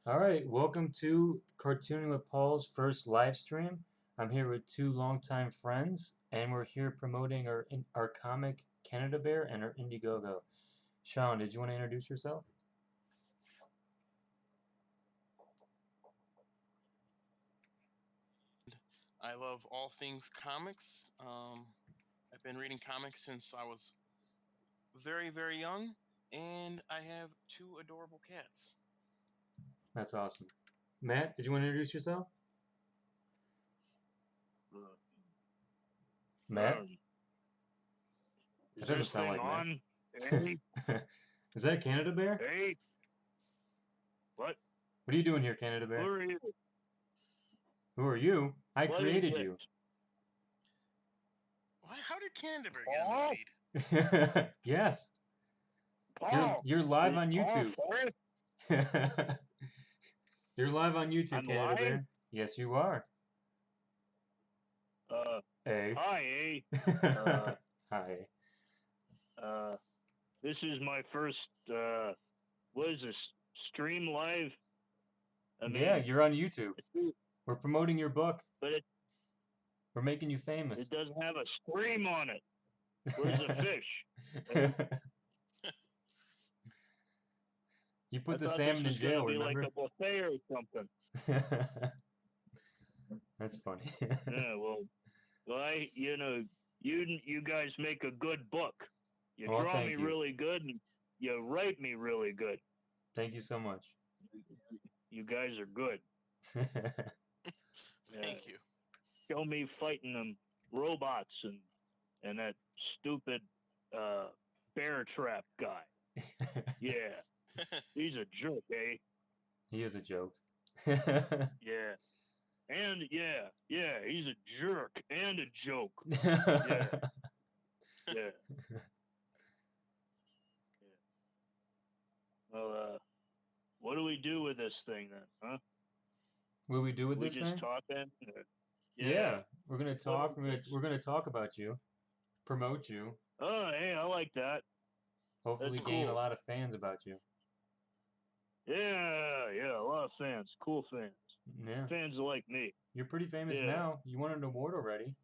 All right, welcome to Cartooning with Paul's first live stream. I'm here with two longtime friends, and we're here promoting our comic Canada Bear and our Indiegogo. Sean, did you want to introduce yourself? I love all things comics. I've been reading comics since I was very, very young, and I have two adorable cats. That's awesome. Matt, did you want to introduce yourself? Matt? Um, That is doesn't this sound thing like on? Matt. Hey, Is that Canada Bear? hey, what? What are you doing here, Canada Who Bear? are you? Who are you? I What is created this? you. How did Canada Bear get on this Paul? feed? Yes. You're Paul? you're live Is on Paul YouTube. Forrest? You're live on YouTube, I'm Canada live? Bear. Yes, you are. Uh, Hey. hi, Uh, Hi. uh, this is my first, what is this? Stream live? I Yeah, mean, you're on YouTube. it, We're promoting your book. but We're making you it famous. doesn't have a stream on it. Where's the fish? Hey, You I put the thought this salmon in was going to jail, be like remember? a buffet or something. That's funny. Yeah, well, you guys make a good book. You Oh, draw me thank you. really good, and you write me really good. Thank you so much. You guys are good. Thank you. Show me fighting them robots and that stupid bear trap guy. Yeah, he's a jerk, eh? He is a joke. Yeah, and yeah, he's a jerk and a joke. Yeah, yeah, yeah. Well, what do we do with this thing then, huh? What do we do with We this just thing? talk then? Yeah. Yeah, we're gonna What talk. is this? We're gonna talk about you, promote you, Oh, hey, I like that. That's hopefully gain a cool. lot of fans about you. Yeah, a lot of fans. Cool fans. Yeah, Fans like me. you're pretty famous Yeah. now. You won an award already.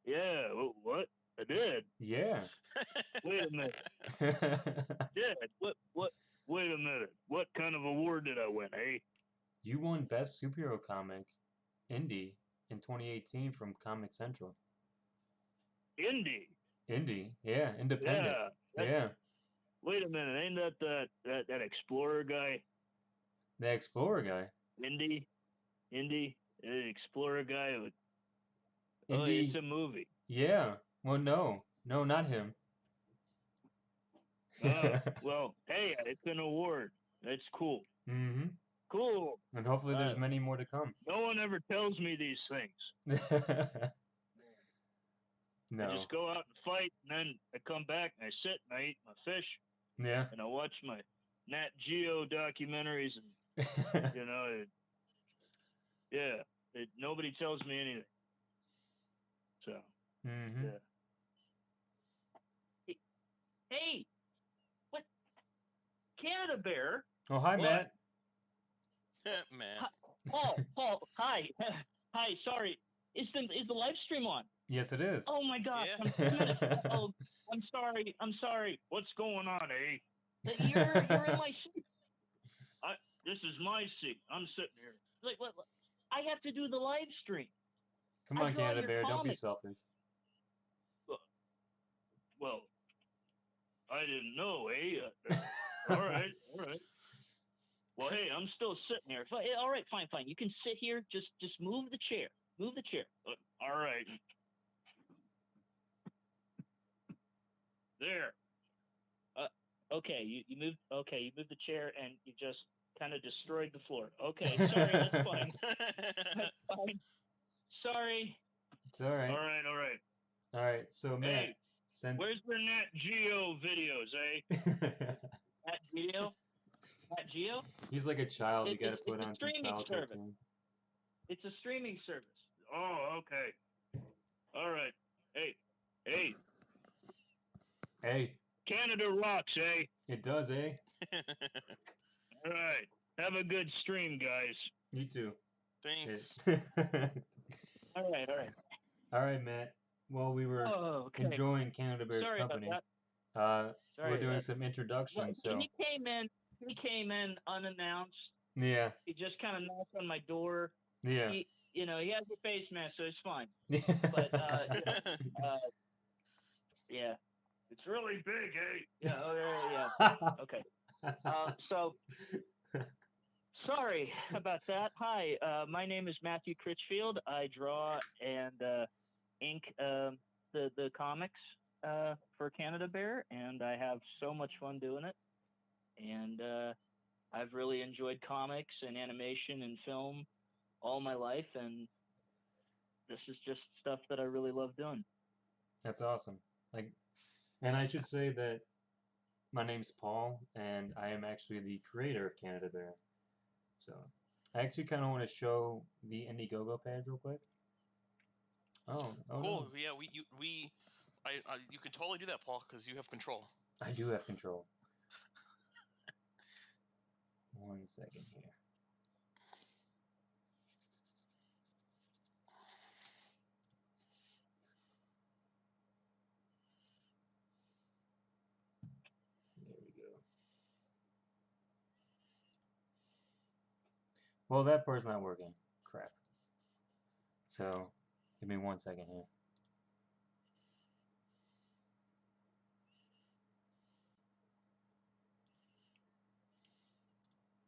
Yeah, what? I did? Yeah. Wait a minute. Did? What? Wait a minute. What kind of award did I win, eh? You won Best Superhero Comic Indie in 2018 from Comic Central. Indie. Indie, yeah, independent, Yeah. yeah. Wait a minute. Ain't that Explorer guy? The Explorer guy. Indie? The Explorer guy? Oh, it's Indie, a movie. yeah. Well, no, not him. Well, hey, it's an award. That's cool. Mm-hmm. Cool. And hopefully there's many more to come. No one ever tells me these things. I No. just go out and fight, and then I come back and I sit and I eat my fish, Yeah. and I watch my Nat Geo documentaries, and nobody tells me anything. So Mm-hmm. yeah. Hey, what? Canada Bear? Oh, hi, What? Matt. Man. Paul, hi, hi. Sorry, is the live stream on? Yes, it is. Oh my gosh, Yeah. I'm sorry. What's going on, eh? You're in my seat. This is my seat. I'm sitting here. Like what? I have to do the live stream. Come I on, draw Canada your Bear, don't be comic. selfish. Well, I didn't know, eh? All right. Well, hey, I'm still sitting here. All right, fine. You can sit here. Just move the chair. Move the chair. All right. There. Okay, you moved. Okay, you moved the chair, and you just kind of destroyed the floor. Okay, sorry, that's fine. That's fine. Sorry. It's all right. All right. All right, so Matt, Hey, since where's the Nat Geo videos, eh? Nat Geo? Nat Geo? he's like a child, you got to It's put a on some streaming child service. cartoons. It's a streaming service. Oh, okay. All right. Hey. Hey, Canada rocks, eh? it does, eh? All right. Have a good stream, guys. You too. Thanks. All right, all right. All right, Matt. Well, we were Oh, okay. enjoying Canada Bear's Sorry company. about that. We're Sorry. doing some Well, introductions, so he came in unannounced. yeah, He just kind of knocked on my door. yeah. He has a face mask, so it's fine. But yeah, it's really big, eh? Yeah. Oh, yeah. Okay. So sorry about that. Hi, my name is Matthew Critchfield. I draw and ink the comics for Canada Bear, and I have so much fun doing it. And I've really enjoyed comics and animation and film all my life, and this is just stuff that I really love doing. That's awesome. And I should say that my name's Paul, and I am actually the creator of Canada Bear. So I actually kind of want to show the Indiegogo page real quick. Oh Cool. no. Yeah, you can totally do that, Paul, because you have control. I do have control. 1 second here. There we go. Well, that part's not working. Crap. So, give me 1 second here.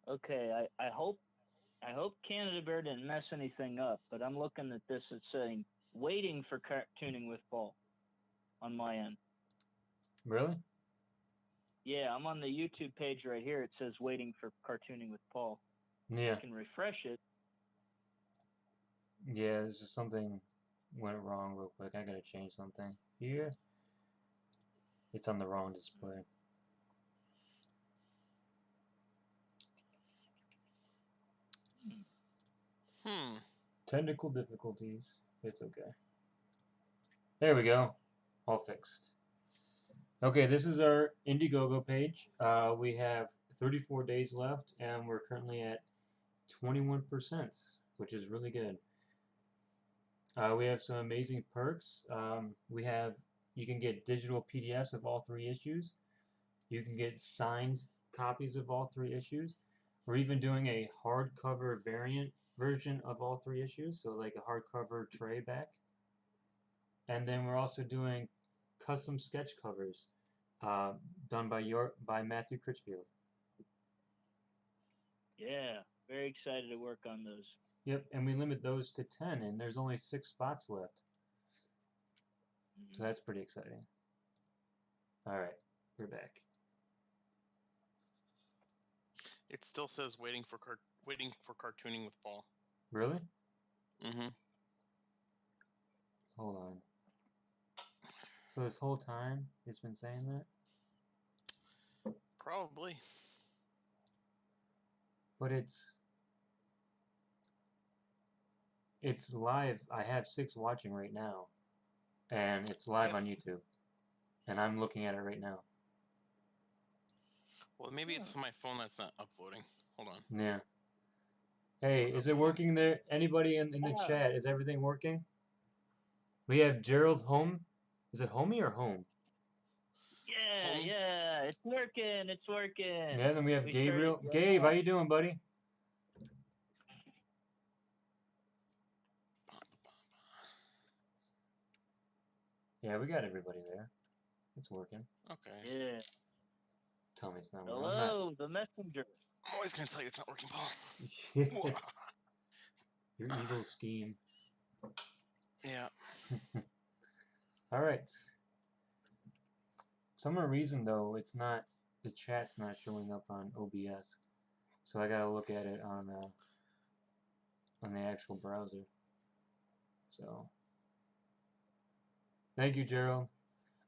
Okay, I hope Canada Bear didn't mess anything up, but I'm looking at this. It's saying waiting for cartooning with Paul on my end. Really? Yeah, I'm on the YouTube page right here. It says waiting for cartooning with Paul. Yeah. I can refresh it. Yeah, this is something went wrong real quick. I gotta change something here. It's on the wrong display. Technical difficulties. It's okay. There we go. All fixed. Okay, this is our Indiegogo page. We have 34 days left, and we're currently at 21%, which is really good. We have some amazing perks. You can get digital PDFs of all 3 issues. You can get signed copies of all 3 issues. We're even doing a hardcover version of all 3 issues, so like a hardcover tray back. And then we're also doing custom sketch covers done by Matthew Critchfield. Yeah, very excited to work on those. Yep, and we limit those to 10, and there's only 6 spots left. So that's pretty exciting. All right, we're back. It still says waiting for cartooning with Paul. Really? Mm-hmm. Hold on. So this whole time it's been saying that? Probably. But it's live. I have 6 watching right now, and it's live on YouTube, and I'm looking at it right now. Well, maybe it's my phone that's not uploading. Hold on. Yeah. Hey, is it working there? Anybody in the chat, is everything working? We have Gerald Home. Is it Homie or Home? Yeah, yeah, it's working. It's working. Yeah, then we have Gabriel. Gabe, how you doing, buddy? Yeah, we got everybody there. It's working. Okay. Yeah. Tell me it's not working. Hello, the messenger. I'm always gonna tell you it's not working, Paul. Your evil scheme. Yeah. All right. For some reason though, the chat's not showing up on OBS, so I gotta look at it on the actual browser. So, thank you, Gerald.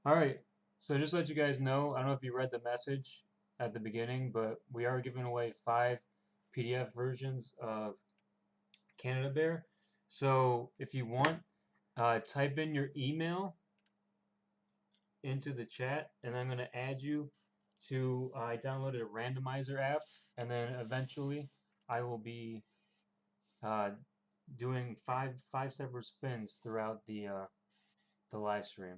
All right. So just to let you guys know, I don't know if you read the message at the beginning, but we are giving away 5 PDF versions of Canada Bear. So if you want, type in your email into the chat, and I'm going to add you to. I downloaded a randomizer app and then eventually I will be doing five separate spins throughout the live stream.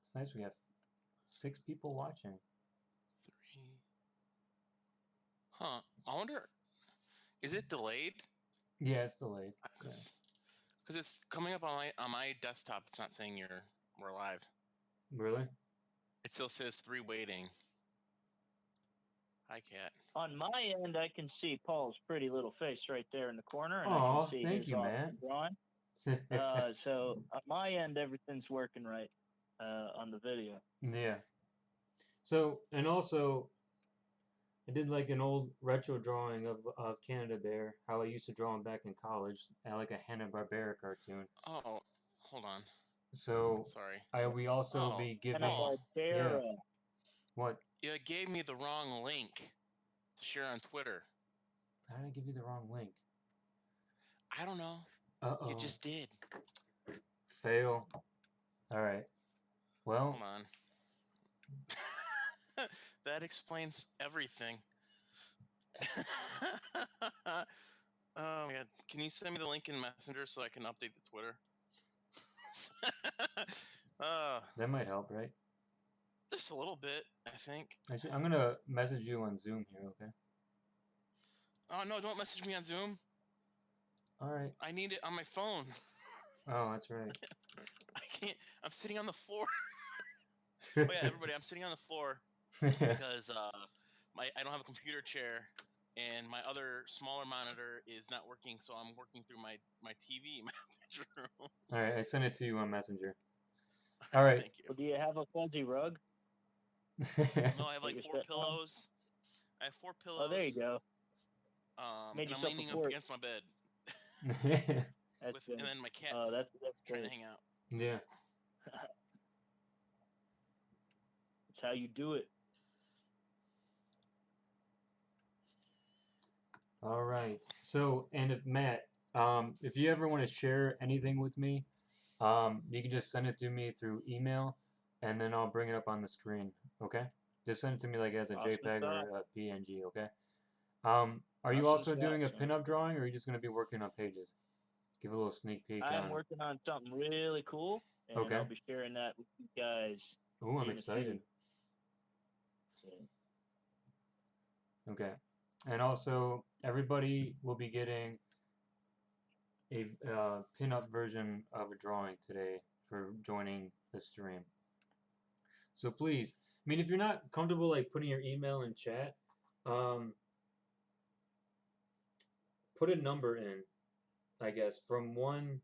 It's nice we have 6 people watching. 3. Huh. I wonder, is it delayed? Yeah, it's delayed. Because it's coming up on my desktop. It's not saying we're live. Really? It still says 3 waiting. Hi, Cat. On my end, I can see Paul's pretty little face right there in the corner, and I Aw, can see thank his you, awesome Matt. drawing. So on my end, everything's working right on the video. Yeah. So, and also, I did like an old retro drawing of Canada Bear, how I used to draw him back in college, like a Hanna-Barbera cartoon. Oh, hold on. So, Sorry. we also Oh, be giving, Paul. yeah, what? You gave me the wrong link to share on Twitter. How did I give you the wrong link? I don't know. Uh-oh. You just did. Fail. All right. Well, Hold on. That explains everything. Oh my god. Can you send me the link in Messenger so I can update the Twitter? that might help, right? Just a little bit, I think. Actually, I'm gonna message you on Zoom here, okay? Oh no, don't message me on Zoom. All right. I need it on my phone. Oh, that's right. I can't. I'm sitting on the floor. Oh yeah, everybody, I'm sitting on the floor because I don't have a computer chair, and my other smaller monitor is not working, so I'm working through my TV in my bedroom. All right, I sent it to you on Messenger. All right. Thank you. Well, do you have a fuzzy rug? No, I have like You're 4 sitting on? pillows. I have 4 pillows. Oh, there you go. And Made I'm yourself a leaning up fort. against my bed. That's And good. then my cat's Oh, that's trying to great. hang out. Yeah. That's how you do it. All right. So, and if Matt, if you ever want to share anything with me, you can just send it to me through email, and then I'll bring it up on the screen. Okay? Just send it to me like as a Awesome JPEG sauce. or a PNG. Okay? Are you Awesome also sauce, doing a man. pinup drawing, or are you just gonna be working on pages? Give a little sneak peek I'm on. working on something really cool, and Okay. I'll be sharing that with you guys. Ooh, I'm in a excited. few. So, Okay. And also, everybody will be getting a pin-up version of a drawing today for joining the stream. So please, I mean, if you're not comfortable like putting your email in chat, um, put a number in, I guess, from 1.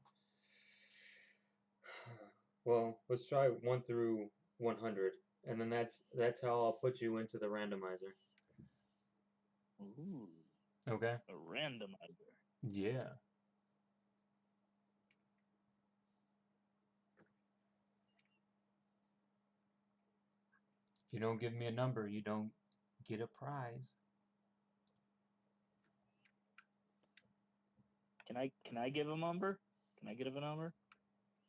Well, let's try 1 through 100, and then that's how I'll put you into the randomizer. ooh, Okay. a randomizer. Yeah. If you don't give me a number, you don't get a prize. Can I give a number? Can I give a number?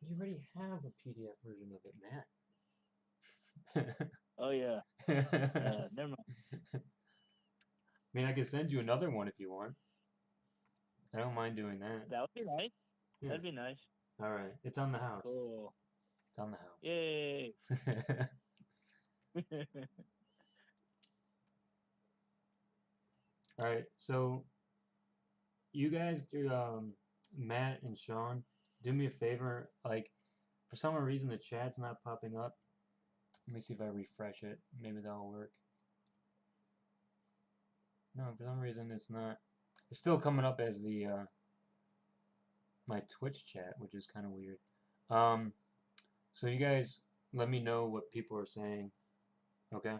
You already have a PDF version of it, Matt. Oh yeah. Never mind. I mean, I can send you another one if you want. I don't mind doing that. That would be nice. Yeah. That'd be nice. All right. It's on the house. Cool. It's on the house. Yay. All right. So you guys, Matt and Sean, do me a favor. Like, for some reason, the chat's not popping up. Let me see if I refresh it. Maybe that'll work. No, for some reason it's not. It's still coming up as the my Twitch chat, which is kind of weird. So you guys let me know what people are saying. Okay?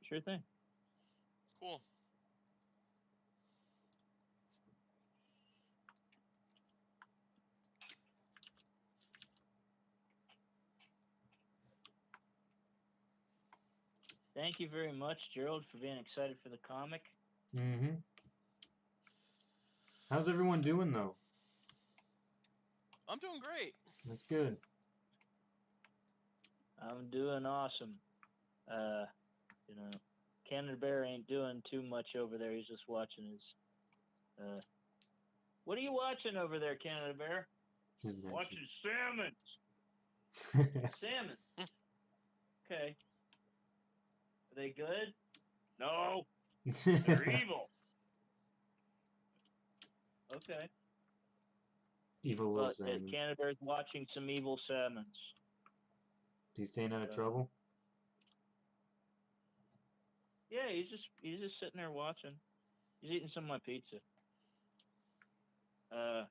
Sure thing. Cool. Thank you very much, Gerald, for being excited for the comic. Mm-hmm. How's everyone doing though? I'm doing great. That's good. I'm doing awesome. You know, Canada Bear ain't doing too much over there. He's just watching his. What are you watching over there, Canada Bear? He's not Watching salmon. sure. Salmon. Okay. Are they good? No, they're evil. Okay. Evil little But salmons. Canada Bear's watching some evil salmons. He's staying out of trouble? Yeah, he's just sitting there watching. He's eating some of my pizza. I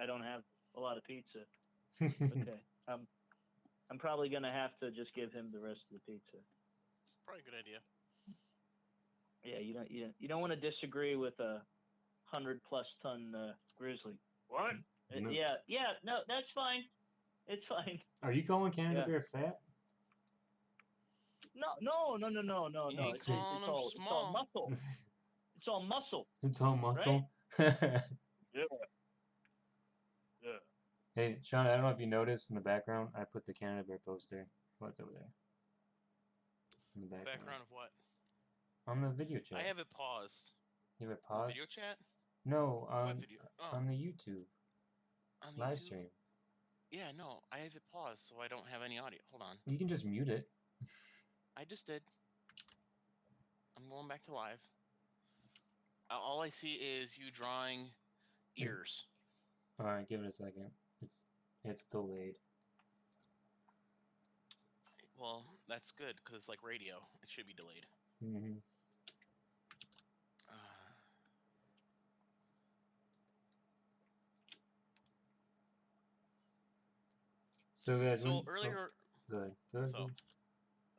don't have a lot of pizza. Okay. I'm probably gonna have to just give him the rest of the pizza. Probably a good idea. Yeah, you don't want to disagree with a 100+ ton grizzly. What? No. Yeah, no, that's fine. It's fine. Are you calling Canada Bear fat? No. You ain't calling him It's all small. muscle. It's all muscle. It's all muscle. Yeah. Yeah. Hey, Sean, I don't know if you noticed in the background, I put the Canada Bear poster. What's over there? In the background. Background of what? On the video chat. I have it paused. You have it On the paused? video chat? No, What video? Oh, on the YouTube on the live YouTube? stream. Yeah, no, I have it paused, so I don't have any audio. Hold on. You can just mute it. I just did. I'm going back to live. All I see is you drawing ears. Alright, give it a second. It's delayed. Well, that's good, because like radio, it should be delayed. Mm-hmm. So guys, So earlier... Good.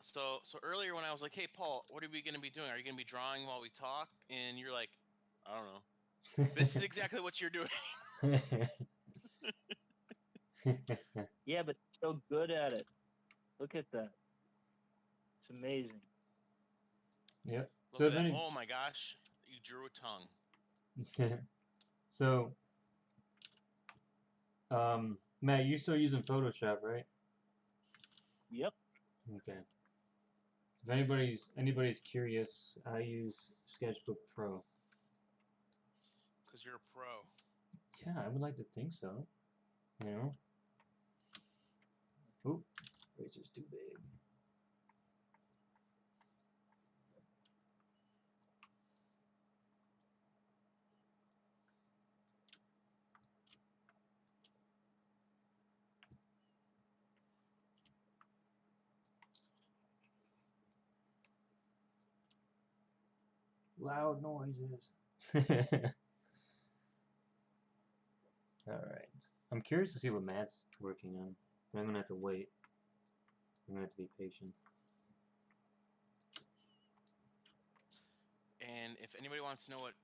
So earlier when I was like, hey, Paul, what are we going to be doing? Are you going to be drawing while we talk? And you're like, I don't know. This is exactly what you're doing. Yeah, but so good at it. Look at that. It's amazing. Yep. Look at that. Oh my gosh, you drew a tongue. So, Matt, you're still using Photoshop, right? Yep. Okay. If anybody's curious, I use Sketchbook Pro. Because you're a pro. Yeah, I would like to think so. You know? Oop, razor's too big. Loud noises. Alright. I'm curious to see what Matt's working on. But I'm gonna have to wait. I'm gonna have to be patient. And if anybody wants to know what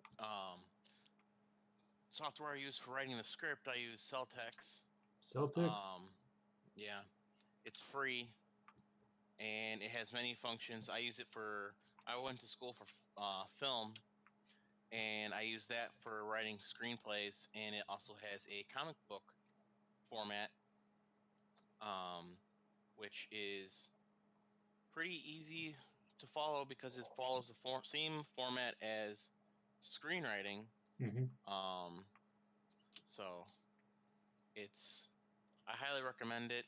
software I use for writing the script, I use Celtex. Celtics? Yeah. It's free. And it has many functions. I went to school for film. And I use that for writing screenplays. And it also has a comic book format. Which is pretty easy to follow because it follows the same format as screenwriting. Mm-hmm. So I highly recommend it.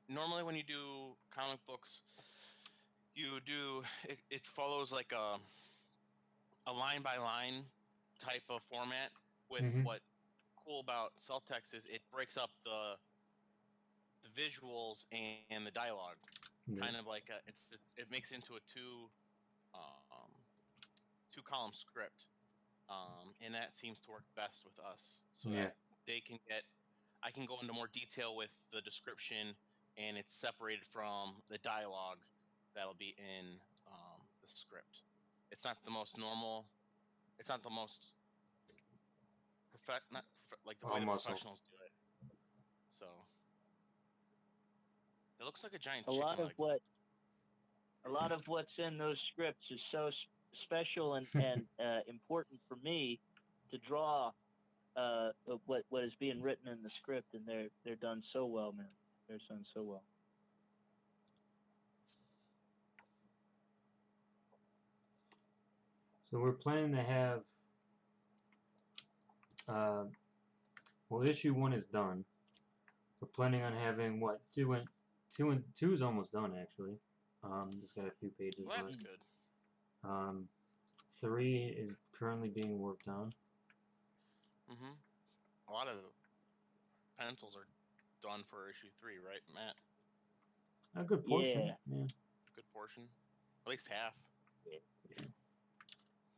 Normally when you do comic books, it follows like a line by line type of format. With what's cool about Celtex is it breaks up the visuals and the dialogue, kind of like it makes it into a two column script, and that seems to work best with us. So that I can go into more detail with the description, and it's separated from the dialogue that'll be in the script. It's not the most normal. It's not the most like the way the professionals do it. So. It looks like a giant chicken leg. A lot of what's in those scripts is so special and important for me to draw of what is being written in the script, and they're done so well, man. They're done so well. So we're planning to have, well, issue 1 is done. We're planning on having what, two is almost done actually. Just got a few pages Well, that's left. good. 3 is currently being worked on. Mm-hmm. A lot of the pencils are done for issue 3, right, Matt? A good portion. Yeah. Good portion. At least half. Yeah.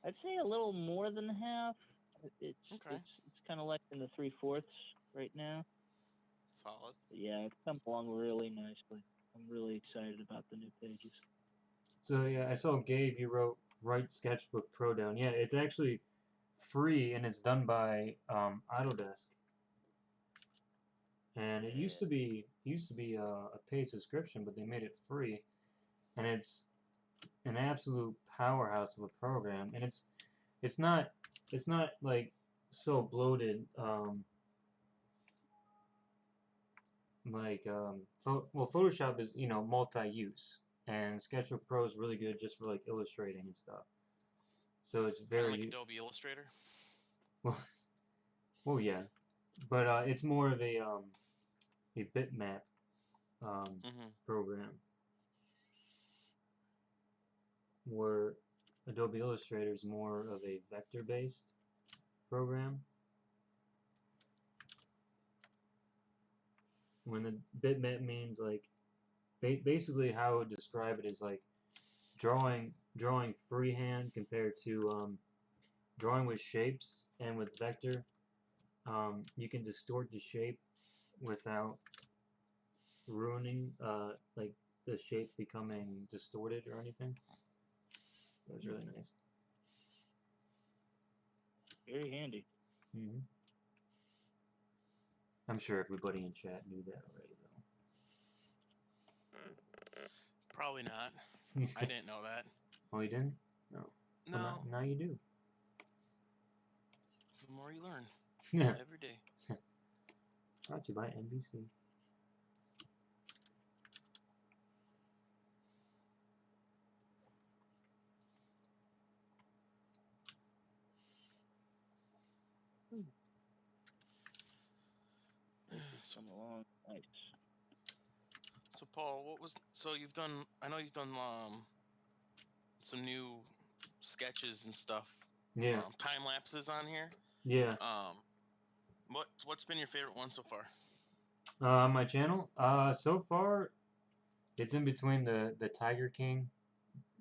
I'd say a little more than half. It's Okay. it's kind of like in the 3/4 right now. Solid. But yeah, it's come along really nicely. I'm really excited about the new pages. So yeah, I saw Gabe, you wrote Write Sketchbook Pro down. Yeah, it's actually free and it's done by Autodesk. And it used to be a paid subscription, but they made it free, and it's an absolute powerhouse of a program. And it's not like so bloated. Well, Photoshop is multi-use, and SketchUp Pro is really good just for like illustrating and stuff. So it's Kind of like very Adobe Illustrator. well, yeah, but it's more of a bitmap program, where Adobe Illustrator is more of a vector-based program. When the bitmap means like basically how I would describe it is like drawing freehand compared to drawing with shapes and with vector. You can distort the shape without ruining like the shape becoming distorted or anything. That was really nice. Very handy. Mm-hmm. I'm sure everybody in chat knew that already, though. Probably not. I didn't know that. Oh, you didn't? No. No. Well, now you do. The more you learn. Yeah. Every day. Brought to you by NBC. Pages come along nice. So Paul, you've done? I know you've done some new sketches and stuff. Yeah. Time lapses on here. Yeah. What's been your favorite one so far? On my channel, so far, it's in between the Tiger King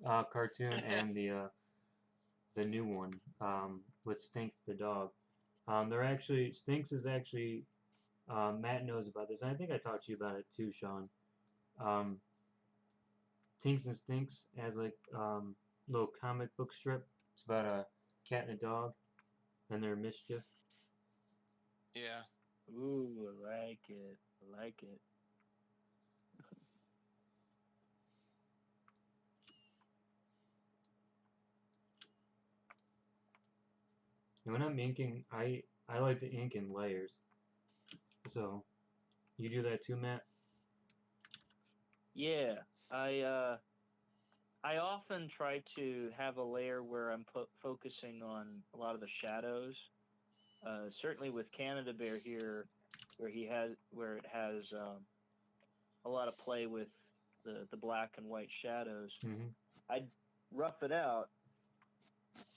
cartoon and the new one with Stinks the dog. They're actually Stinks is actually Matt knows about this, and I think I talked to you about it too, Sean. Um, Tinks and Stinks has like little comic book strip. It's about a cat and a dog and their mischief. Yeah. Ooh, I like it. I like it. And when I'm inking, I like to ink in layers. So, you do that too, Matt? Yeah, I often try to have a layer where I'm focusing on a lot of the shadows. Certainly with Canada Bear here, where it has a lot of play with the black and white shadows. Mm-hmm. I'd rough it out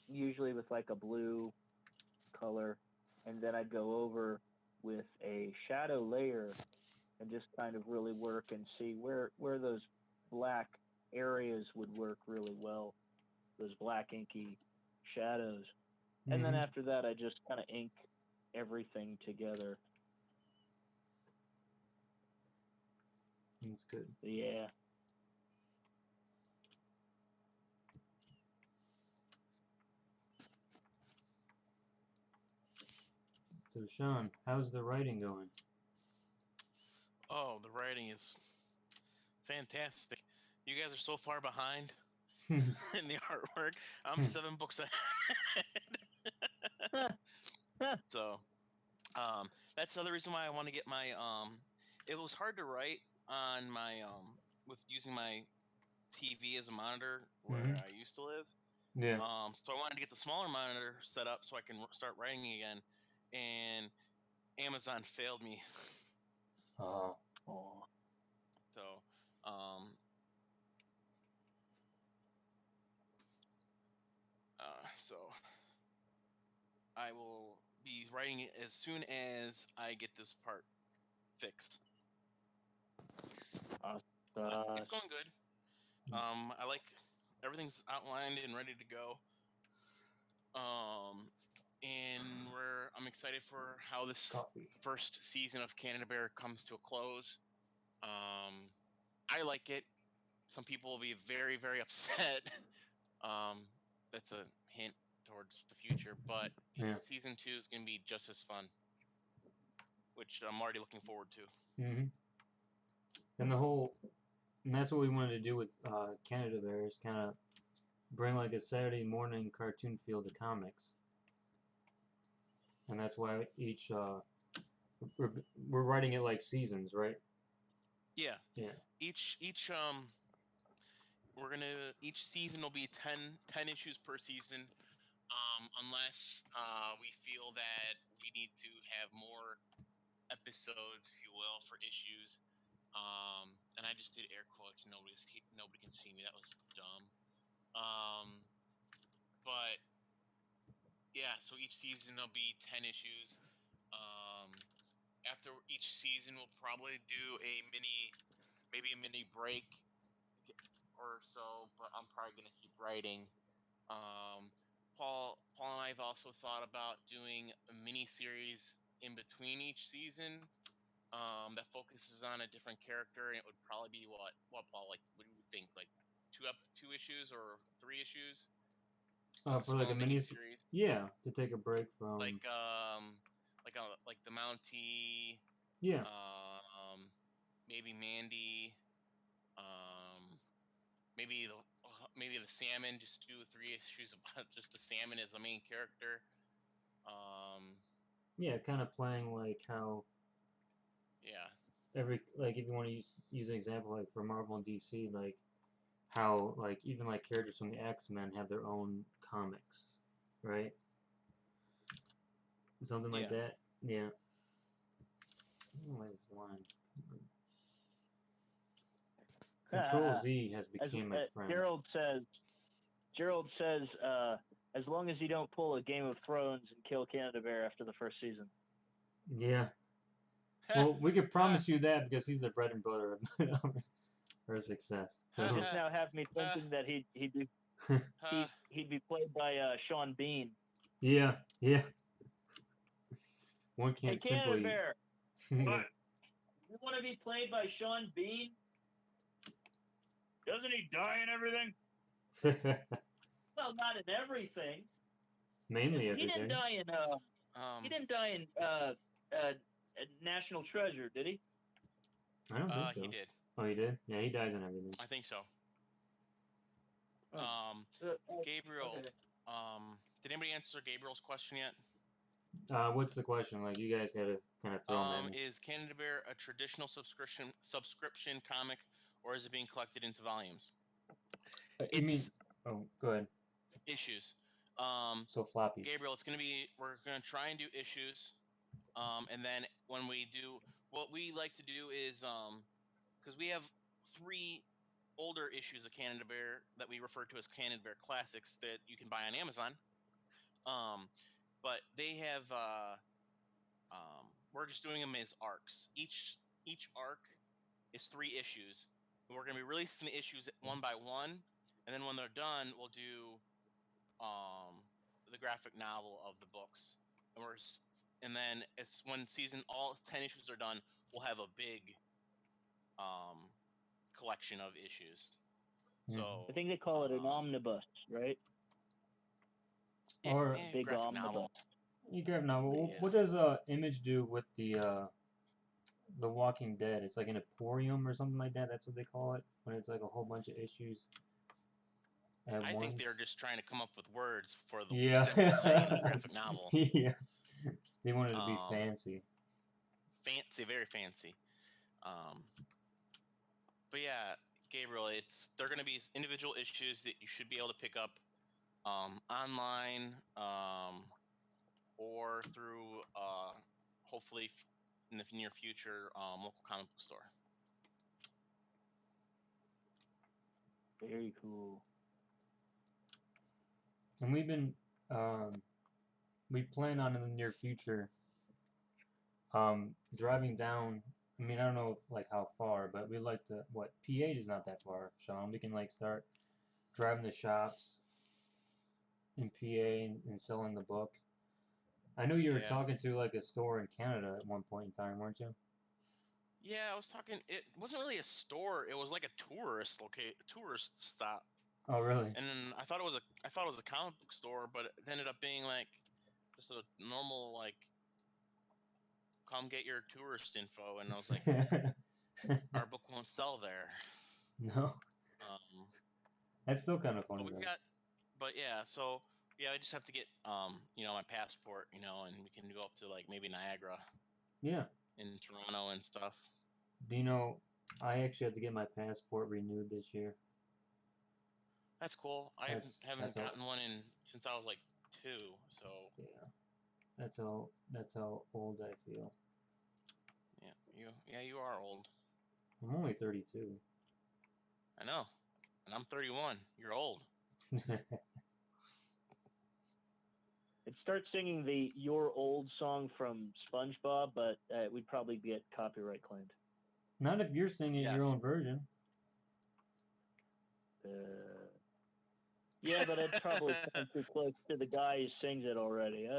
usually with like a blue color, and then I'd go over with a shadow layer and just kind of really work and see where those black areas would work really well, those black inky shadows. And then Mm-hmm. after that, I just kind of ink everything together. That's good. Yeah. So, Sean, how's the writing going? Oh, the writing is fantastic. You guys are so far behind Hmm. in the artwork. I'm 7 books ahead. So That's the other reason why I want to get my it was hard to write on my with using my TV as a monitor where I used to live. Yeah. So I wanted to get the smaller monitor set up so I can start writing again, and Amazon failed me. Oh. So so I will be writing it as soon as I get this part fixed. It's going good. I like everything's outlined and ready to go. And I'm excited for how this first season of Canada Bear comes to a close. I like it. Some people will be very, very upset. That's a hint towards the future, but season 2 is going to be just as fun, which I'm already looking forward to. And that's what we wanted to do with Canada Bear, is kind of bring like a Saturday morning cartoon feel to comics. And that's why we're writing it like seasons, right? Yeah. Yeah. Each season will be 10 issues per season, unless we feel that we need to have more episodes, if you will, for issues. And I just did air quotes. Nobody can see me. That was dumb. But yeah, so each season there'll be 10 issues. After each season, we'll probably do maybe a mini break or so. But I'm probably gonna keep writing. Paul and I have also thought about doing a mini series in between each season. That focuses on a different character, and it would probably be what Paul, like, what do you think, like two issues or 3 issues? For like a mini series. Yeah, to take a break from like the Mountie. Yeah. Maybe Mandy. Maybe the salmon. Just do 3 issues about just the salmon as the main character. Yeah, kind of playing like how. Yeah. Like if you want to use an example, like for Marvel and DC, like how like even like characters from the X-Men have their own comics, right? Something like that. Yeah. Where's the line? Control Z has become my friend. Gerald says, as long as you don't pull a Game of Thrones and kill Canada Bear after the first season. Yeah. Well, we could promise you that because he's the bread and butter of our success. So. You just now have me thinking that he'd be played by Sean Bean. Yeah. One can't hey, simply. Canada Bear. What? You want to be played by Sean Bean? Doesn't he die in everything? Well, not in everything. Mainly everything. He didn't die in National Treasure, did he? I don't think so. He did. Oh, he did? Yeah, he dies in everything. I think so. Oh. Gabriel. Okay. Did anybody answer Gabriel's question yet? What's the question? Like, you guys gotta kind of throw them in. Is Canada Bear a traditional subscription comic, or is it being collected into volumes? Oh, go ahead. Issues. So floppy. Gabriel, we're gonna try and do issues, and then when we do, what we like to do is, because we have 3 older issues of Canada Bear that we refer to as Canada Bear Classics that you can buy on Amazon. But they have, we're just doing them as arcs. Each arc is 3 issues. And we're going to be releasing the issues one by one, and then when they're done, we'll do the graphic novel of the books. And then when all 10 issues are done, we'll have a big collection of issues. So I think they call it an omnibus, right? Or big graphic omnibus. novel. Graphic novel. Yeah. What does Image do with the Walking Dead? It's like an emporium or something like that. That's what they call it when it's like a whole bunch of issues. I think they're just trying to come up with words for the simple saying of graphic novel. Yeah. They wanted to be Um, fancy. fancy, very fancy. Um, but yeah, Gabriel, they're going to be individual issues that you should be able to pick up online or through hopefully in the near future local comic book store. Very cool. And we've been, we plan on in the near future, driving down. I mean, I don't know if, like how far, but we'd like to. What P8 is not that far, Sean. We can like start driving the shops in PA and selling the book. I know you were Yeah. talking to like a store in Canada at one point in time, weren't you? Yeah, I was talking. It wasn't really a store. It was like a tourist stop. Oh, really? And then I thought it was a comic book store, but it ended up being like just a normal like come get your tourist info. And I was like, our book won't sell there. No, Um, that's still kind of but funny we though. got, but yeah, so yeah, I just have to get my passport, and we can go up to like maybe Niagara Yeah. in Toronto and stuff. Do you know, I actually had to get my passport renewed this year. That's cool. I That's haven't all. gotten one since I was like 2, so Yeah, that's how old I feel. you are old. I'm only 32. I know, and I'm 31. You're old. I'd start singing the "You're Old" song from SpongeBob, but we'd probably get copyright claimed. Not if you're singing your Yes. own version. Yeah, but I'd probably come too close to the guy who sings it already.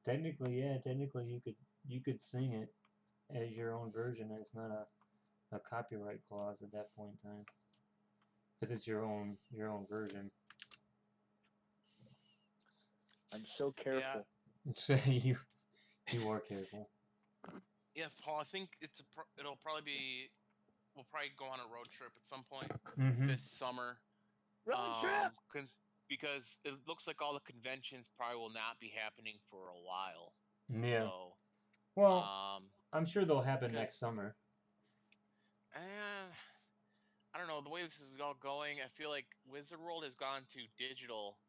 Technically, yeah, technically you could sing it as your own version. It's not a copyright clause at that point in time, because it's your own version. I'm so careful. So you are careful. Yeah, Paul. I think it'll probably be. We'll probably go on a road trip at some point Mm-hmm. this summer. Road trip! Because it looks like all the conventions probably will not be happening for a while. Yeah. So, well, I'm sure they'll happen next 'cause- summer. I don't know the way this is all going. I feel like Wizard World has gone to digital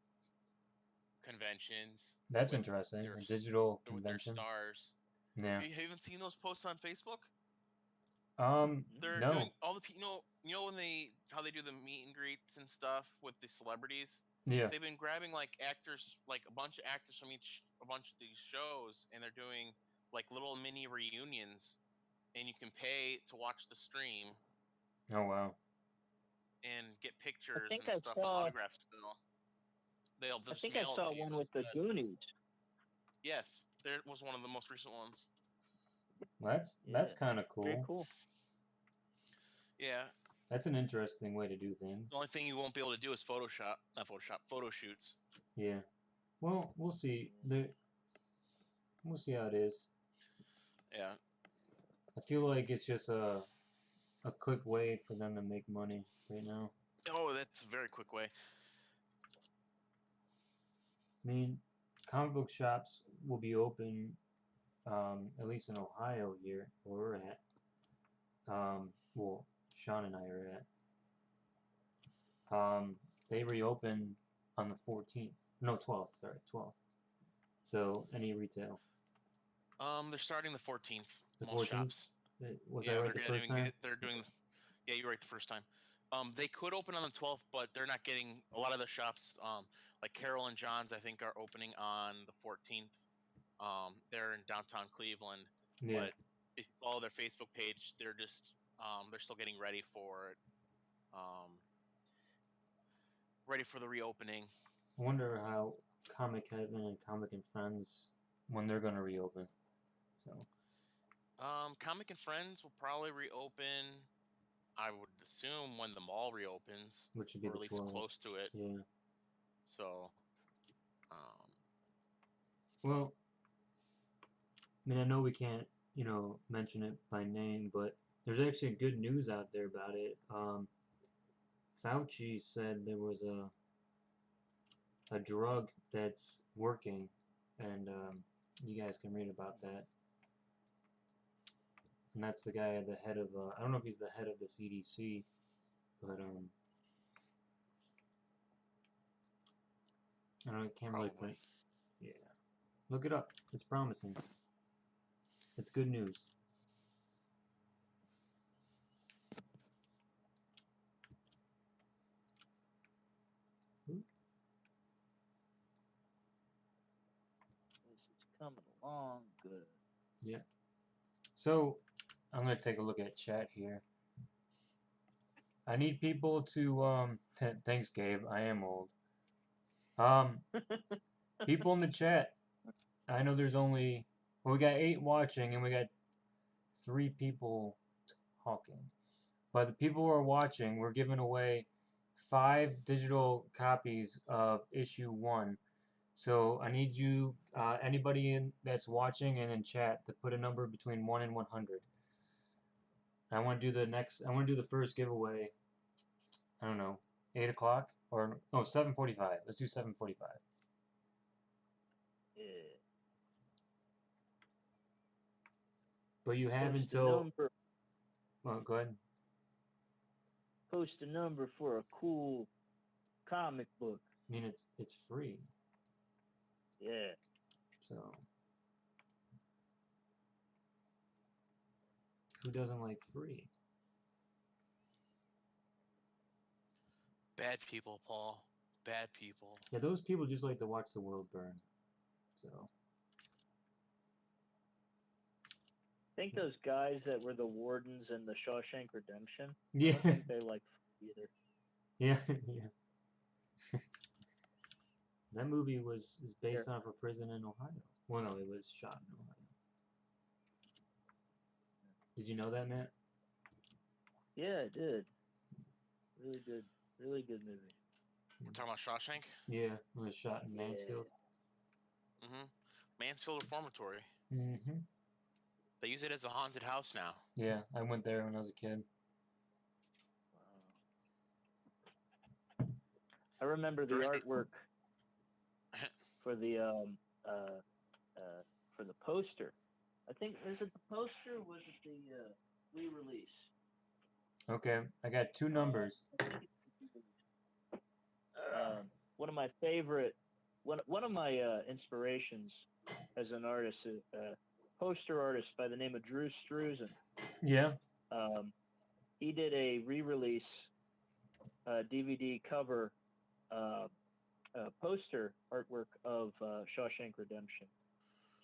conventions. That's with interesting. their A digital with their convention. stars. Yeah. You haven't seen those posts on Facebook? They're No. doing all the when how they do the meet and greets and stuff with the celebrities. Yeah. They've been grabbing like actors, like a bunch of actors from a bunch of these shows, and they're doing like little mini reunions, and you can pay to watch the stream. Oh wow. And get pictures think and I stuff saw- and autographs still. They'll I just think I mail saw it to you one with the instead. Goonies. Yes, there was one of the most recent ones. That's Yeah. kind of cool. Very cool. Yeah. That's an interesting way to do things. The only thing you won't be able to do is photo shoots. Yeah. Well, we'll see. We'll see how it is. Yeah. I feel like it's just a quick way for them to make money right now. Oh, that's a very quick way. I mean, comic book shops will be open, at least in Ohio here, where we're at. Well, Sean and I are at. They reopen on the 14th. No, 12th. Sorry, 12th. So, any retail. They're starting the 14th. The Most 14th? shops. Was I right the first time? They're doing. Yeah, you're right the first time. They could open on the 12th, but they're not getting a lot of the shops. Like Carol and John's, I think, are opening on the 14th. They're in downtown Cleveland. Yeah. But if you follow their Facebook page, they're just they're still getting ready for it. Ready for the reopening. I wonder how Comic Heaven and Comic and Friends, when they're going to reopen. So. Comic and Friends will probably reopen, I would assume, when the mall reopens, which would be or the at least 12th. close to it. Yeah. So, well, I mean, I know we can't, mention it by name, but there's actually good news out there about it. Fauci said there was a a drug that's working, and you guys can read about that. And that's the guy at the head of, I don't know if he's the head of the CDC, but I can't really Probably. put, yeah. Look it up. It's promising. It's good news. This is coming along good. Yeah. So, I'm going to take a look at chat here. I need people to, thanks Gabe, I am old. People in the chat, I know there's only, well, we got 8 watching and we got 3 people talking. But the people who are watching, we're giving away 5 digital copies of issue 1. So I need you, anybody that's watching and in chat, to put a number between 1 and 100. I want to do the first giveaway, I don't know, 8 o'clock? Or, no, 7:45. Let's do 7:45. Yeah. But you have Post until, a number. well, go ahead. Post a number for a cool comic book. I mean, it's free. Yeah. So, who doesn't like free? Bad people, Paul. Bad people. Yeah, those people just like to watch the world burn. So, I think those guys that were the wardens in the Shawshank Redemption, I yeah, don't think they like either. yeah, yeah. That movie is based off a prison in Ohio. Well, no, it was shot in Ohio. Did you know that, Matt? Yeah, it did. Really good movie. We're talking about Shawshank? Yeah, it was shot in Mansfield. Mm-hmm. Mansfield Reformatory. Mm-hmm. They use it as a haunted house now. Yeah, I went there when I was a kid. Wow. I remember the artwork for the poster. I think, is it the poster or was it the re-release? Okay, I got 2 numbers. One of my favorite, one of my inspirations as an artist, a poster artist by the name of Drew Struzan. Yeah. He did a re-release DVD cover poster artwork of Shawshank Redemption.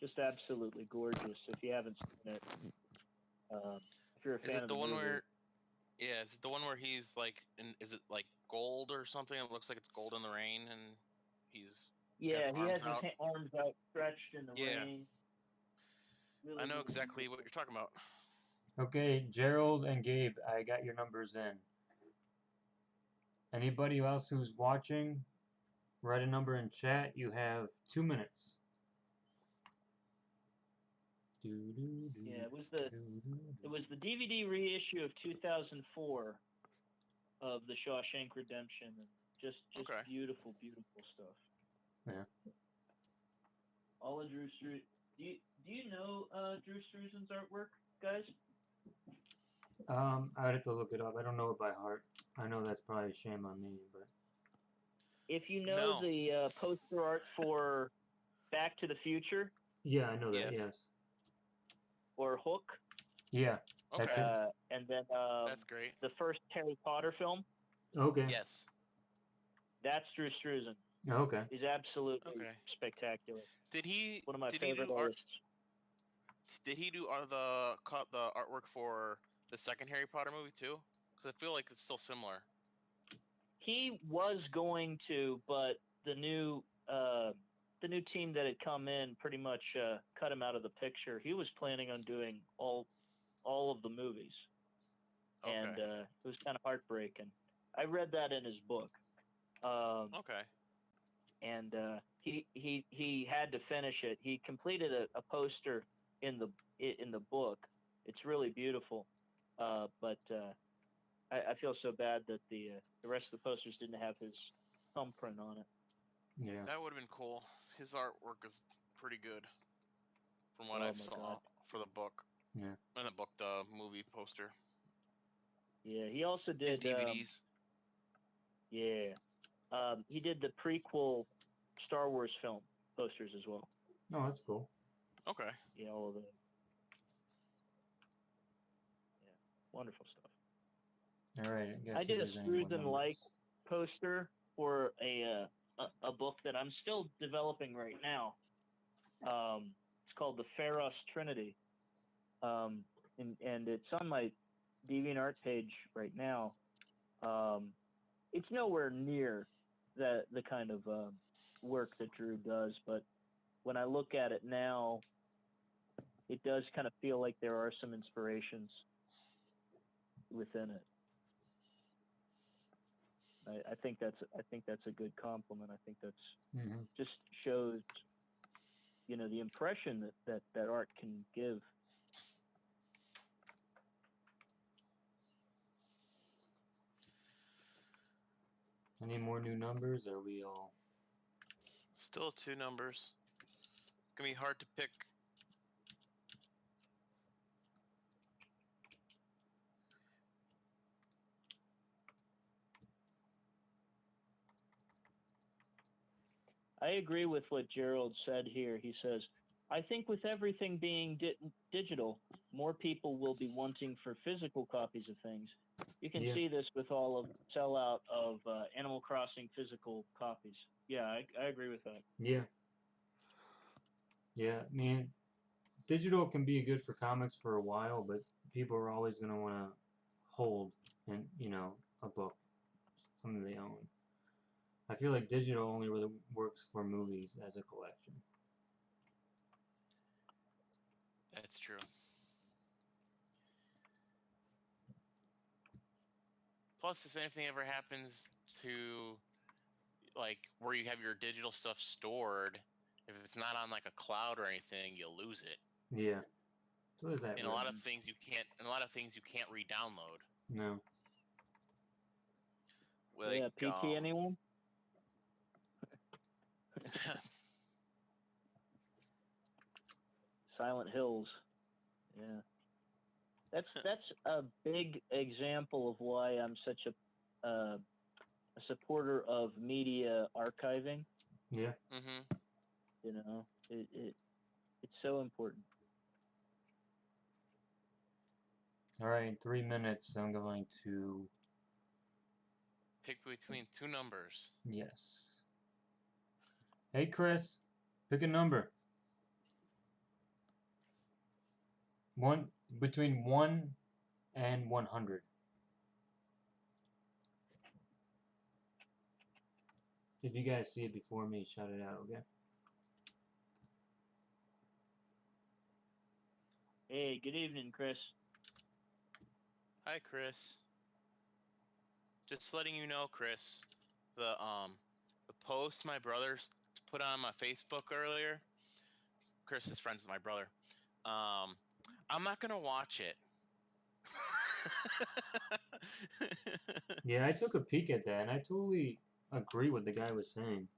Just absolutely gorgeous. If you haven't seen it, if you're a fan Is it of the the one movie. where? Yeah, is it the one where he's like, is it like gold or something? It looks like it's gold in the rain, and he's Yeah, has he has arms out. his arms outstretched in the Yeah. rain. Really, I know really exactly beautiful. what you're talking about. Okay, Gerald and Gabe, I got your numbers in. Anybody else who's watching, write a number in chat. You have 2 minutes. Yeah, it was the DVD reissue of 2004 of the Shawshank Redemption, and just Okay. beautiful stuff. Yeah. All of Drew Struzan. Do you know Drew Struzan's artwork, guys? I'd have to look it up. I don't know it by heart. I know that's probably a shame on me, but If you know No. the poster art for Back to the Future yeah, I know that. Yes. Yes. or Hook, Yeah, that's Okay. it. and then That's great. the first Harry Potter film, Okay. Yes. that's Drew Struzan. Okay. He's absolutely Okay. spectacular. Did he? One of my Did favorite he do artists. Did he do the artwork for the second Harry Potter movie too? Because I feel like it's still similar. He was going to, but the new team that had come in pretty much cut him out of the picture. He was planning on doing all of the movies, Okay. and it was kind of heartbreaking. I read that in his book. Okay. And he had to finish it. He completed a poster in the book. It's really beautiful, but I feel so bad that the rest of the posters didn't have his thumbprint on it. Yeah. That would have been cool. His artwork is pretty good from what Oh I've my saw God. for the book. Yeah. And the book, the movie poster. Yeah, he also And did. DVDs. Yeah, he did the prequel Star Wars film posters as well. Oh, that's cool. Okay. Yeah, all of the. Yeah, wonderful stuff. All right. I guess I if did a there's any more Screws and Like numbers. poster for a book that I'm still developing right now. It's called the Pharos Trinity, and it's on my DeviantArt page right now. It's nowhere near the kind of work that Drew does, but when I look at it now, it does kind of feel like there are some inspirations within it. I think that's a good compliment. I think that's just shows, the impression that art can give. Any more new numbers? Or are we all? Still 2 numbers. It's gonna be hard to pick. I agree with what Gerald said here. He says, I think with everything being digital, more people will be wanting for physical copies of things. You can see this with all of sellout of Animal Crossing physical copies. Yeah, I agree with that. Yeah. Yeah. I mean, digital can be good for comics for a while, but people are always going to want to hold and a book, something they own. I feel like digital only really works for movies as a collection. That's true. Plus, if anything ever happens to, like, where you have your digital stuff stored, if it's not on like a cloud or anything, you'll lose it. Yeah. So there's that And risk. a lot of things you can't re-download. No. Like, yeah, PT anyone? Silent Hills. Yeah. That's a big example of why I'm such a supporter of media archiving. Yeah. It's so important. All right, in 3 minutes, I'm going to pick between 2 numbers. Yes. Hey, Chris, pick a number. Between 1 and 100. If you guys see it before me, shout it out, okay? Hey, good evening, Chris. Hi, Chris. Just letting you know, Chris, the post my brother put on my Facebook earlier. Chris is friends with my brother. I'm not gonna watch it. Yeah, I took a peek at that, and I totally agree with the guy was saying.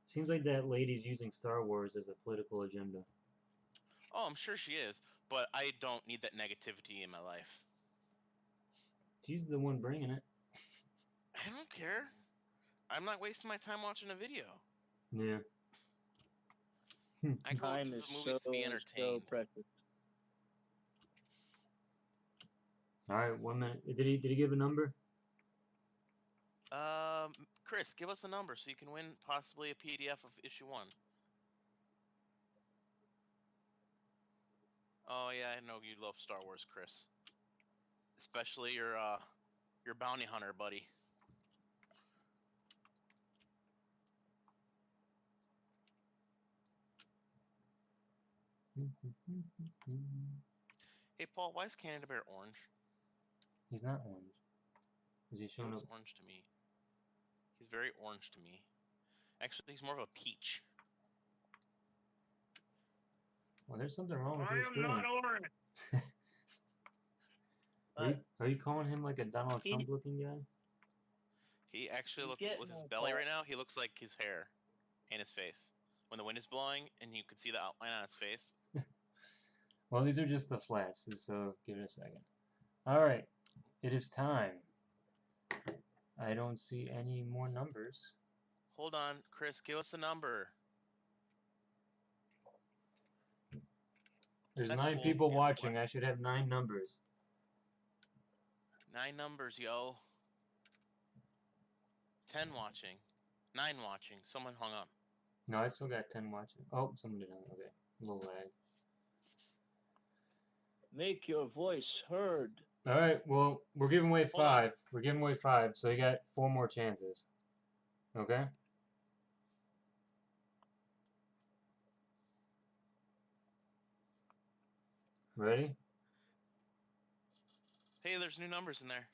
Seems like that lady's using Star Wars as a political agenda. Oh, I'm sure she is, but I don't need that negativity in my life. She's the one bringing it. I don't care. I'm not wasting my time watching a video. Yeah. I go Time to is the movies to be entertained. so precious. All right, 1 minute. Did he give a number? Chris, give us a number so you can win possibly a PDF of issue 1. Oh yeah, I know you love Star Wars, Chris. Especially your bounty hunter buddy. Hey Paul, why is Canada Bear orange? He's not orange. Is he He showing looks up? orange to me. He's very orange to me. Actually, he's more of a peach. Well, there's something wrong with I your am screen. not orange. Are you calling him like a Donald Trump looking guy? He actually You looks get with his no belly Paul. right now. He looks like his hair and his face. When the wind is blowing and you can see the outline on his face. Well, these are just the flats, so give it a second. Alright, it is time. I don't see any more numbers. Hold on, Chris, give us a number. There's That's 9 cool. people Yeah, watching. I should have 9 numbers. 9 numbers, yo. 10 watching. 9 watching. Someone hung up. No, I still got 10 watching. Oh, someone did. Okay, a little lag. Make your voice heard. Alright, well, we're giving away Hold on. 5. We're giving away 5, so you got 4 more chances. Okay? Ready? Hey, there's new numbers in there.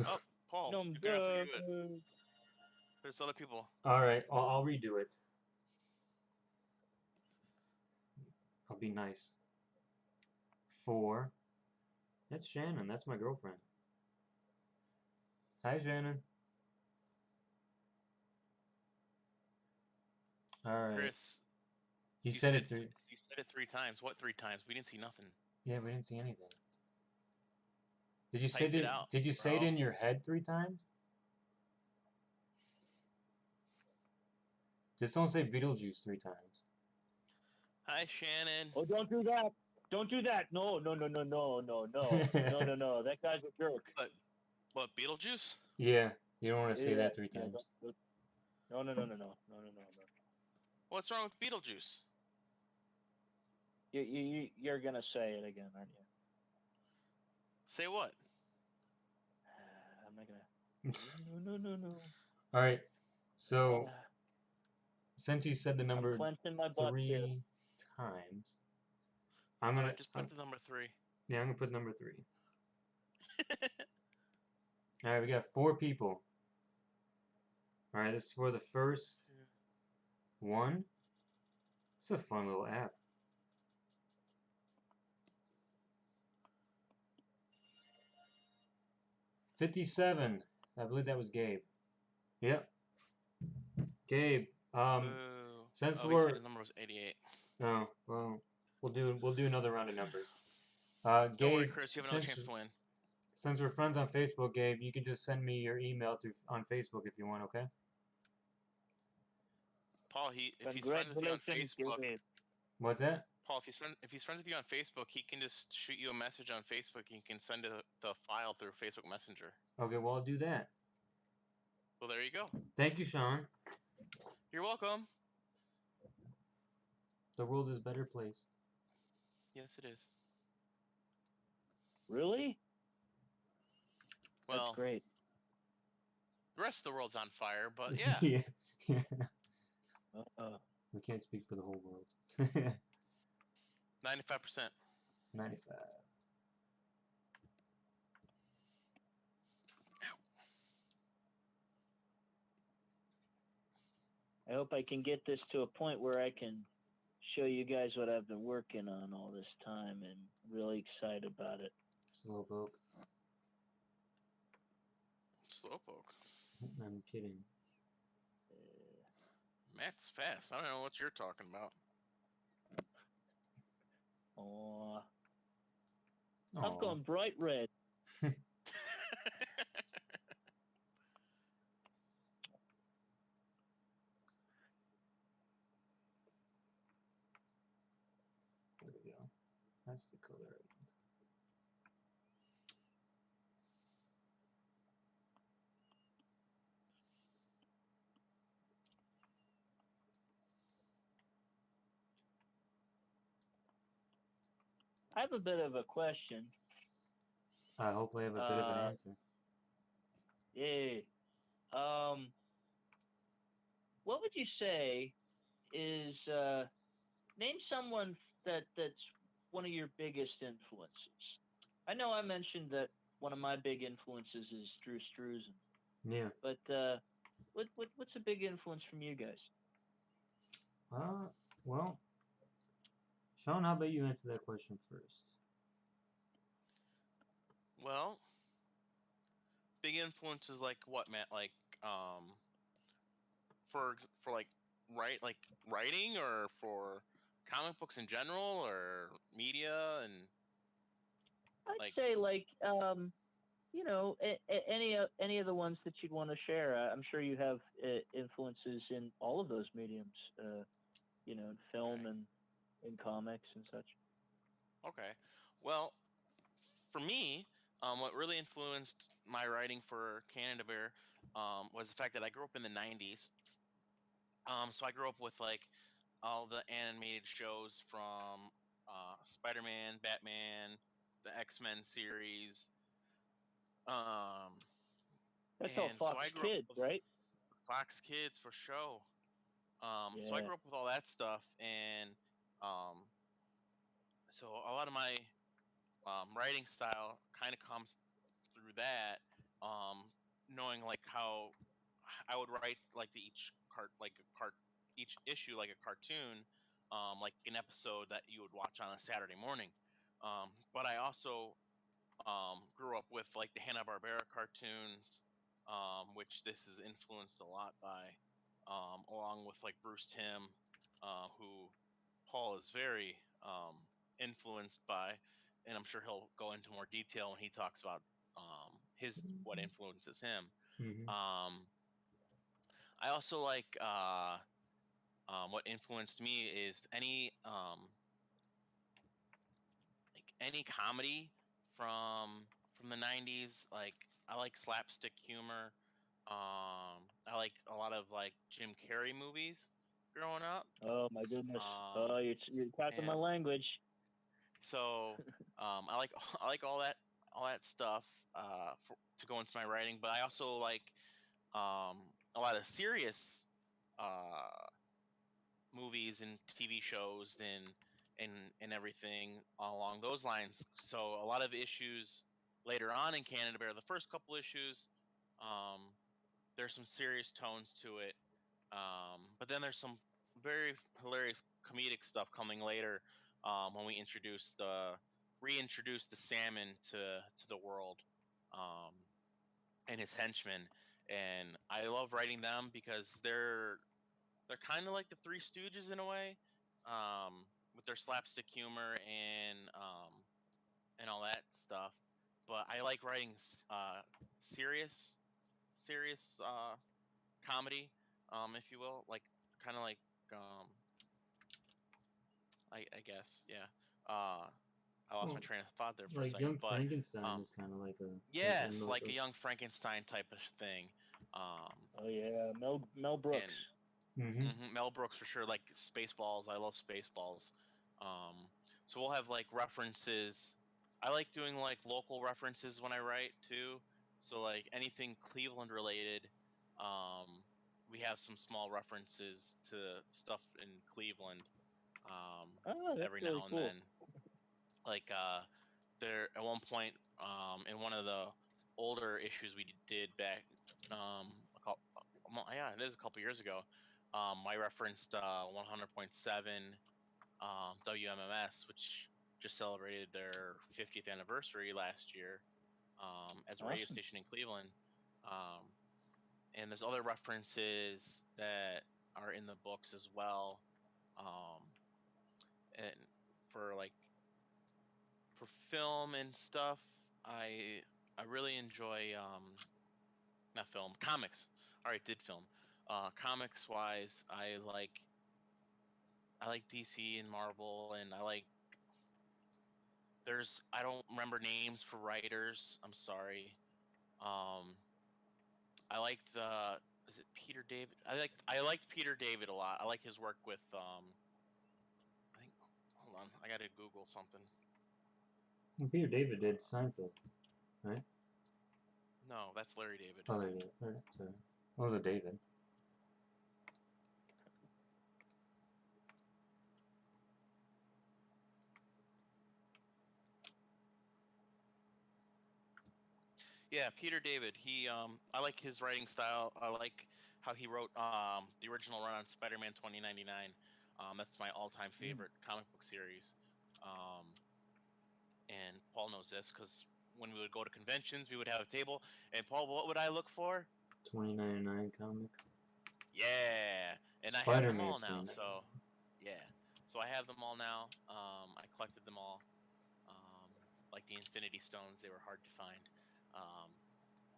Oh, Paul, you're Number. gonna have to redo it. There's other people. Alright, I'll redo it. I'll be nice. 4. That's Shannon. That's my girlfriend. Hi, Shannon. Alright. Chris, You said it 3. You said it 3 times. What 3 times? We didn't see nothing. Yeah, we didn't see anything. Did you Type say it it? out, Did you say it bro. in your head 3 times? Just don't say Beetlejuice 3 times. Hi, Shannon. Oh, don't do that. Don't do that. No. No. That guy's a jerk. What, Beetlejuice? Yeah, you don't want to say that 3 Yeah, times. No. What's wrong with Beetlejuice? You're gonna say it again, aren't you? Say what? I'm not gonna. No. All right. So since you said the number I'm clenching my butt 3 here. times, I'm gonna Alright, just put the number 3. yeah, I'm gonna put number 3. All right, we got 4 people. All right, this is for the first one. It's a fun little app. $57. I believe that was Gabe. Yep. Gabe. Boo. Since He we're said his number was 88. no, well, we'll do another round of numbers. Don't worry, Gabe, Chris. You have another chance to win. since we're friends on Facebook, Gabe, you can just send me your email through on Facebook if you want. Okay. Paul, if he's friends with you on Facebook, What's that? Paul, if he's friends with you on Facebook, he can just shoot you a message on Facebook. He can send the file through Facebook Messenger. Okay, well, I'll do that. Well, there you go. Thank you, Sean. You're welcome. The world is a better place. Yes, it is. Really? Well, that's great. The rest of the world's on fire, but yeah. yeah. We can't speak for the whole world. 95%. 95. I hope I can get this to a point where I can show you guys what I've been working on all this time, and really excited about it. Slowpoke. Slowpoke. I'm kidding. Matt's fast. I don't know what you're talking about. Oh, I'm going bright red. There we go. That's the color I want. I have a bit of a question. I hopefully have a bit of an answer. Yeah. What would you say is name someone that's one of your biggest influences? I know I mentioned that one of my big influences is Drew Struzan. Yeah. But what's a big influence from you guys? Well, Sean, how about you answer that question first? Well, big influences like what, Matt? Like for like writing, or for comic books in general, or media, and I'd like say like any of the ones that you'd want to share. I'm sure you have influences in all of those mediums. In film okay, and in comics and such. okay. Well, for me, what really influenced my writing for Canada Bear was the fact that I grew up in the '90s. So I grew up with like all the animated shows from Spider-Man, Batman, the X-Men series. Um, That's all and so Fox I grew up Kids, with right? Fox Kids for show. So I Yeah. grew up with all that stuff, and um, so a lot of my writing style kind of comes through that. Um, Knowing like how I would write like each issue like a cartoon, like an episode that you would watch on a Saturday morning. But I also grew up with like the Hanna Barbera cartoons, which this is influenced a lot by, along with like Bruce Timm, who Paul is very influenced by, and I'm sure he'll go into more detail when he talks about his what influences him. Mm-hmm. Um, I also like what influenced me is any comedy from the '90s. Like I like slapstick humor. I like a lot of like Jim Carrey movies growing up. Oh my goodness. Oh, Um, you're talking my and language. so I like I like all that stuff to go into my writing. But I also like a lot of serious uh, movies and TV shows and everything along those lines. So a lot of issues later on in Canada Bear, the first couple issues, um, there's some serious tones to it, but then there's some very hilarious comedic stuff coming later, when we reintroduce the salmon to the world, um, and his henchmen. And I love writing them because they're kind of like the Three Stooges in a way, with their slapstick humor and all that stuff. But I like writing serious serious comedy, if you will, like kind of like um, I guess, yeah. Uh, I lost my Well, train of thought there for a like second, Young but Frankenstein um, is kind of like yes, like like a young Frankenstein type of thing. Um, Oh yeah, Mel Brooks. and Mm-hmm. Mel Brooks for sure, like Spaceballs. I love Spaceballs. Um, so we'll have like references. I like doing like local references when I write too. So like anything Cleveland related, um, we have some small references to stuff in Cleveland, Oh, that's every really now and cool. then. Like there at one point, in one of the older issues we did back, yeah, it is a couple years ago. I referenced 100.7 WMMS, which just celebrated their 50th anniversary last year, as a radio Awesome. station in Cleveland. Um, and there's other references that are in the books as well. Um, and for like for film and stuff, I really enjoy not film, comics. All right, did film. Comics wise, I like DC and Marvel, and I don't remember names for writers. I'm sorry. Um, I like the is it Peter David? I liked Peter David a lot. I like his work with I think hold on, I got to Google something. Well, Peter David did Seinfeld, right? No, that's Larry David. Oh, there you go. Right, sorry. What was it, David? Yeah, Peter David. I like his writing style. I like how he wrote the original run on Spider-Man 2099. That's my all-time Mm. favorite comic book series. And Paul knows this because when we would go to conventions, we would have a table. And Paul, what would I look for? 2099 comic. Yeah, and I have them Spider-Man all now. 2099. So, yeah, so I have them all now. I collected them all. Like the Infinity Stones, they were hard to find.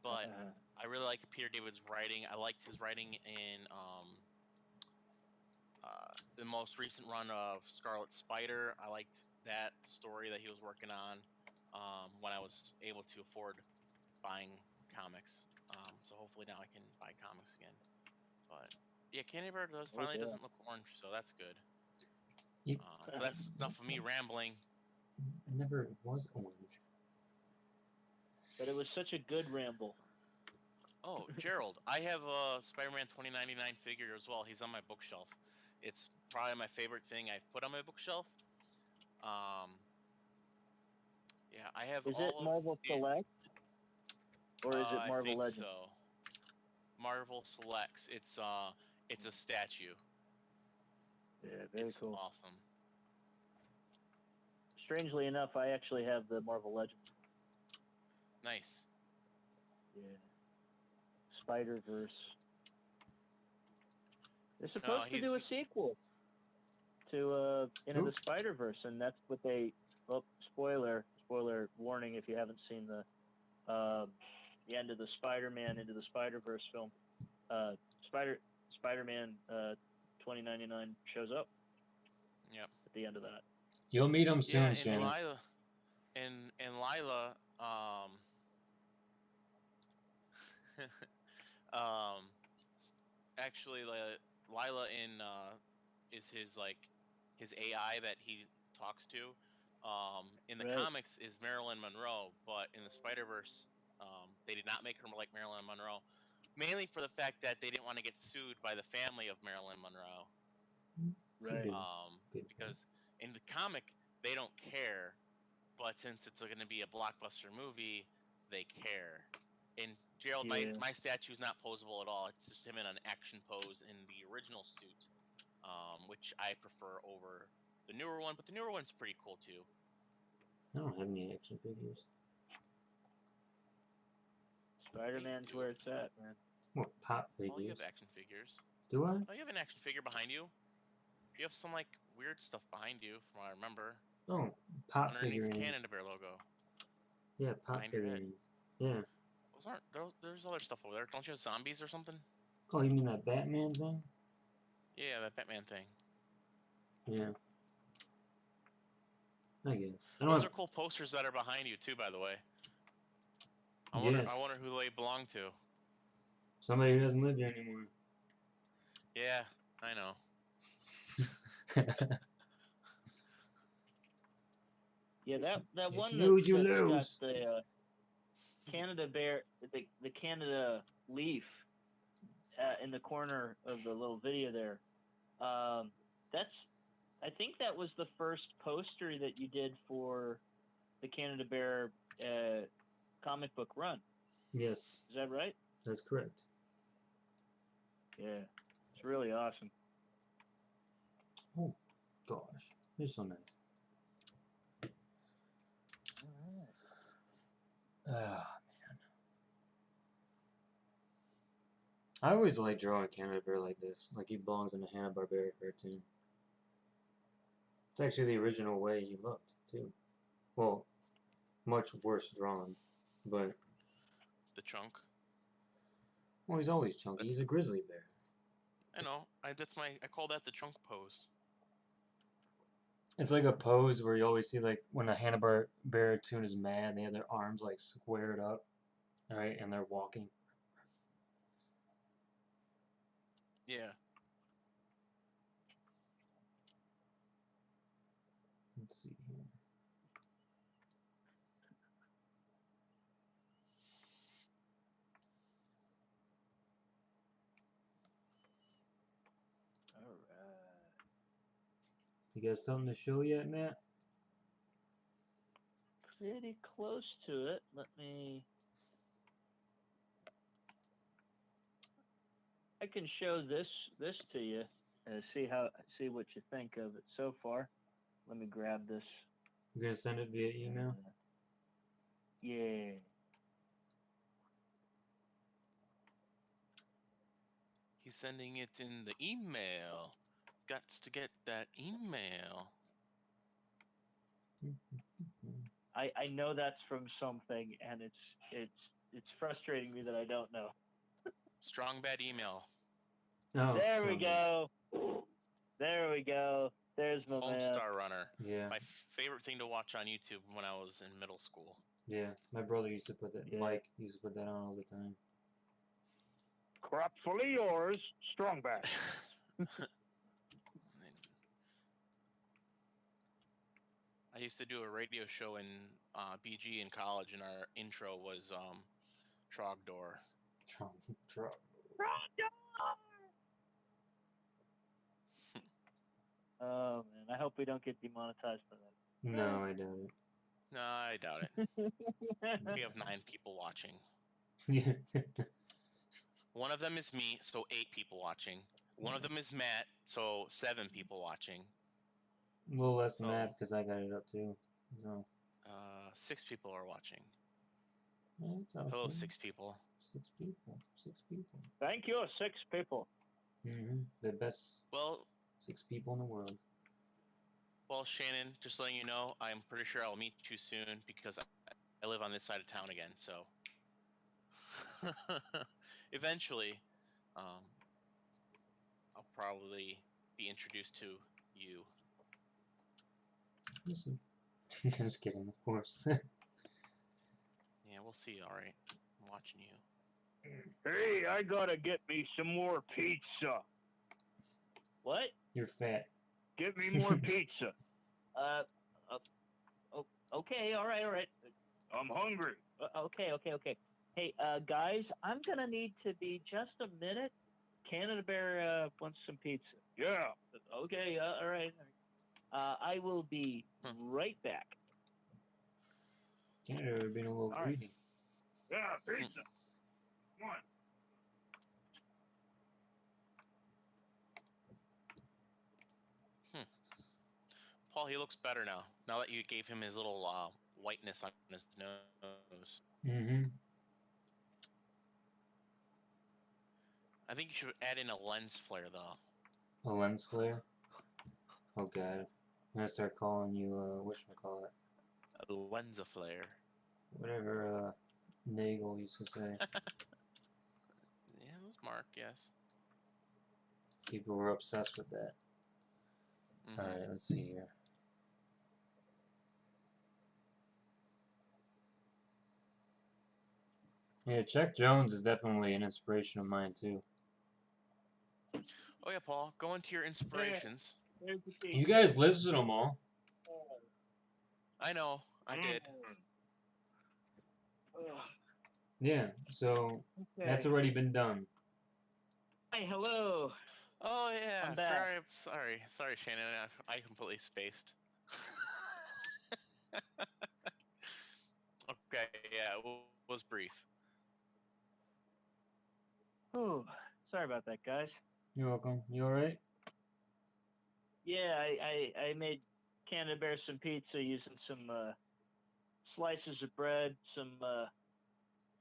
But I really like Peter David's writing. I liked his writing in the most recent run of Scarlet Spider. I liked that story that he was working on when I was able to afford buying comics. So hopefully now I can buy comics again. But yeah, Candy Bird finally doesn't look orange, so that's good. But that's enough of me rambling. It never was orange. But it was such a good ramble. Oh, Gerald, I have a Spider-Man 2099 figure as well. He's on my bookshelf. It's probably my favorite thing I've put on my bookshelf. Yeah, I have Is all it of Marvel the, Select? Or is it I Marvel think Legends? so. Marvel Selects. It's a statue. Yeah, very It's cool. awesome. Strangely enough, I actually have the Marvel Legends. Nice. Yeah. Spider-Verse. They're supposed to do a sequel to Into the Spider-Verse, and that's what they. Oh, spoiler warning if you haven't seen the end of the Spider-Man Into the Spider-Verse film. Spider-Man 2099 shows up. Yep. At the end of that. You'll meet him soon, Yeah, Shane. and Lila, actually, Lila is his AI that he talks to. In the comics is Marilyn Monroe, but in the Spider-Verse, they did not make her like Marilyn Monroe, mainly for the fact that they didn't want to get sued by the family of Marilyn Monroe. Right. Because in the comic they don't care, but since it's going to be a blockbuster movie, they care. And Gerald, my statue's not posable at all. It's just him in an action pose in the original suit, which I prefer over the newer one. But the newer one's pretty cool too. I don't have any action figures. Spider-Man's where it's at, man. What, pop figures? Oh, you have action figures. Do I? Oh, you have an action figure behind you. You have some like weird stuff behind you, from what I remember. Oh, pop underneath figurines. the Canada Bear logo. Yeah, pop figurines. Yeah. There's other stuff over there. Don't you have zombies or something? Oh, you mean that Batman thing? Yeah, that Batman thing. Yeah. I guess. Those are cool posters that are behind you too, by the way. I wonder who they belong to. Somebody who doesn't live here anymore. Yeah, I know. Yeah, that one got the Canada Bear, the Canada leaf in the corner of the little video there. I think that was the first poster that you did for the Canada Bear comic book run. Yes. Is that right? That's correct. Yeah, it's really awesome. Oh, gosh. You're so nice. Ah, man. I always like drawing Canada Bear like this, like he belongs in a Hanna-Barbera cartoon. It's actually the original way he looked, too. Well, much worse drawn, but... The chunk? Well, he's always chunky. He's a grizzly bear. I know. I call that the chunk pose. It's like a pose where you always see, like, when a Hanna-Barbera cartoon is mad, they have their arms, like, squared up, right, and they're walking. Yeah. Let's see here. All right. You got something to show yet, Matt? Pretty close to it. Let me. I can show this to you and see what you think of it so far. Let me grab this. You're gonna send it via email? Yeah. He's sending it in the email. Gots to get that email. I know that's from something, and it's frustrating me that I don't know. Strong bad email. Oh, There we so- go. There we go. There's my man. Homestar Runner. Yeah, My favorite thing to watch on YouTube when I was in middle school. yeah. My brother used to put that. Yeah. Mike used to put that on all the time. Crop fully yours, strong back. I used to do a radio show in BG in college, and our intro was Trogdor. Trump. Oh man, I hope we don't get demonetized for that. No, I doubt it. No, I doubt it. We have 9 people watching. Yeah. One of them is me, so 8 people watching. One of them is Matt, so 7 people watching. A little less than Oh. that because I got it up too. So 6 people are watching. yeah, it's okay. Hello, 6 people. 6 people. 6 people. Thank you, 6 people. The best Well, 6 people in the world. well, Shannon, just letting you know, I'm pretty sure I'll meet you soon because I live on this side of town again. So eventually, I'll probably be introduced to you. Just kidding, of course. Yeah, we'll see. All right, I'm watching you. Hey, I gotta get me some more pizza. What? You're fat. Get me more pizza. Okay, all right. I'm hungry. Okay. Hey, guys, I'm gonna need to be just a minute. Canada Bear wants some pizza. Yeah. Okay. All right. I will be right back. Canada being a little greedy. Yeah, pizza. Come on. Paul, he looks better now. Now that you gave him his little whiteness on his nose. I think you should add in a lens flare, though. A lens flare? Oh god. I'm gonna start calling you, whatchamacallit? A lens flare. Whatever, Nagel used to say. Yeah, it was Mark, yes. People were obsessed with that. Alright, let's see here. Yeah, Chuck Jones is definitely an inspiration of mine, too. Oh, yeah, Paul, go into your inspirations. You guys listed them all. I know, I did. Yeah, so that's already been done. Hi, hello. Oh, yeah, I'm back. Sorry, Shannon, I completely spaced. Okay, yeah, it was brief. Oh, sorry about that, guys. You're welcome. You alright? Yeah, I made Canada Bear some pizza using some slices of bread, some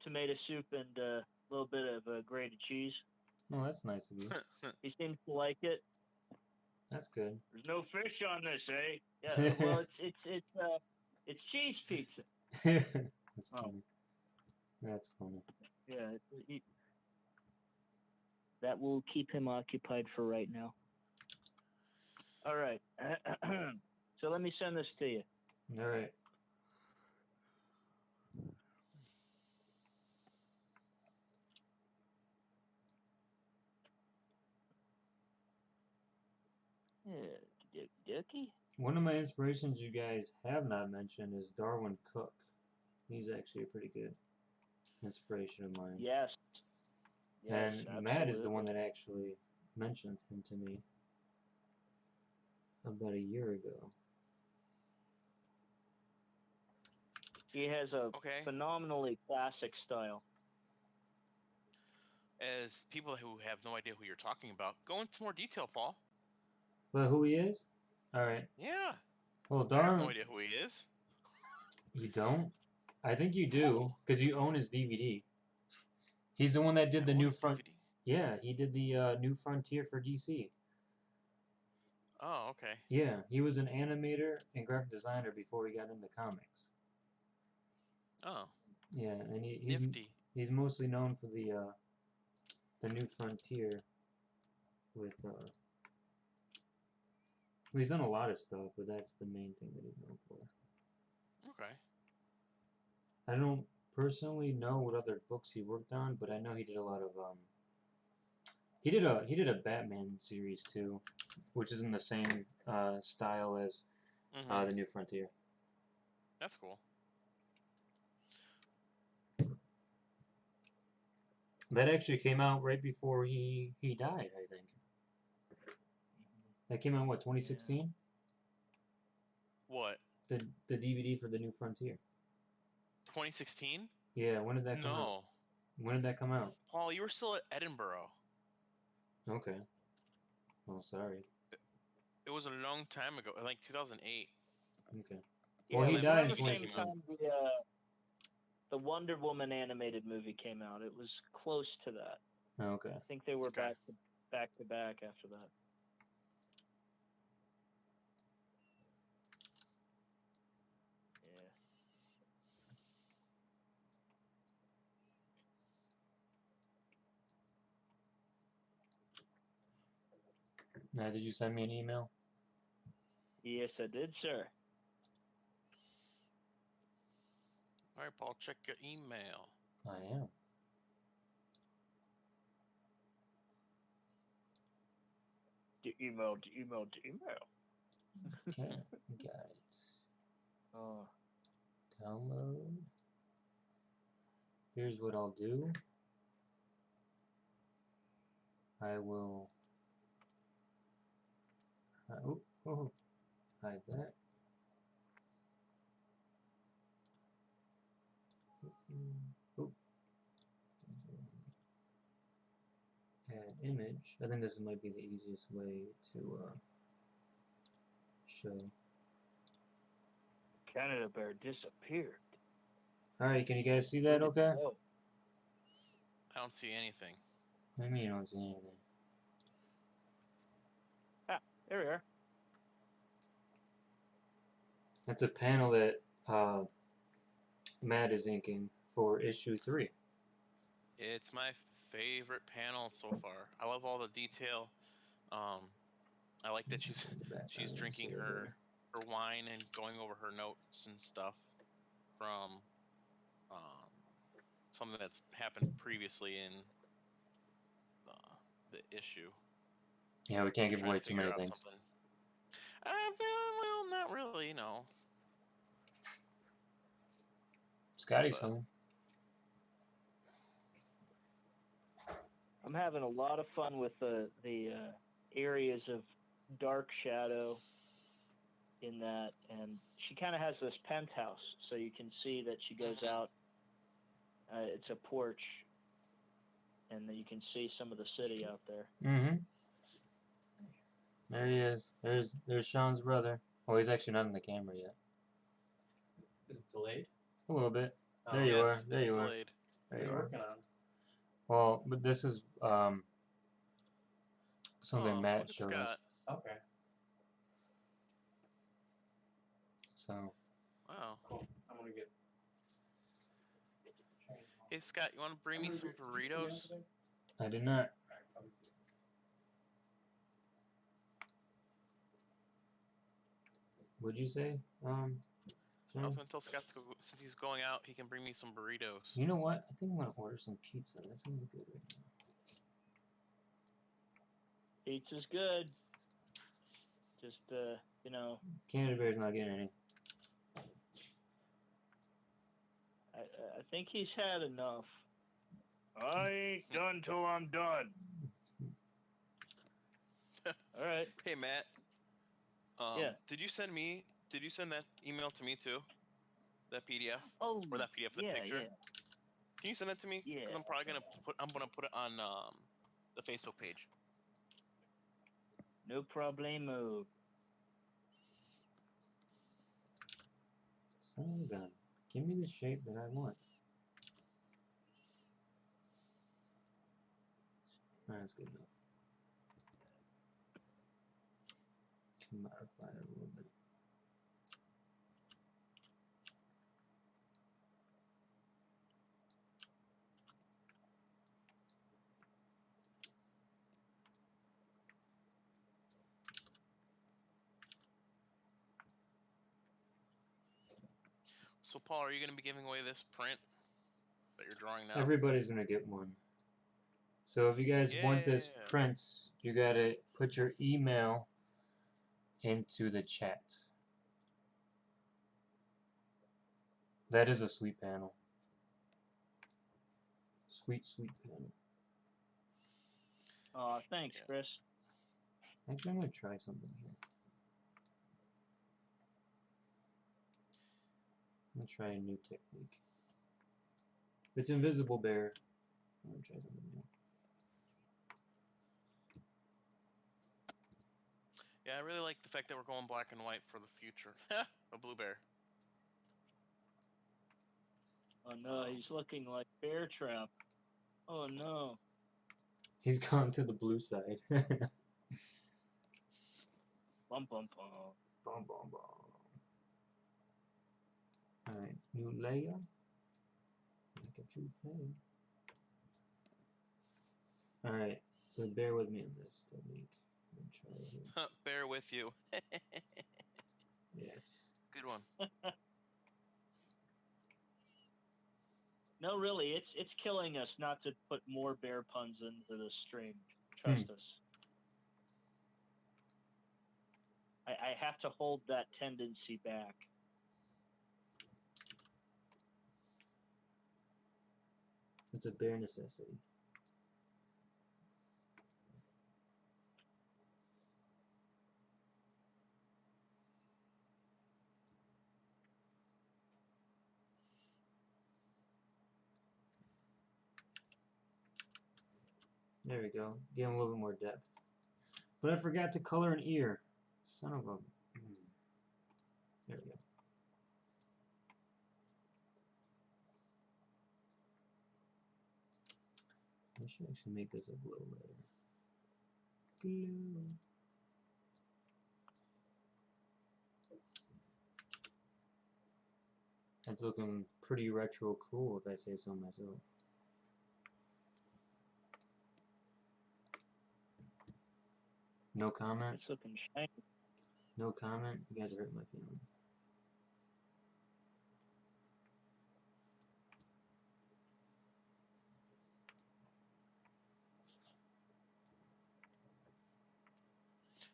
tomato soup, and a little bit of grated cheese. Oh, that's nice of you. He seems to like it. That's good. There's no fish on this, eh? Yeah. Well, it's cheese pizza. That's funny. That's funny. Yeah. That will keep him occupied for right now. All right. So let me send this to you. Alright. Dookie. One of my inspirations you guys have not mentioned is Darwin Cook. He's actually a pretty good inspiration of mine. Yes. And Matt is the absolutely. one that actually mentioned him to me about a year ago. He has a phenomenally classic style. As people who have no idea who you're talking about, go into more detail, Paul. But who he is? Alright. Yeah. Well, I have Darwin... no idea who he is. You don't? I think you do, because you own his DVD. He's the one that did I the own New this Front. DVD. Yeah, he did the New Frontier for DC. Oh, okay. Yeah, he was an animator and graphic designer before he got into comics. Oh, Yeah, and nifty. he's mostly known for the New Frontier with well, he's done a lot of stuff, but that's the main thing that he's known for. Okay. I don't personally know what other books he worked on, but I know he did a lot of he did a Batman series too, which is in the same style as Mm-hmm. the New Frontier. That's cool. That actually came out right before he died, I think. That came out what, 2016? What? The DVD for the New Frontier. 2016? Yeah, when did that come out? No. When did that come out? Paul, you were still at Edinburgh. Okay. Oh, sorry. It was a long time ago, like 2008. Okay. Yeah, Well, he like died around in the same 2016. time the Wonder Woman animated movie came out. It was close to that. Oh, okay. I think they were Okay. back to back after that. Yeah. Now, did you send me an email? Yes, I did, sir. All right, Paul, check your email. I am. The email. Okay, got it. Oh. Download. Here's what I'll do. I will. Oh, hide that. Oh, add image. I think this might be the easiest way to show. Canada Bear disappeared. Alright, can you guys see that okay? Oh, I don't see anything. What do you mean you don't see anything? there we are. That's a panel that Matt is inking for issue 3. It's my favorite panel so far. I love all the detail. I like that she's drinking her wine and going over her notes and stuff from something that's happened previously in the issue. Yeah, we can't give Trying away to too figure many out things. something. Well, not really, no. Scotty's But- home. I'm having a lot of fun with the areas of dark shadow in that, and she kind of has this penthouse, so you can see that she goes out. It's a porch, and you can see some of the city out there. Mm-hmm. There he is. There's Sean's brother. Oh, he's actually not in the camera yet. Is it delayed? A little bit. Oh, There you yes, are. There it's you are. delayed. There What are you you are. working on? Well, but this is something Oh, Matt look at showed us. Scott. Okay, So Wow. cool. I'm gonna get. Hey, Scott, you want to bring me some burritos? I did not. Would you say? I Sean? was going to tell Scott since he's going out, he can bring me some burritos. You know what? I think I'm gonna order some pizza. That sounds good right now. Pizza's good. Just Canada Bear's not getting any. I think he's had enough. I ain't done till I'm done. All right. Hey, Matt. Yeah. Did you send that email to me too? That PDF? Oh. Or that PDF, the yeah, picture? Yeah. Can you send that to me? Yeah. Because I'm probably gonna put it on the Facebook page. No problemo. Son of a gun. Give me the shape that I want. That's good enough. Can modify it a little bit. So, Paul, are you going to be giving away this print that you're drawing now? Everybody's gonna get one. So if you guys want this Yeah. print, you gotta put your email into the chat. That is a sweet panel. Sweet, sweet panel. Thanks, Yeah. Chris. Actually, I'm gonna try something here. I'm gonna try a new technique. It's Invisible Bear. I'm gonna try something new. Yeah, I really like the fact that we're going black and white for the future. A blue bear. Oh no, he's looking like Bear Trap. Oh no. He's gone to the blue side. Bum bum bum. Bum, bum, bum. Alright, new layer. Like a true player. Alright, so bear with me on this technique. I'm gonna try it here. Bear with you. Yes. Good one. No, really, it's killing us not to put more bear puns into the stream. Trust us. I have to hold that tendency back. It's a bare necessity. There we go. Give him a little bit more depth. But I forgot to color an ear. Son of a... There we go. I should actually make this a glow layer. Glow. That's looking pretty retro cool if I say so myself. No comment? It's looking shiny. No comment? You guys are hurting my feelings.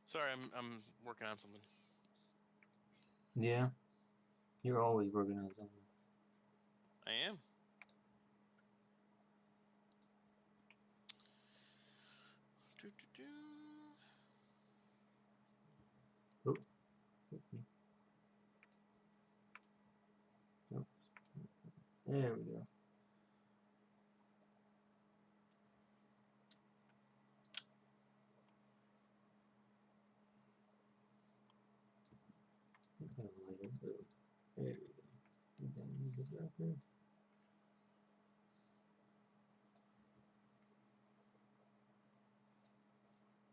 Sorry, I'm working on something. Yeah? You're always working on something. I am. Oop. Oh. There we go. Kind of lighter blue. There we go. And then move it darker.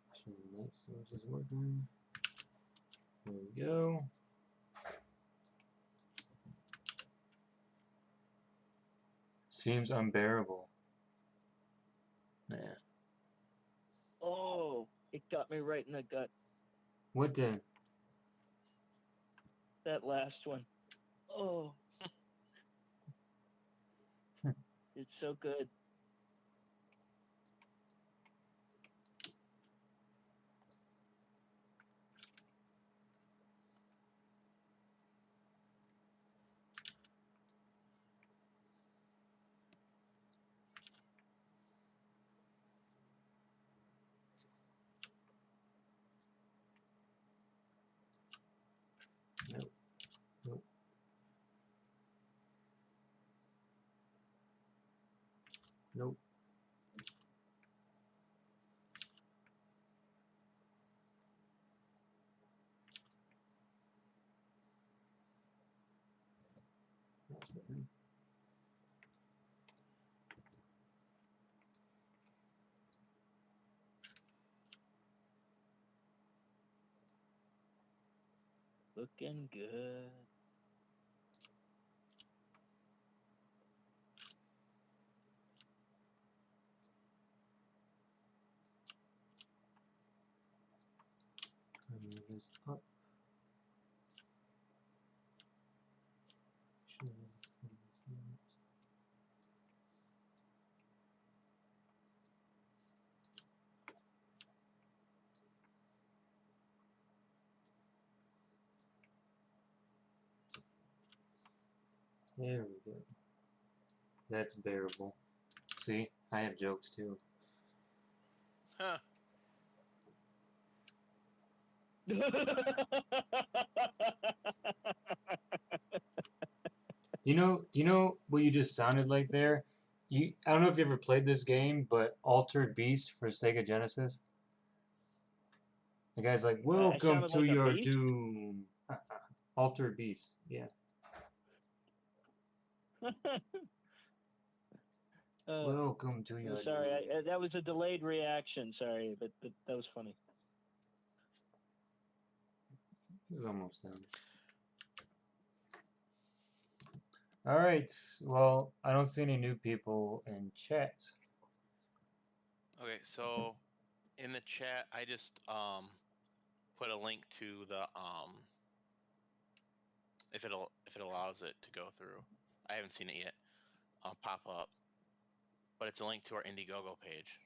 Actually, the light source is working. There we go. Seems unbearable. Yeah. Oh, it got me right in the gut. What did? That last one. Oh. It's so good. Nope. Nope. Nope. That's Looking good. Move this up. There we go. That's bearable. See, I have jokes too. Huh. Do you know what you just sounded like there? I don't know if you ever played this game, but Altered Beast for Sega Genesis. The guy's like, I "Welcome sounded to like a your beast? doom." Altered Beast, yeah. Welcome to your Sorry, doom. that was a delayed reaction. Sorry, but that was funny. This is almost done. All right. Well, I don't see any new people in chat. Okay, so in the chat, I just put a link to the if it allows it to go through. I haven't seen it yet. Pop up, but it's a link to our Indiegogo page.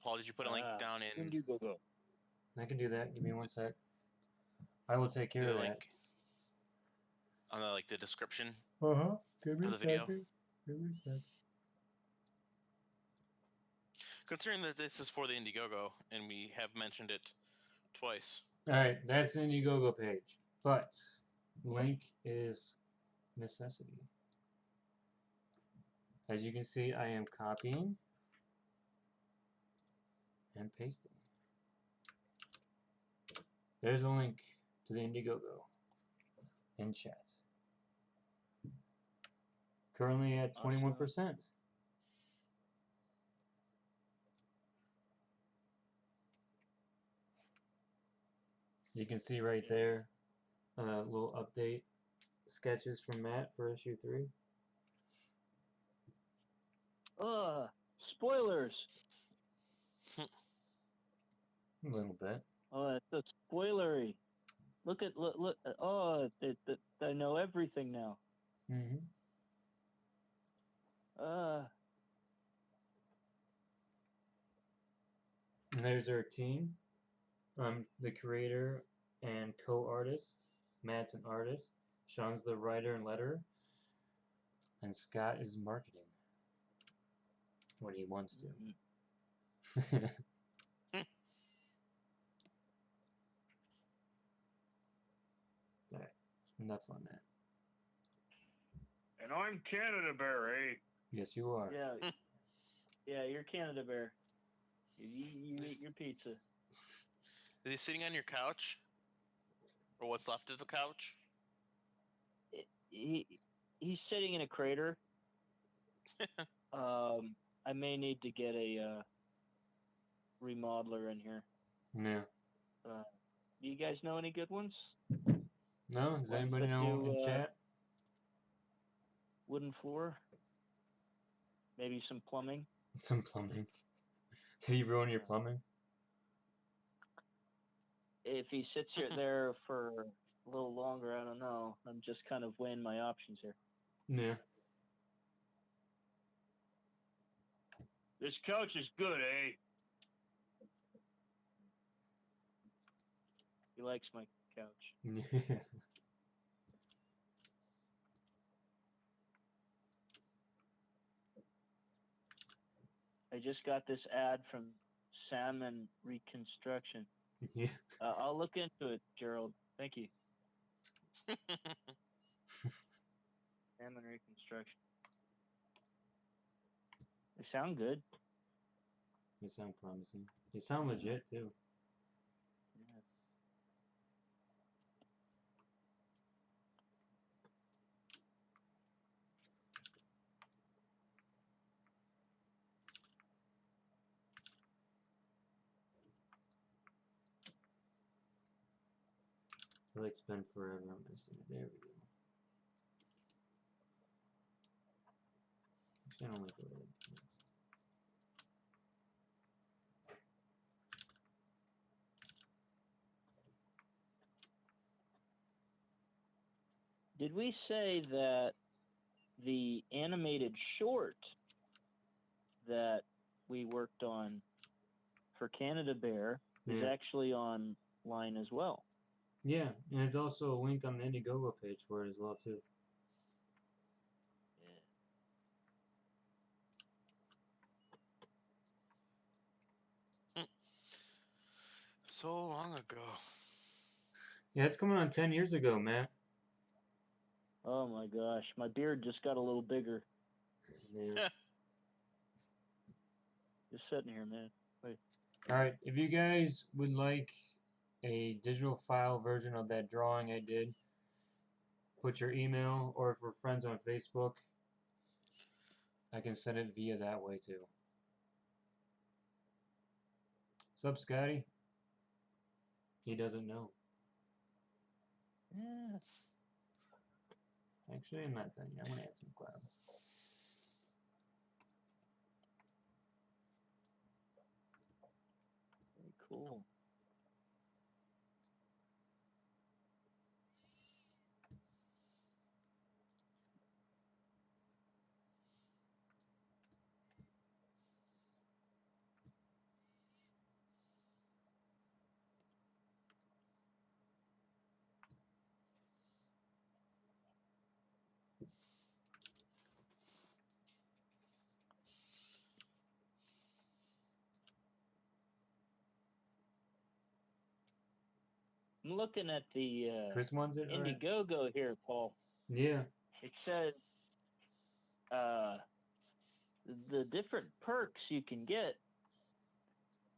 Paul, did you put a link down in Indiegogo. I can do that. Give me one sec. I will take care the of that. link on the description Uh-huh. Give me of a the video? second. Give me a sec. Considering that this is for the Indiegogo and we have mentioned it twice. All right, that's the Indiegogo page. But link is necessity. As you can see, I am copying and pasting. There's a link to the Indiegogo in chat. Currently at 21%. You can see right there a little update sketches from Matt for issue 3. Spoilers. A little bit. Oh, that's so spoilery. Look. Oh, I know everything now. Mm-hmm. And there's our team. I'm the creator and co-artist. Matt's an artist. Sean's the writer and letterer. And Scott is marketing. When he wants to. Alright, enough on that. And I'm Canada Bear, eh? Yes, you are. Yeah. Yeah, you're Canada Bear. You eat your pizza. Is he sitting on your couch? Or what's left of the couch? He's sitting in a crater. I may need to get a remodeler in here. Yeah. Do you guys know any good ones? No? Does anybody know in chat? Wooden floor. Maybe some plumbing. Some plumbing. Did he ruin your plumbing? If he sits there for a little longer, I don't know. I'm just kind of weighing my options here. Yeah. This couch is good, eh? He likes my couch. Yeah. I just got this ad from Salmon Reconstruction. Yeah. I'll look into it, Gerald. Thank you. Salmon Reconstruction. They sound good. You sound promising. You sound legit too. Yeah. like spend forever on this thing. There we go. Actually, I don't like the way it looks. Did we say that the animated short that we worked on for Canada Bear is actually online as well? Yeah, and it's also a link on the Indiegogo page for it as well too. So long ago. Yeah, it's coming on 10 years ago, Matt. Oh my gosh, my beard just got a little bigger. Yeah. Just sitting here, man. Wait. Alright, if you guys would like a digital file version of that drawing I did, put your email, or if we're friends on Facebook, I can send it via that way too. Sup, Scotty? He doesn't know. Yeah. Actually, I'm not done yet. I'm gonna add some clouds. Very cool. I'm looking at the Chris wants it? Alright. Indiegogo here, Paul. Yeah. It says the different perks you can get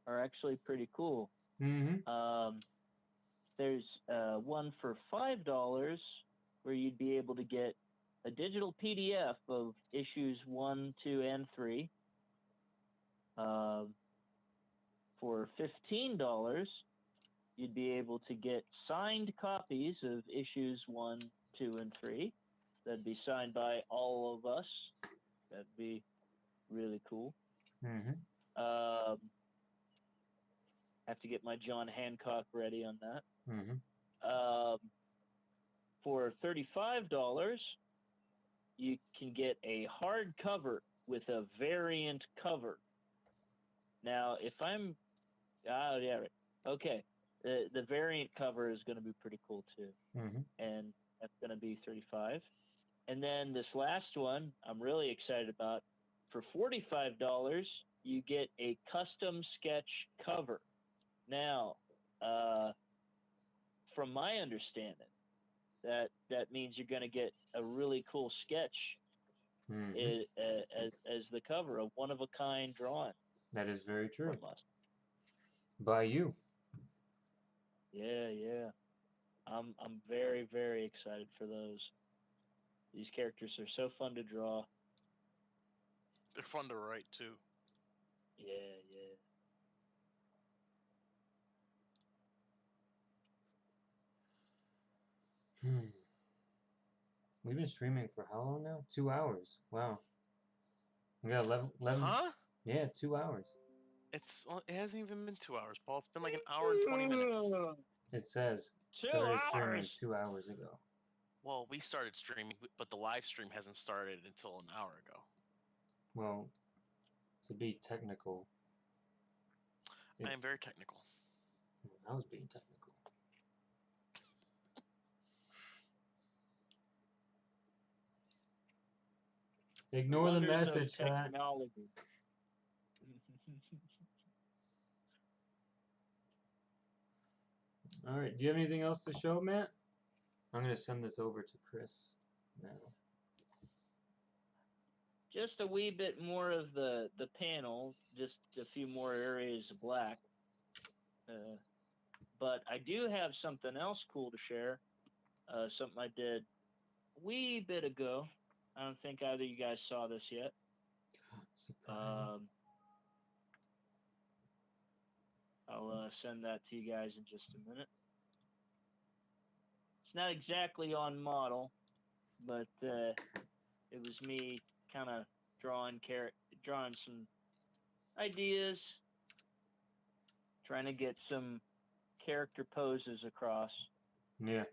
are actually pretty cool. Mm-hmm. There's one for $5 where you'd be able to get a digital PDF of issues 1, 2, and 3. For $15, you'd be able to get signed copies of issues 1, 2, and 3. That'd be signed by all of us. That'd be really cool. Mm-hmm. Have to get my John Hancock ready on that. Mm-hmm. For $35, you can get a hardcover with a variant cover. Now, if I'm, yeah, right. Okay, the variant cover is going to be pretty cool too, and that's going to be $35. And then this last one, I'm really excited about. For $45, you get a custom sketch cover. Now, from my understanding, that means you're going to get a really cool sketch as the cover, a one-of-a-kind drawing. That is very true. From us. By you. Yeah. I'm very, very excited for those. These characters are so fun to draw. They're fun to write too. Yeah. We've been streaming for how long now? 2 hours. Wow. We got 11. Huh? Yeah, 2 hours. It hasn't even been 2 hours, Paul. It's been like an hour and 20 minutes. It says 2 started hours. streaming 2 hours ago. Well, we started streaming, but the live stream hasn't started until an hour ago. Well, to be technical. I am very technical. I was being technical. Ignore the message, Scott. All right. Do you have anything else to show, Matt? I'm going to send this over to Chris now. Just a wee bit more of the panel, just a few more areas of black. But I do have something else cool to share. Something I did a wee bit ago. I don't think either of you guys saw this yet. Surprise. I'll send that to you guys in just a minute. It's not exactly on model, but it was me kind of drawing some ideas, trying to get some character poses across. Yeah.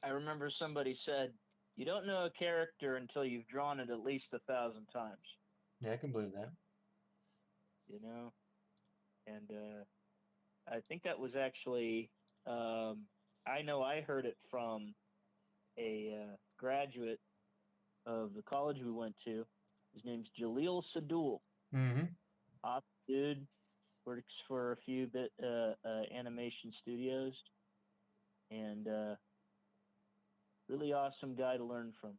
I remember somebody said, "You don't know a character until you've drawn it at least 1,000 times." Yeah, I can believe that. You know, and I think that was actually I know I heard it from a graduate of the college we went to. His name's Jaleel Sadul. Mm-hmm. Awesome dude, works for a few animation studios, and really awesome guy to learn from.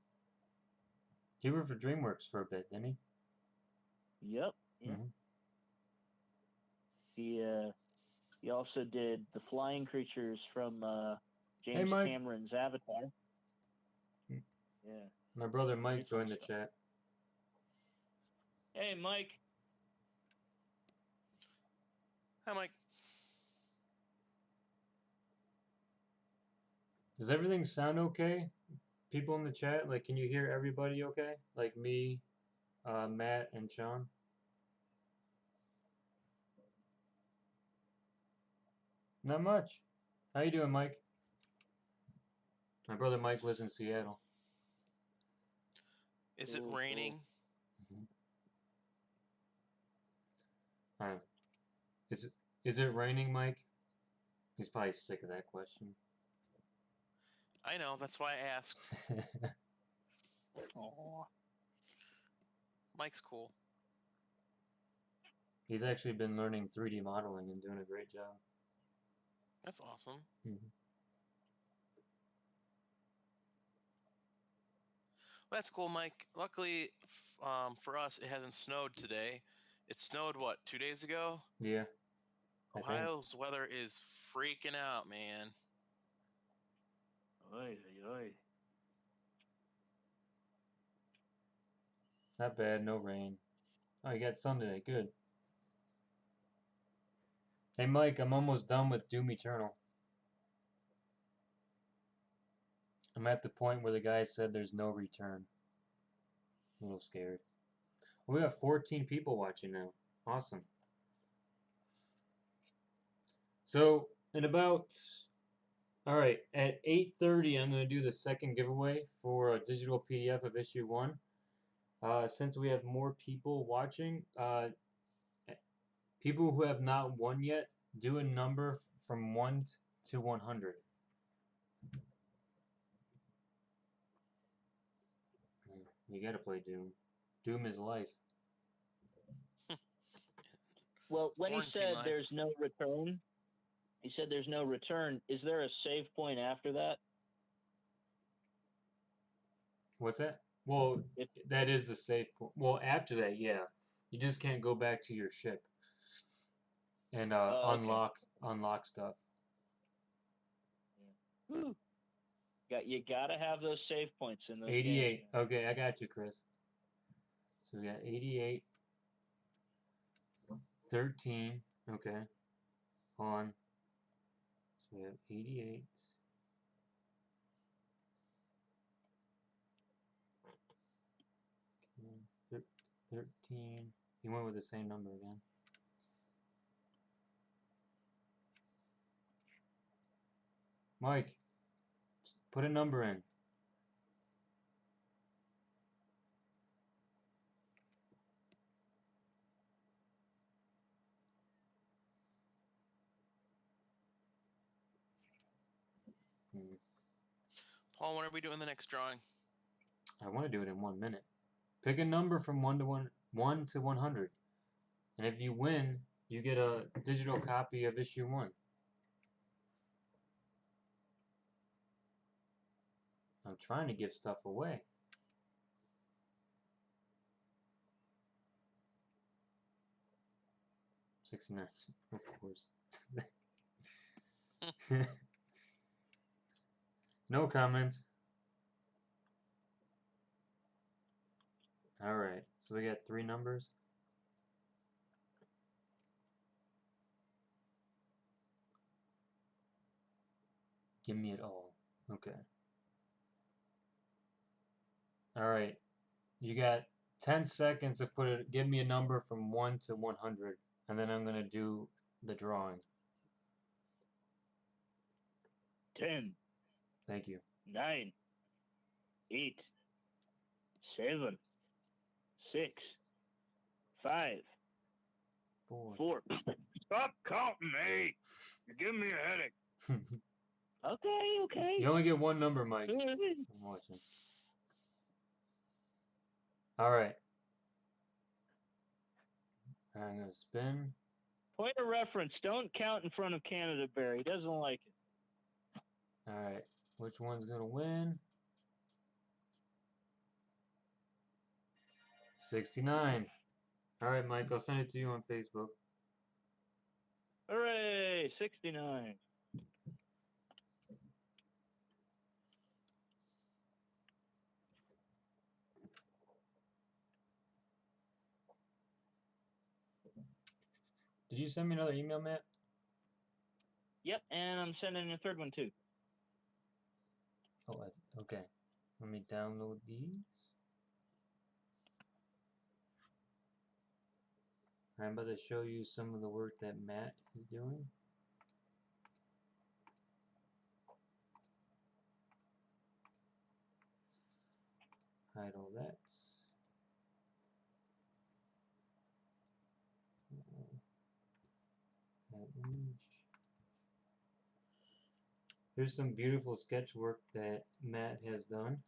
He worked for DreamWorks for a bit, didn't he? Yep. Yeah. Mm-hmm. He also did the flying creatures from James Mike. Cameron's Avatar. Mm. Yeah. My brother Mike Very joined the cool chat. Hey, Mike. Hi, Mike. Does everything sound okay? People in the chat, like, can you hear everybody okay? Like me, Matt, and Sean? Not much. How you doing, Mike? My brother Mike lives in Seattle. Is it raining? Is it raining, Mike? He's probably sick of that question. I know, that's why I asked. Aww. Mike's cool. He's actually been learning 3D modeling and doing a great job. That's awesome. Mm-hmm. That's cool, Mike. Luckily, for us, it hasn't snowed today. It snowed, what, 2 days ago? Yeah. Ohio's weather is freaking out, man. Oy, oy. Not bad, no rain. Oh, you got sun today. Good. Hey, Mike, I'm almost done with Doom Eternal. I'm at the point where the guy said there's no return. A little scared. We have 14 people watching now. Awesome. So, in about... Alright, at 8:30, I'm going to do the second giveaway for a digital PDF of issue 1. Since we have more people watching, people who have not won yet, do a number from 1 to 100. You gotta play Doom. Doom is life. Well, when he Quarantine said life. there's no return, is there a save point after that? What's that? Well, that is the save point. Well, after that, yeah. You just can't go back to your ship and Okay. unlock stuff. Whew. You gotta have those save points in those 88. games. Okay, I got you, Chris. So we got 88. 13. Okay. Hold on. So we have 88. Okay. 13. He went with the same number again. Mike, put a number in. Paul, when are we doing the next drawing? I want to do it in 1 minute. Pick a number from 1 to 100. And if you win, you get a digital copy of issue 1. I'm trying to give stuff away. 69, of course. No comments. Alright, so we got 3 numbers. Give me it all. Okay. Alright. You got 10 seconds to put it. Give me a number from 1 to 100. And then I'm going to do the drawing. 10, Thank you. 9, 8, 7, 6, 5, 4. 4. Stop counting, eh? You're giving me a headache. Okay. You only get one number, Mike. I'm watching. Alright. I'm going to spin. Point of reference, don't count in front of Canada Bear. He doesn't like it. Alright. Which one's going to win? 69. Alright, Mike. I'll send it to you on Facebook. Hooray, 69. Did you send me another email, Matt? Yep, and I'm sending a third one too. Oh, okay. Let me download these. I'm about to show you some of the work that Matt is doing. Hide all that. That image. Here's some beautiful sketch work that Matt has done.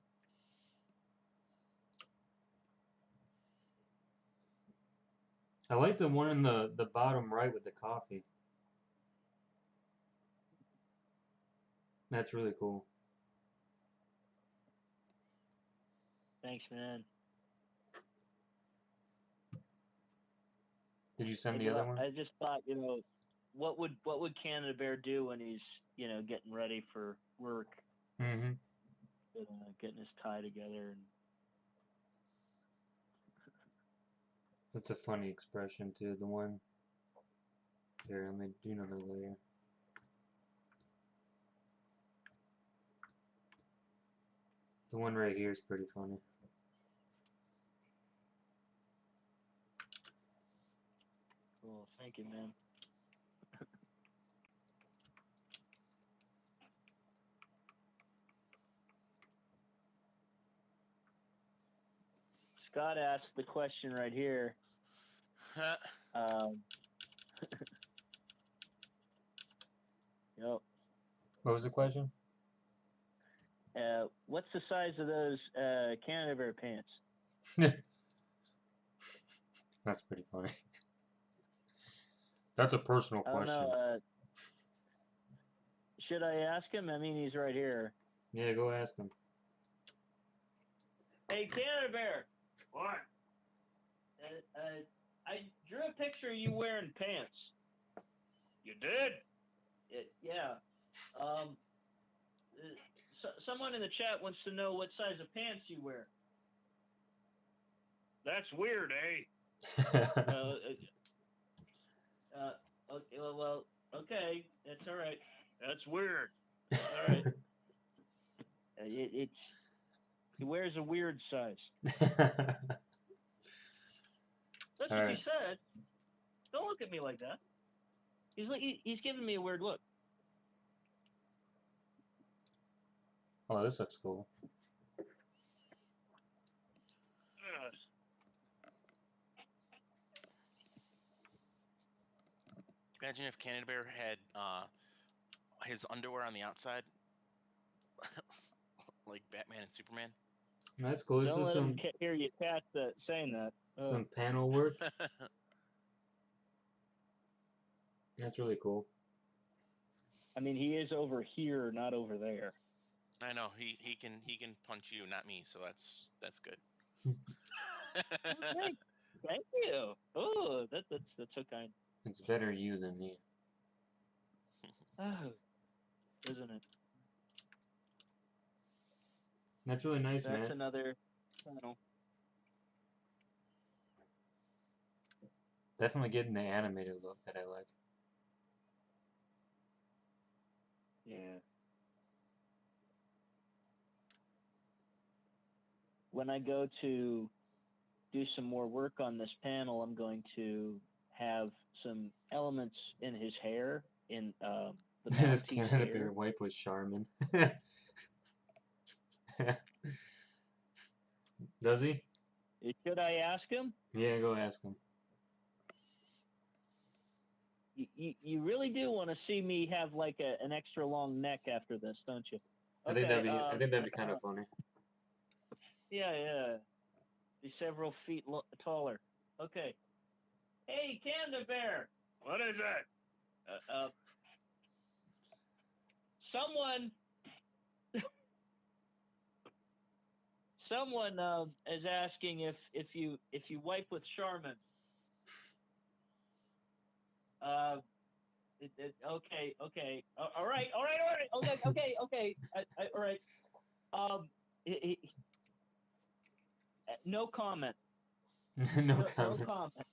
I like the one in the bottom right with the coffee. That's really cool. Thanks, man. Did you send the other one? I just thought, what would Canada Bear do when he's, getting ready for work, Mm-hmm. getting his tie together and That's a funny expression too. The one here, let me do another layer. The one right here is pretty funny. Cool. Thank you, man. Scott asked the question right here. What was the question? What's the size of those Canada Bear pants? That's pretty funny. That's a personal I don't question. know. Should I ask him? I mean, he's right here. Yeah, go ask him. Hey, Canada Bear. What? I drew a picture of you wearing pants. You did? Yeah. Someone in the chat wants to know what size of pants you wear. That's weird, eh? Okay, well, okay, that's all right. That's weird. All right. He wears a weird size. That's All what right. you said. Don't look at me like that. He's giving me a weird look. Oh, this looks cool. Imagine if Canada Bear had his underwear on the outside, like Batman and Superman. That's cool. This Don't is let him some hear you cat saying that. some panel work. That's really cool. I mean, he is over here, not over there. I know he can punch you, not me. So that's good. Okay. Thank you. Oh, that's so kind. It's better you than me. Oh, isn't it? That's really nice, That's man. another panel. Definitely getting the animated look that I like. Yeah. when I go to do some more work on this panel, I'm going to have some elements in his hair, in the This Mountie's Canada hair. Bear wipe with Charmin. Does he? Should I ask him? Yeah, go ask him. You really do want to see me have like an extra long neck after this, don't you? I think that'd be kind of funny. Yeah. Be several feet taller. Okay. Hey, Canada Bear. What is that? Someone is asking if you wipe with Charmin. Okay. All right. Okay. All right. No comment. No comment. No comment.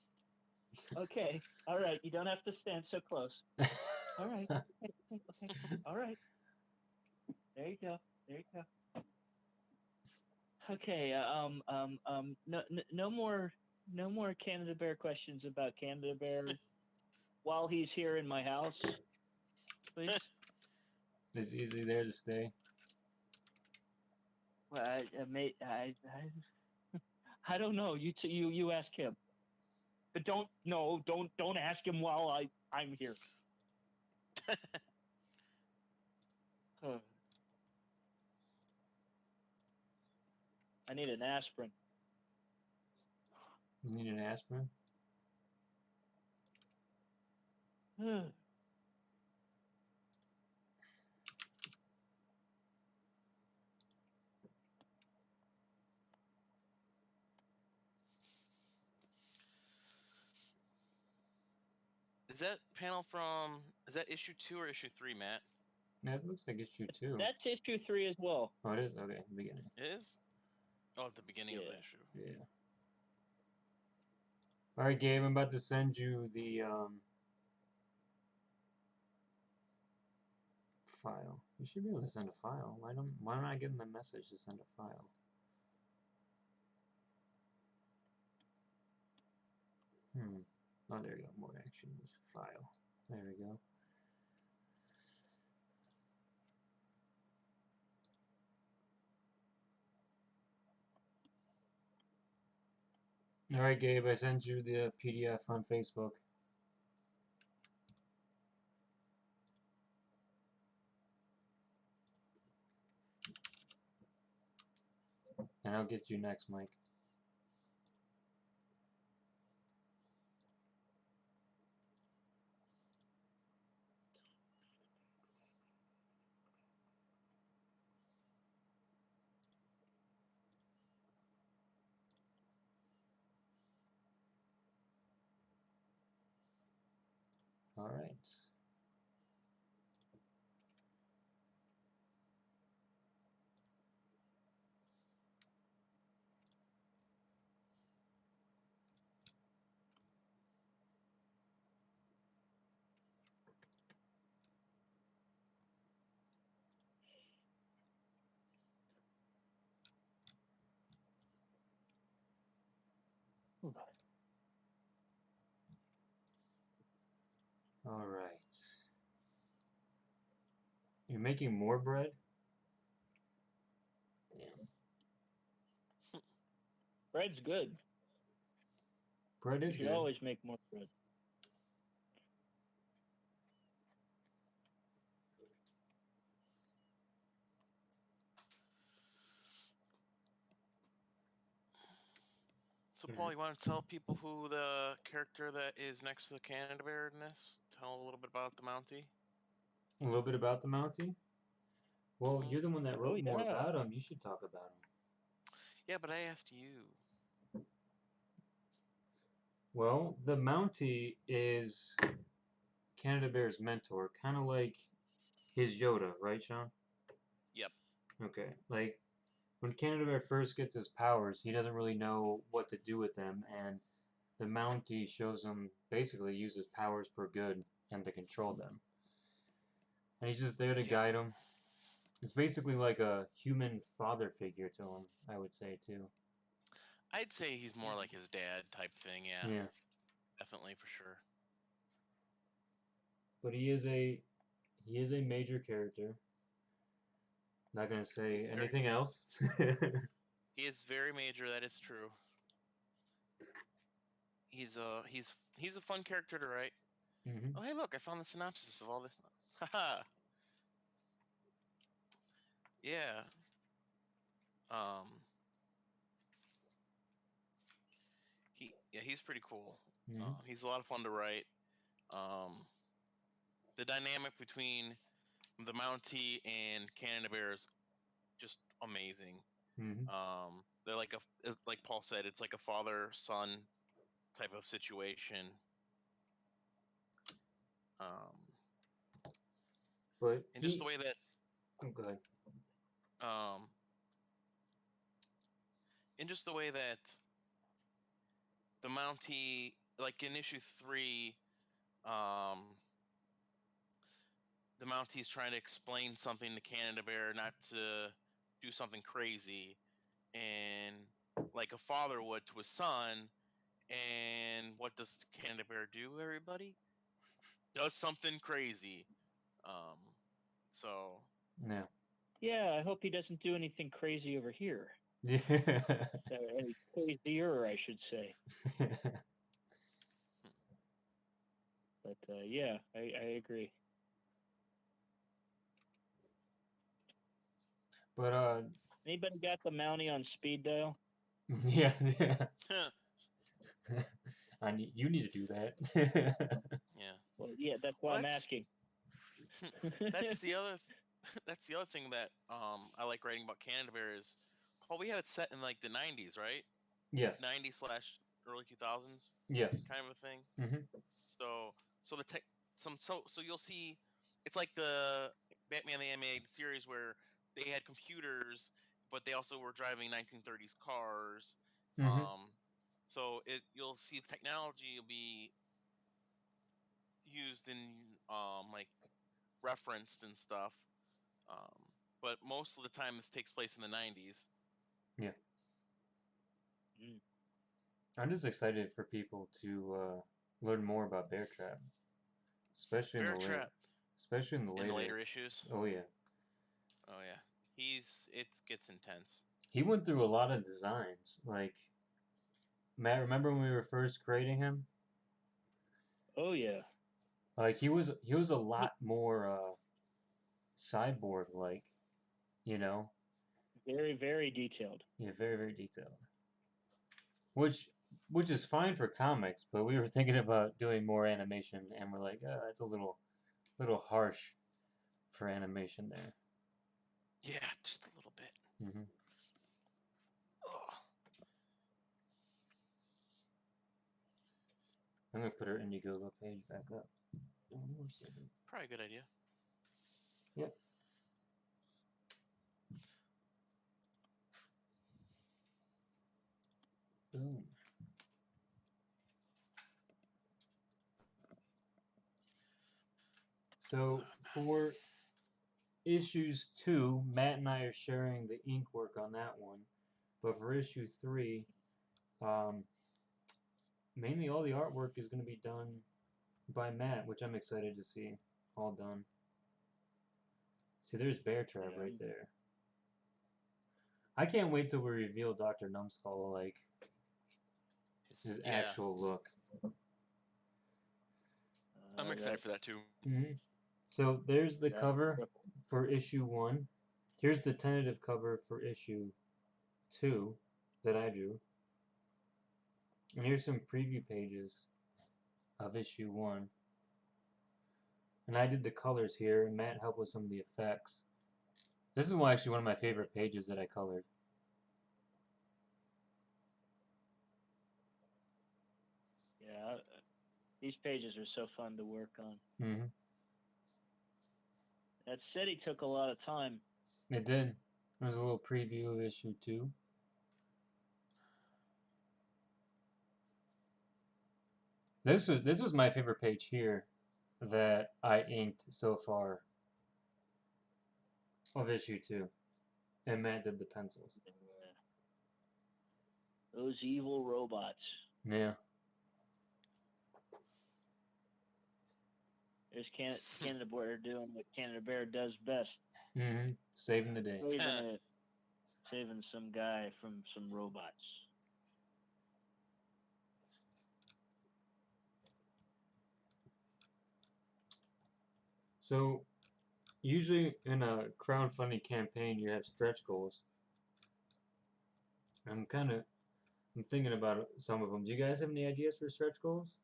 Okay. All right. You don't have to stand so close. All right. Okay. All right. There you go. Okay. No more Canada Bear questions about Canada Bear while he's here in my house, please. Is he there to stay? Well, I don't know. You ask him. But don't ask him while I'm here. I need an aspirin. You need an aspirin? Is that issue 2 or issue 3, Matt? Yeah, it looks like issue 2. That's issue 3 as well. Oh, it is? Okay, beginning. It is? Oh, at the beginning of the issue. Yeah. Alright, Gabe, I'm about to send you the file. You should be able to send a file. Why am I getting the message to send a file? Oh, there you go. More actions. File. There we go. Alright, Gabe, I sent you the PDF on Facebook. And I'll get you next, Mike. Alright. Alright. You're making more bread? Damn. Bread's good. Bread is You should good. always make more bread. So, Paul, you want to tell people who the character that is next to the Canada Bear in this? Tell a little bit about the Mountie? A little bit about the Mountie? Well, you're the one that wrote more yeah. about him. You should talk about him. Yeah, but I asked you. Well, the Mountie is Canada Bear's mentor, kind of like his Yoda, right, Sean? Yep. Okay, like when Canada Bear first gets his powers, he doesn't really know what to do with them, and the Mountie shows him basically use his powers for good and to control them. And he's just there to guide him. It's basically like a human father figure to him, I would say too. I'd say he's more like his dad type thing. Yeah, Yeah, definitely for sure. but he is a major character. Not gonna say He's very anything else. he is very major. That is true. He's a fun character to write. hmm Oh hey, look! I found the synopsis of all this. Haha. Yeah. Um. He's pretty cool. hmm He's a lot of fun to write. Um. The dynamic between the Mountie and Canada Bear is just amazing. hmm They're like Paul said, it's like a father son type of situation. Um, But and just the way that oh, go ahead. um, and just the way that the Mountie, like in issue 3, um, the Mountie's trying to explain something to Canada Bear, not to do something crazy, and like a father would to his son. And what does Canada Bear do? Everybody does something crazy. Um, so Yeah. Yeah, I hope he doesn't do anything crazy over here. Yeah. Any crazier, I should say. But yeah, I agree. But Anybody got the Mountie on speed dial? yeah, yeah. You need to do that. yeah, Well, yeah, that's why well I'm asking. that's the other that's the other thing that I like writing about Canada Bear is, Paul, we had it set in like the 90s, right? Yes. 90s slash early 2000s Yes. kind of a thing. hmm So the tech so you'll see it's like the Batman the Animated Series where they had computers, but they also were driving 1930s cars. hmm Um, so you'll see the technology will be used in like referenced and stuff. Um, but most of the time this takes place in the 90s. Yeah. Mm. I'm just excited for people to learn more about Bear Trap, especially in the Bear Trap in the later. later issues. Oh yeah. Oh yeah, it gets intense. He went through a lot of designs. Like Matt, remember when we were first creating him? Oh yeah. Like he was a lot more cyborg like, you know. Very, very detailed. Yeah, very very detailed. Which which is fine for comics, but we were thinking about doing more animation, and we're like, that's a little harsh for animation there. Yeah, just a little bit. hmm Ugh. I'm gonna put our Indiegogo page back up. One more second. Probably a good idea. Yep. Boom. So for issues 2, Matt and I are sharing the ink work on that one. But for issue 3, um, mainly all the artwork is going to be done by Matt, which I'm excited to see all done. See, there's Bear Trap Yeah. right there. I can't wait till we reveal Dr. Numbskull, like, his Yeah, actual look. I'm excited for that too. hmm So there's the That's cover triple. for issue 1. Here's the tentative cover for issue 2 that I drew. And here's some preview pages of issue 1. And I did the colors here, and Matt helped with some of the effects. This is actually one of my favorite pages that I colored. Yeah, these pages are so fun to work on. Mm-hmm. That city took a lot of time. It did. There's a little preview of issue 2. This was my favorite page here that I inked so far. of issue 2. And Matt did the pencils. Those evil robots. Yeah. There's Canada Bear doing what Canada Bear does best. Mm-hmm. Saving the day. Saving some guy from some robots. So, usually in a crowdfunding campaign, you have stretch goals. I'm thinking about some of them. Do you guys have any ideas for stretch goals?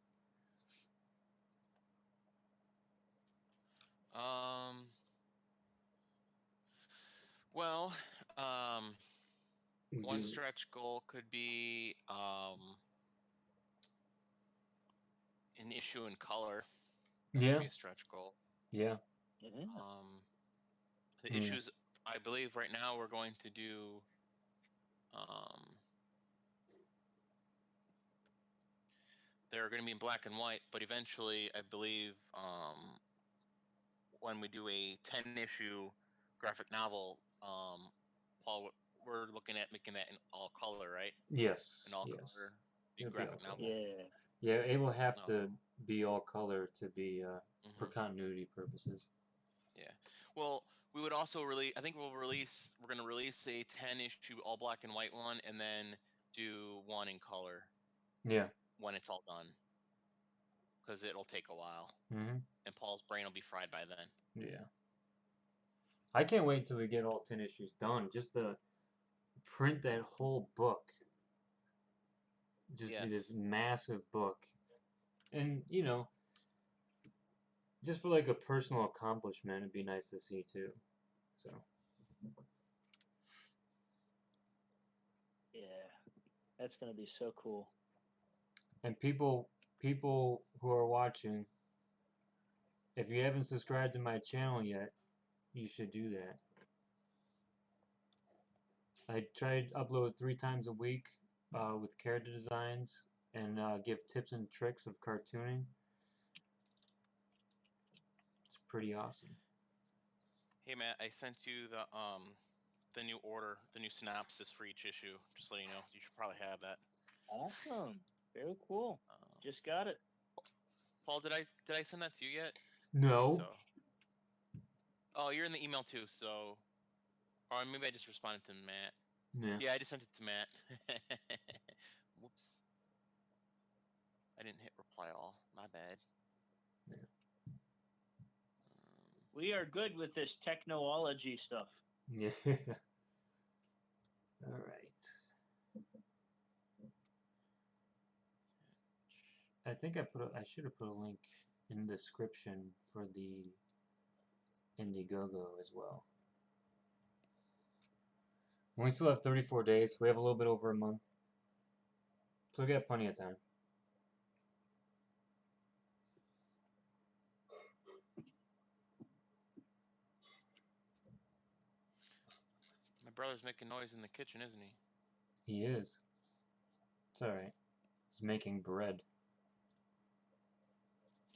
Well, Do- one stretch goal could be an issue in color. That Yeah. could be a stretch goal. Yeah. Yeah. The issues, I believe, right now we're going to do. They're going to be in black and white, but eventually, I believe, when we do a 10-issue graphic novel, Paul, we're looking at making that in all color, right? Yes. An all Yes. color It'll be graphic all novel. color. Yeah. Yeah, it will have to be all color to be for Mhm. continuity purposes. Yeah. Well, we would also I think we're going to release a 10-issue all black and white one, and then do one in color. Yeah. When it's all done, because it'll take a while, Mm-hmm. and Paul's brain will be fried by then. Yeah. I can't wait till we get all 10 issues done. Just to print that whole book. Just be this massive book. And, just for like a personal accomplishment, it'd be nice to see too. So. Yeah. That's going to be so cool. And people who are watching, if you haven't subscribed to my channel yet, you should do that. I try to upload 3 times a week with character designs and give tips and tricks of cartooning. It's pretty awesome. Hey Matt, I sent you the new order, the new synopsis for each issue. Just letting you know, you should probably have that. Awesome. Very cool. Just got it. Paul, did I send that to you yet? No. So. Oh, you're in the email too. So, or maybe I just responded to Matt. Yeah, I just sent it to Matt. Whoops. I didn't hit reply all. My bad. Yeah. We are good with this technology stuff. Yeah. All right. I think I should have put a link in the description for the Indiegogo as well. We still have 34 days. We have a little bit over a month. So we got plenty of time. My brother's making noise in the kitchen, isn't he? He is. It's alright. He's making bread.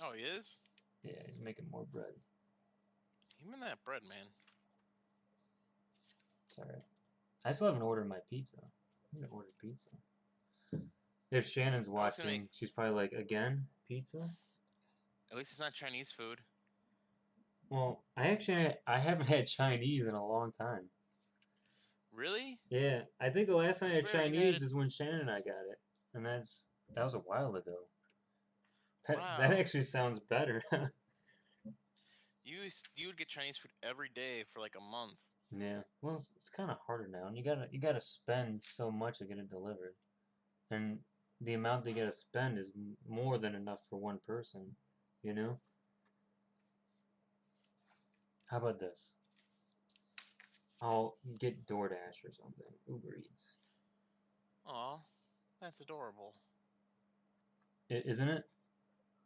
Oh, he is? Yeah, he's making more bread. Give me that bread, man. It's alright. I still haven't ordered my pizza. I'm gonna order pizza. If Shannon's watching, she's probably like, again? Pizza? At least it's not Chinese food. Well, I haven't had Chinese in a long time. Really? Yeah, I think the last time I had Chinese is when Shannon and I got it. And that was a while ago. That actually sounds better. You would get Chinese food every day for like a month. Yeah, well, it's kind of harder now, and you gotta spend so much to get it delivered, and the amount they gotta spend is more than enough for one person, you know. How about this? I'll get DoorDash or something, Uber Eats. Aw, that's adorable. Isn't it?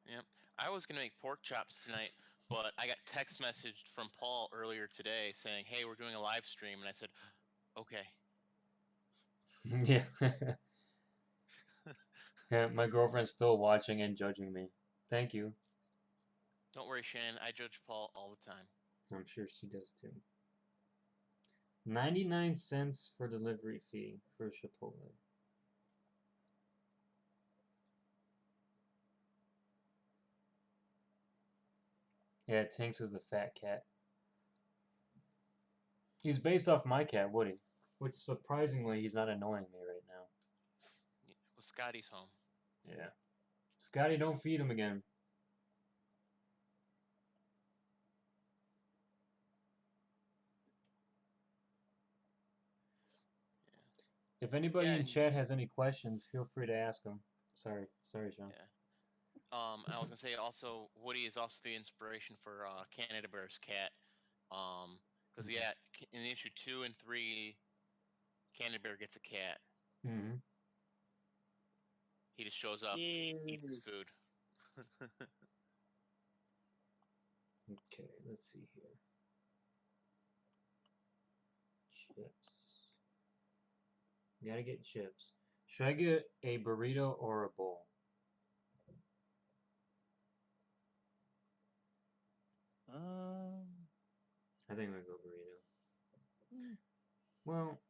Yep. I was gonna make pork chops tonight, but I got text messaged from Paul earlier today saying, "Hey, we're doing a live stream," and I said, "Okay." Yeah. Yeah, my girlfriend's still watching and judging me. Thank you. Don't worry, Shannon. I judge Paul all the time. I'm sure she does too. 99 cents for delivery fee for Chipotle. Yeah, Tinks is the fat cat. He's based off my cat, Woody. Which, surprisingly, he's not annoying me right now. Well, Scotty's home. Yeah. Scotty, don't feed him again. If anybody Yeah, in and- chat has any questions, feel free to ask them. Sorry, Sean. Yeah. I was gonna say also Woody is also the inspiration for Canada Bear's cat. Because yeah, in issue 2 and 3, Canada Bear gets a cat. Mm-hmm. He just shows up, eats his food. Okay, let's see here. Chips. Gotta get chips. Should I get a burrito or a bowl? I think I'm gonna go burrito. Well,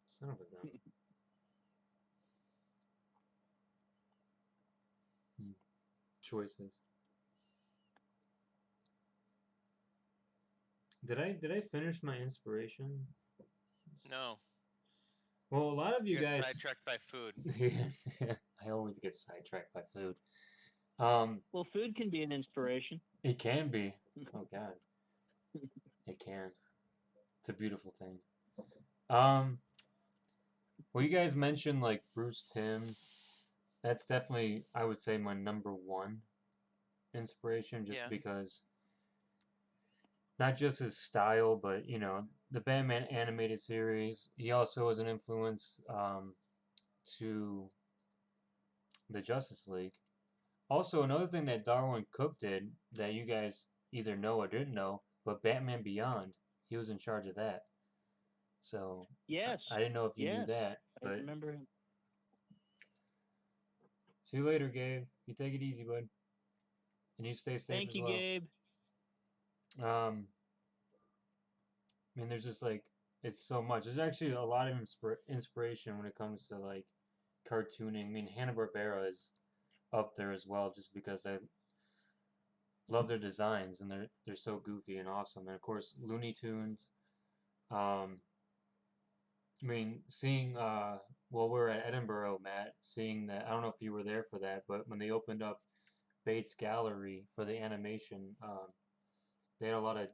son of a gun. Choices. Did I finish my inspiration? No, Well, a lot of you you got guys. sidetracked by food. Yeah, I always get sidetracked by food. Well, food can be an inspiration. It can be. Oh God, it can. It's a beautiful thing. Well, you guys mentioned like Bruce Timm. That's definitely, I would say, my number one inspiration, just Yeah. because not just his style, but the Batman animated series. He also was an influence to the Justice League. Also, another thing that Darwin Cook did that you guys either know or didn't know, but Batman Beyond, he was in charge of that. So Yes. I didn't know if you knew Yes. that, I but remember him. see you later, Gabe. You take it easy, bud, and you stay safe Thank as you, well. Gabe. I mean, there's just like it's so much. There's actually a lot of inspiration when it comes to like cartooning. I mean, Hanna-Barbera is up there as well, just because I love their designs and they're so goofy and awesome. And of course, Looney Tunes. I mean, seeing we're at Edinburgh, Matt, seeing that, I don't know if you were there for that, but when they opened up Bates Gallery for the animation, they had a lot of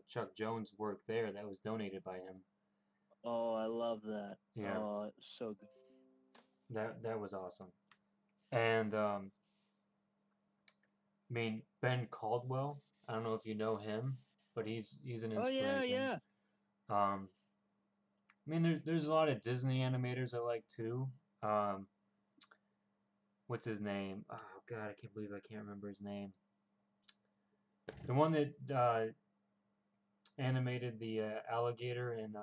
Chuck Jones work there that was donated by him. Oh, I love that. Yeah. Oh, it's so good. That was awesome. And I mean, Ben Caldwell, I don't know if you know him, but he's an Oh yeah, inspiration. yeah. I mean, there's a lot of Disney animators I like too. What's his name? Oh God, I can't believe I can't remember his name. The one that animated the alligator in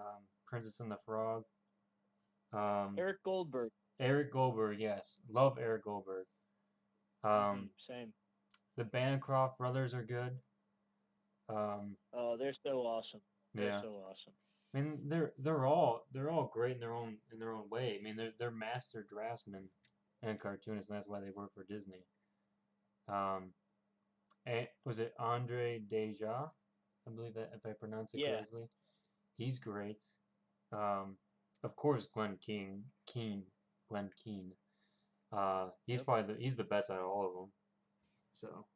Princess and the Frog. Eric Goldberg. Eric Goldberg, yes, love Eric Goldberg. Same. The Bancroft brothers are good. Oh, they're so awesome. They're Yeah. so awesome. I mean, they're all great in their own way. I mean, they're master draftsmen and cartoonists, and that's why they work for Disney. And was it Andre Deja? I believe that, if I pronounce it correctly. He's great. Of course, Glenn Keane. He's probably he's the best out of all of them. So,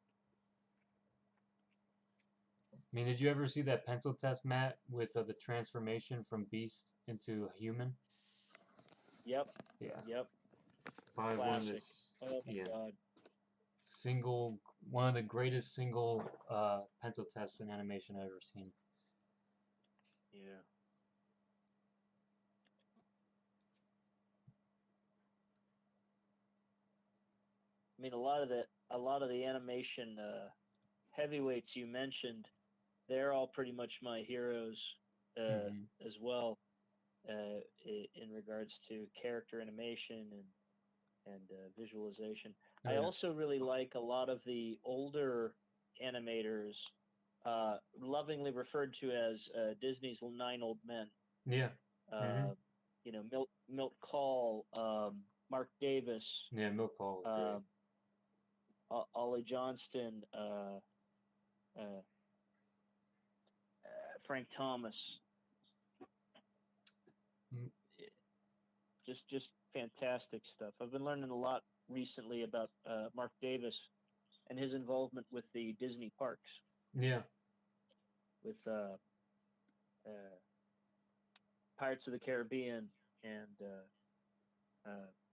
I mean, did you ever see that pencil test, Matt, with the transformation from beast into human? Yep. Yeah. Yep. Probably Classic. one of this. Oh my God. One of the greatest single pencil tests in animation I've ever seen. Yeah. I mean, a lot of the animation heavyweights you mentioned, they're all pretty much my heroes as well, in regards to character animation and visualization. Oh, I yeah. also really like a lot of the older animators, lovingly referred to as Disney's 9 Old Men. Yeah. Uh, Milt Call, Mark Davis, Yeah, Milk Call was great. Ollie Johnston, Frank Thomas. Mm. Just fantastic stuff. I've been learning a lot recently about Mark Davis and his involvement with the Disney parks, Yeah. with Pirates of the Caribbean and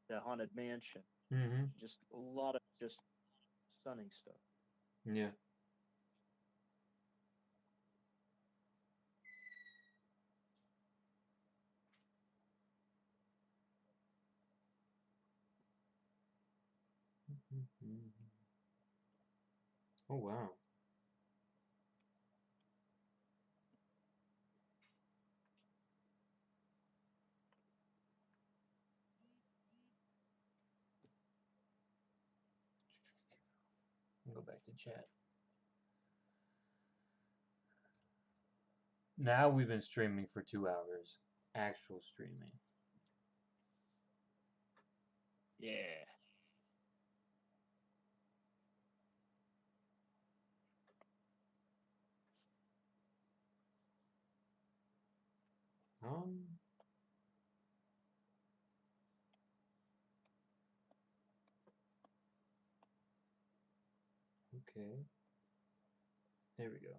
the Haunted Mansion. Mm-hmm. Just a lot of just stunning stuff. Yeah. Oh wow. Go back to chat. Now we've been streaming for 2 hours. Actual streaming. Yeah. Um. Okay. There we go.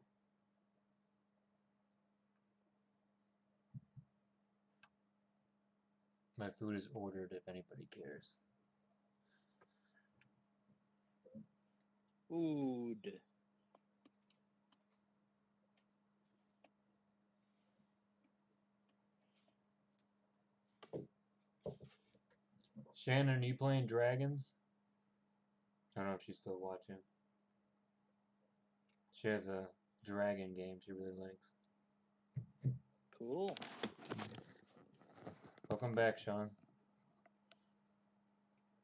My food is ordered if anybody cares. Food. Shannon, are you playing Dragons? I don't know if she's still watching. She has a dragon game she really likes. Cool. Welcome back, Sean.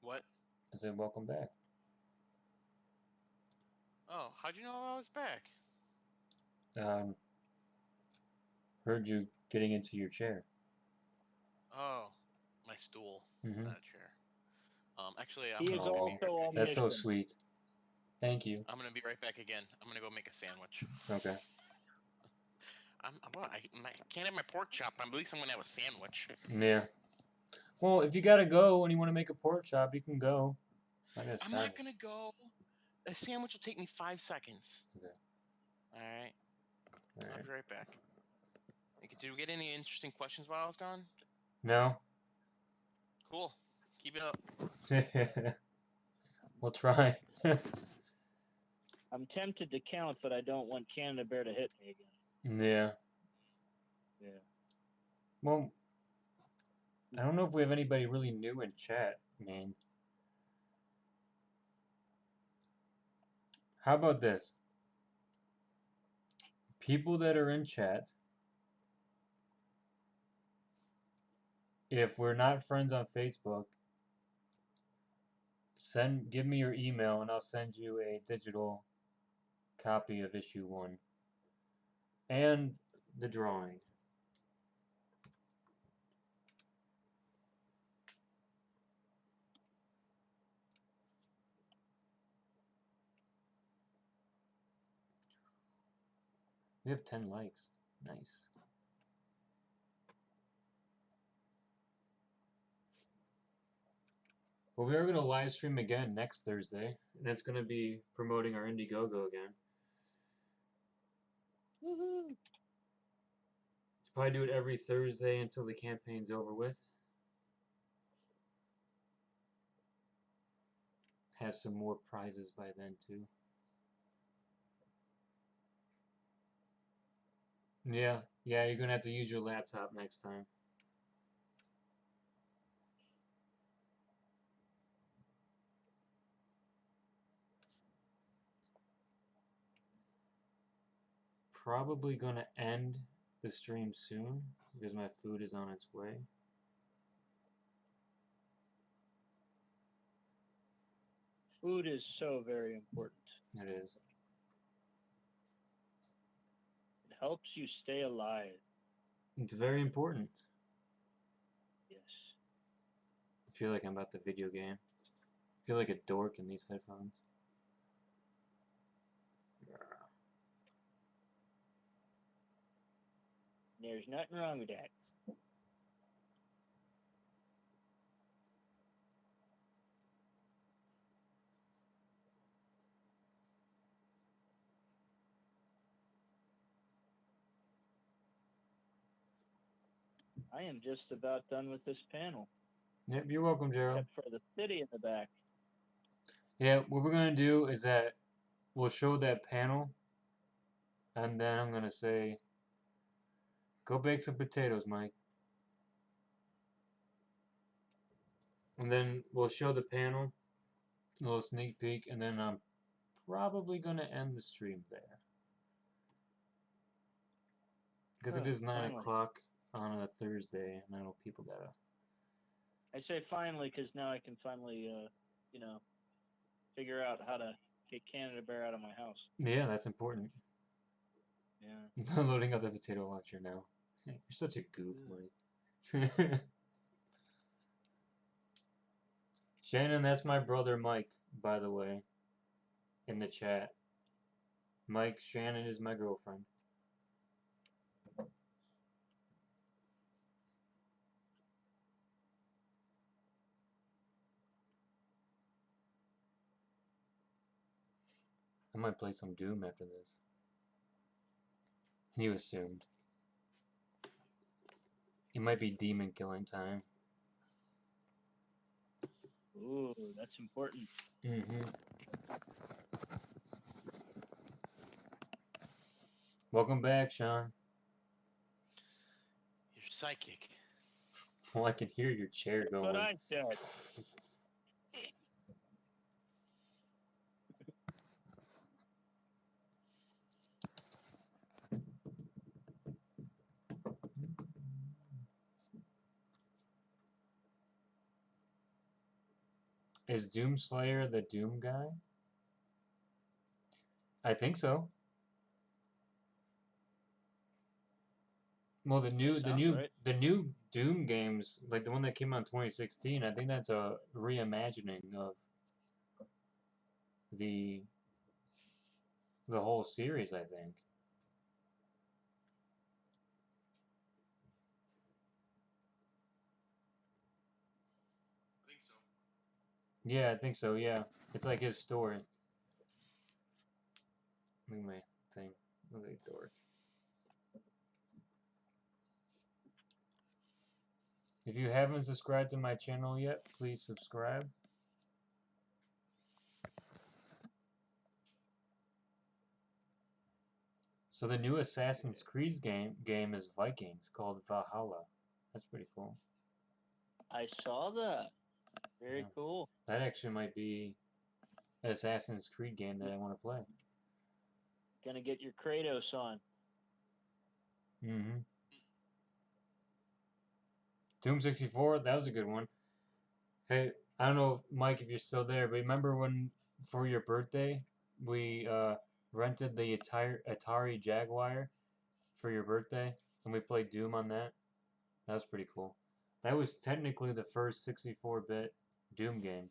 What? I said welcome back. Oh, how'd you know I was back? Heard you getting into your chair. Oh, my stool, Mm-hmm. not a chair. Actually, I'm He is gonna be right also back. That's so omniscient. sweet. Thank you. I'm gonna be right back again. I'm gonna go make a sandwich. Okay. I can't have my pork chop. At least I'm gonna have a sandwich. Yeah. Well, if you gotta go and you want to make a pork chop, you can go. I'm not gonna go. A sandwich will take me 5 seconds. Okay. All right. All I'll right. be right back. Did we get any interesting questions while I was gone? No. Cool. Keep it up. We'll try. I'm tempted to count, but I don't want Canada Bear to hit me again. Yeah. Yeah. Well, I don't know if we have anybody really new in chat, man. How about this? People that are in chat, if we're not friends on Facebook, give me your email and I'll send you a digital copy of issue 1 and the drawing. We have 10 likes. Nice. Well, we are going to live stream again next Thursday, and it's going to be promoting our Indiegogo again. Woohoo! Probably do it every Thursday until the campaign's over with. Have some more prizes by then, too. Yeah, you're going to have to use your laptop next time. Probably going to end the stream soon because my food is on its way. Food is so very important. It is. It helps you stay alive. It's very important. Yes. I feel like I'm about to video game. I feel like a dork in these headphones. There's nothing wrong with that. I am just about done with this panel, Yep, you're welcome, Gerald. except for the city in the back. Yeah, what we're gonna do is that we'll show that panel, and then I'm gonna say, go bake some potatoes, Mike. And then we'll show the panel, a little sneak peek, and then I'm probably gonna end the stream there. Because it is 9 finally. o'clock on a Thursday, and I know people gotta... I say finally because now I can finally, figure out how to get Canada Bear out of my house. Yeah, that's important. Yeah. Loading up the potato launcher now. You're such a goof, Mike. Shannon, that's my brother Mike, by the way, in the chat. Mike, Shannon is my girlfriend. I might play some Doom after this. You assumed. It might be demon killing time. Ooh, that's important. Mm-hmm. Welcome back, Sean. You're psychic. Well, I can hear your chair That's going. what I said. Is Doomslayer the Doom guy? I think so. Well, the new Doom games, like the one that came out in 2016, I think that's a reimagining of the whole series, I think. I think so. Yeah, I think so, yeah. It's like his story. Look at my thing. Look at the dork. If you haven't subscribed to my channel yet, please subscribe. So the new Assassin's Creed game is Vikings, called Valhalla. That's pretty cool. I saw that. Very Yeah. cool. That actually might be an Assassin's Creed game that I want to play. Gonna get your Kratos on. Mm-hmm. Doom 64, that was a good one. Hey, I don't know, Mike, if you're still there, but remember when, for your birthday, we rented the Atari Jaguar for your birthday, and we played Doom on that? That was pretty cool. That was technically the first 64-bit Doom game.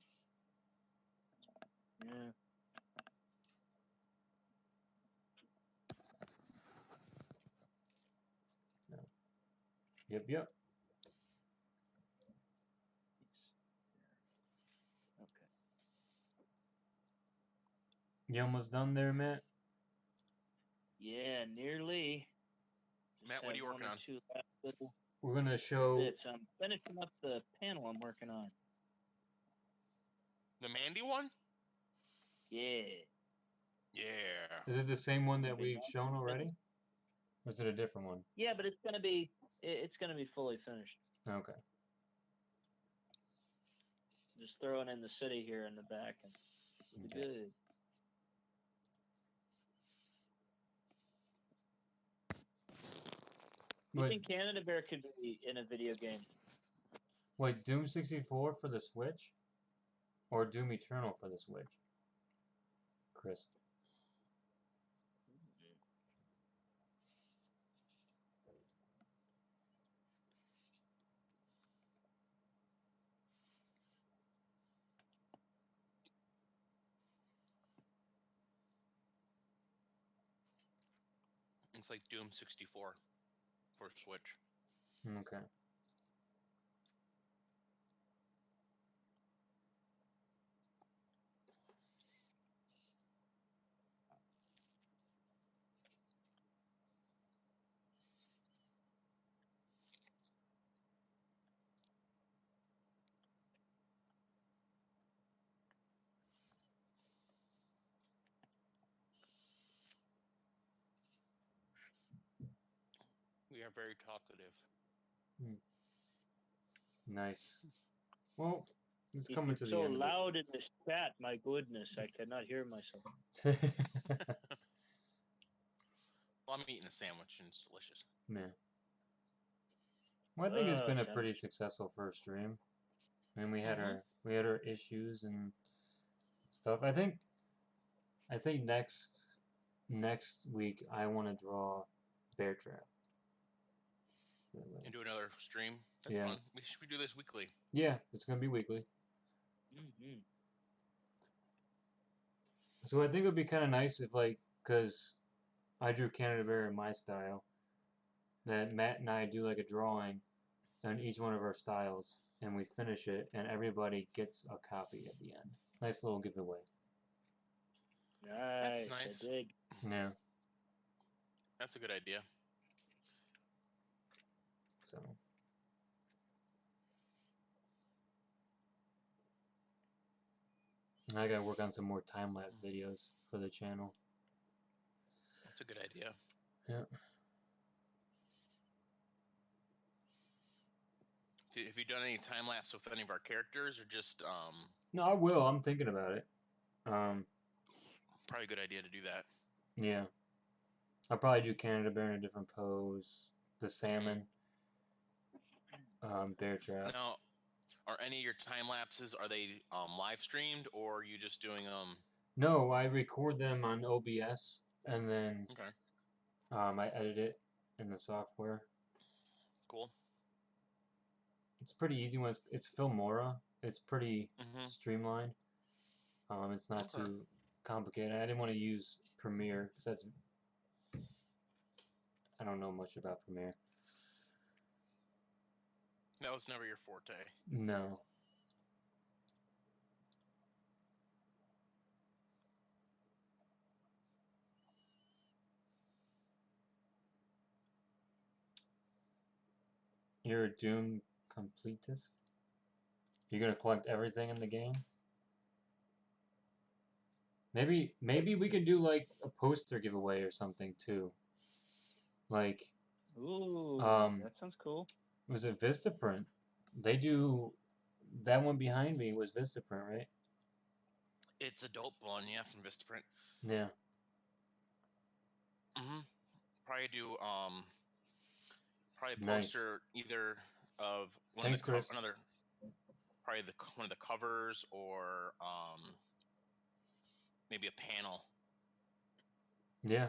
Yeah. Yep, yep. Okay. You almost done there, Matt? Yeah, nearly. Matt, what are you working on? Two last little We're gonna show. bits. I'm finishing up the panel I'm working on. The Mandy one? Yeah. Yeah. Is it the same one that we've shown already? Or is it a different one? Yeah, but it's gonna be fully finished. Okay. Just throwing in the city here in the back and it'll be good. You think Canada Bear could be in a video game? Wait, Doom 64 for the Switch? Or Doom Eternal for the Switch? Chris. Looks like Doom 64 for Switch. Okay. We are very talkative. Nice. Well, it's It's coming to the so end loud in this chat. My goodness, I cannot hear myself. of this. Well, I'm eating a sandwich and it's delicious. Man. Well, I think it's been a pretty Sandwich. successful first stream. I mean, we had Mhm. our issues and stuff. I think next week I want to draw Bear Trap. And do another stream. That's Yeah. fun. We should do this weekly. Yeah, it's gonna be weekly. Mm-hmm. So I think it would be kind of nice if, like, because I drew Canada Bear in my style, that Matt and I do like a drawing on each one of our styles, and we finish it, and everybody gets a copy at the end. Nice little giveaway. Nice. nice. I dig. Yeah. That's a good idea. So. I gotta work on some more time-lapse videos for the channel. That's a good idea. Yeah. Have you done any time lapse with any of our characters, or just No, I will. I'm thinking about it. probably a good idea to do that. Yeah. I'll probably do Canada Bear in a different pose. The salmon. Bear Trap. Now, are any of your time lapses, are they live streamed, or are you just doing No, I record them on OBS, and then Okay. I edit it in the software. Cool. It's pretty easy when it's Filmora. It's pretty streamlined. It's not Okay. too complicated. I didn't want to use Premiere because that's I don't know much about Premiere. That was never your forte. No. You're a Doom completist? You're gonna collect everything in the game? Maybe we could do like a poster giveaway or something too. Like Ooh, that sounds cool. was it Vistaprint? They do that one behind me was Vistaprint, right? It's a dope one, yeah, from Vistaprint. Yeah. Probably do probably a Nice. poster either of one Thanks, of the Chris. probably one of the covers, or maybe a panel. Yeah.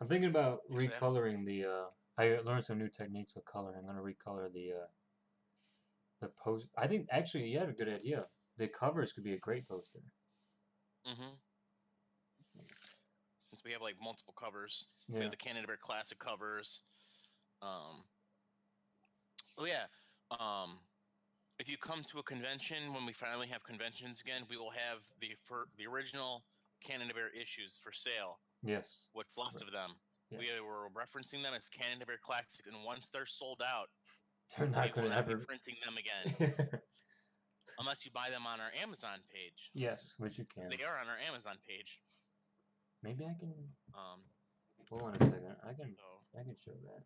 I'm thinking about If they have- recoloring the I learned some new techniques with color. I'm gonna recolor the post. I think actually you had a good idea. The covers could be a great poster. Since we have like multiple covers, Yeah. we have the Canada Bear Classic covers. Oh yeah. If you come to a convention when we finally have conventions again, we will have the original Canada Bear issues for sale. Yes. What's left of them. Yes. We were referencing them as Canada Bear Classics, and once they're sold out, They're not we will gonna not be ever printing them again. Unless you buy them on our Amazon page. Yes, which you can. They are on our Amazon page. Maybe I can. Hold on a second. I can show that.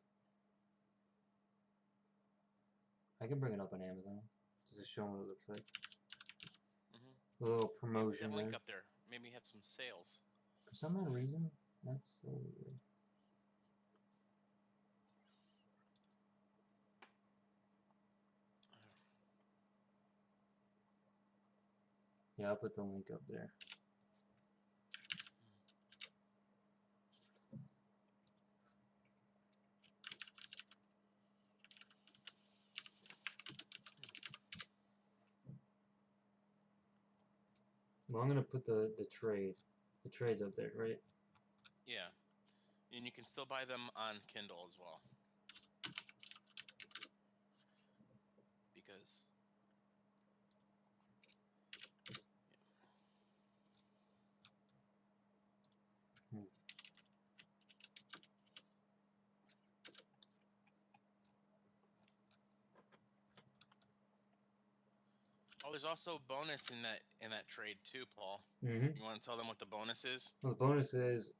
I can bring it up on Amazon. Just to show them what it looks like. A little promotion. That link up there. Maybe have some sales. For some odd reason, that's so weird. Yeah, I'll put the link up there. Well, I'm gonna put the trade. The trade's up there, right? Yeah. And you can still buy them on Kindle as well. Because oh, there's also a bonus in that trade too, Paul. Mm-hmm. You want to tell them what the bonus is? Well, the bonus is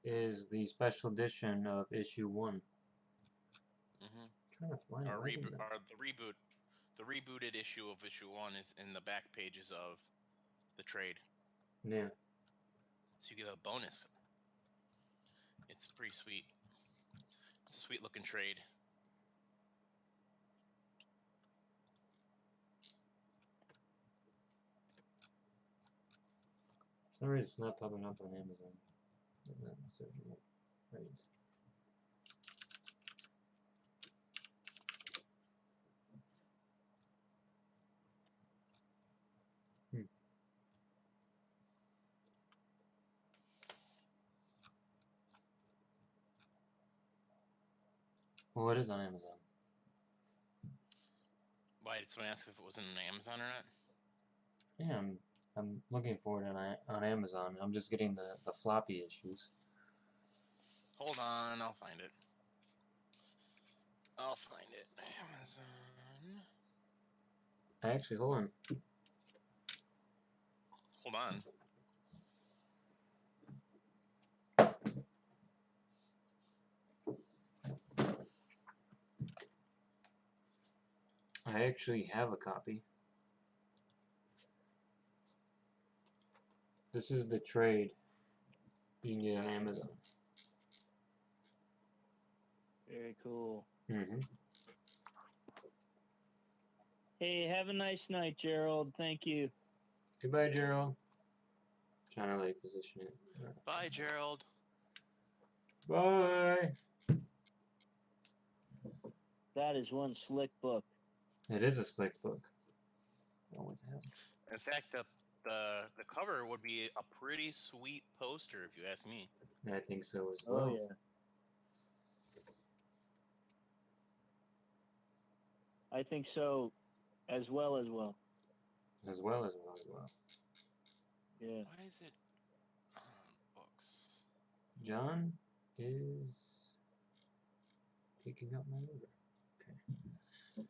the special edition of issue 1. Mm-hmm. I'm trying to find Or it. the rebooted issue of issue 1 is in the back pages of the trade. Yeah. So you get a bonus. It's pretty sweet. It's a sweet looking trade. For some reason it's not popping up on Amazon. I'm not searching it. Right. Well, it is on Amazon. Why did someone ask if it was on Amazon or not? Yeah, I'm looking for it on Amazon. I'm just getting the floppy issues. Hold on, I'll find it. Amazon. Actually, hold on. Hold on. I actually have a copy. This is the trade you can get on Amazon. Very cool. Mm-hmm. Hey, have a nice night, Gerald. Thank you. Goodbye, Gerald. Trying to like position it. Bye, Gerald. Bye. That is one slick book. It is a slick book. Oh, what the hell? In fact, the cover would be a pretty sweet poster, if you ask me. I think so as well. Oh yeah. I think so, as well. As well as well. Yeah. Why is it books? John is picking up my order. Okay.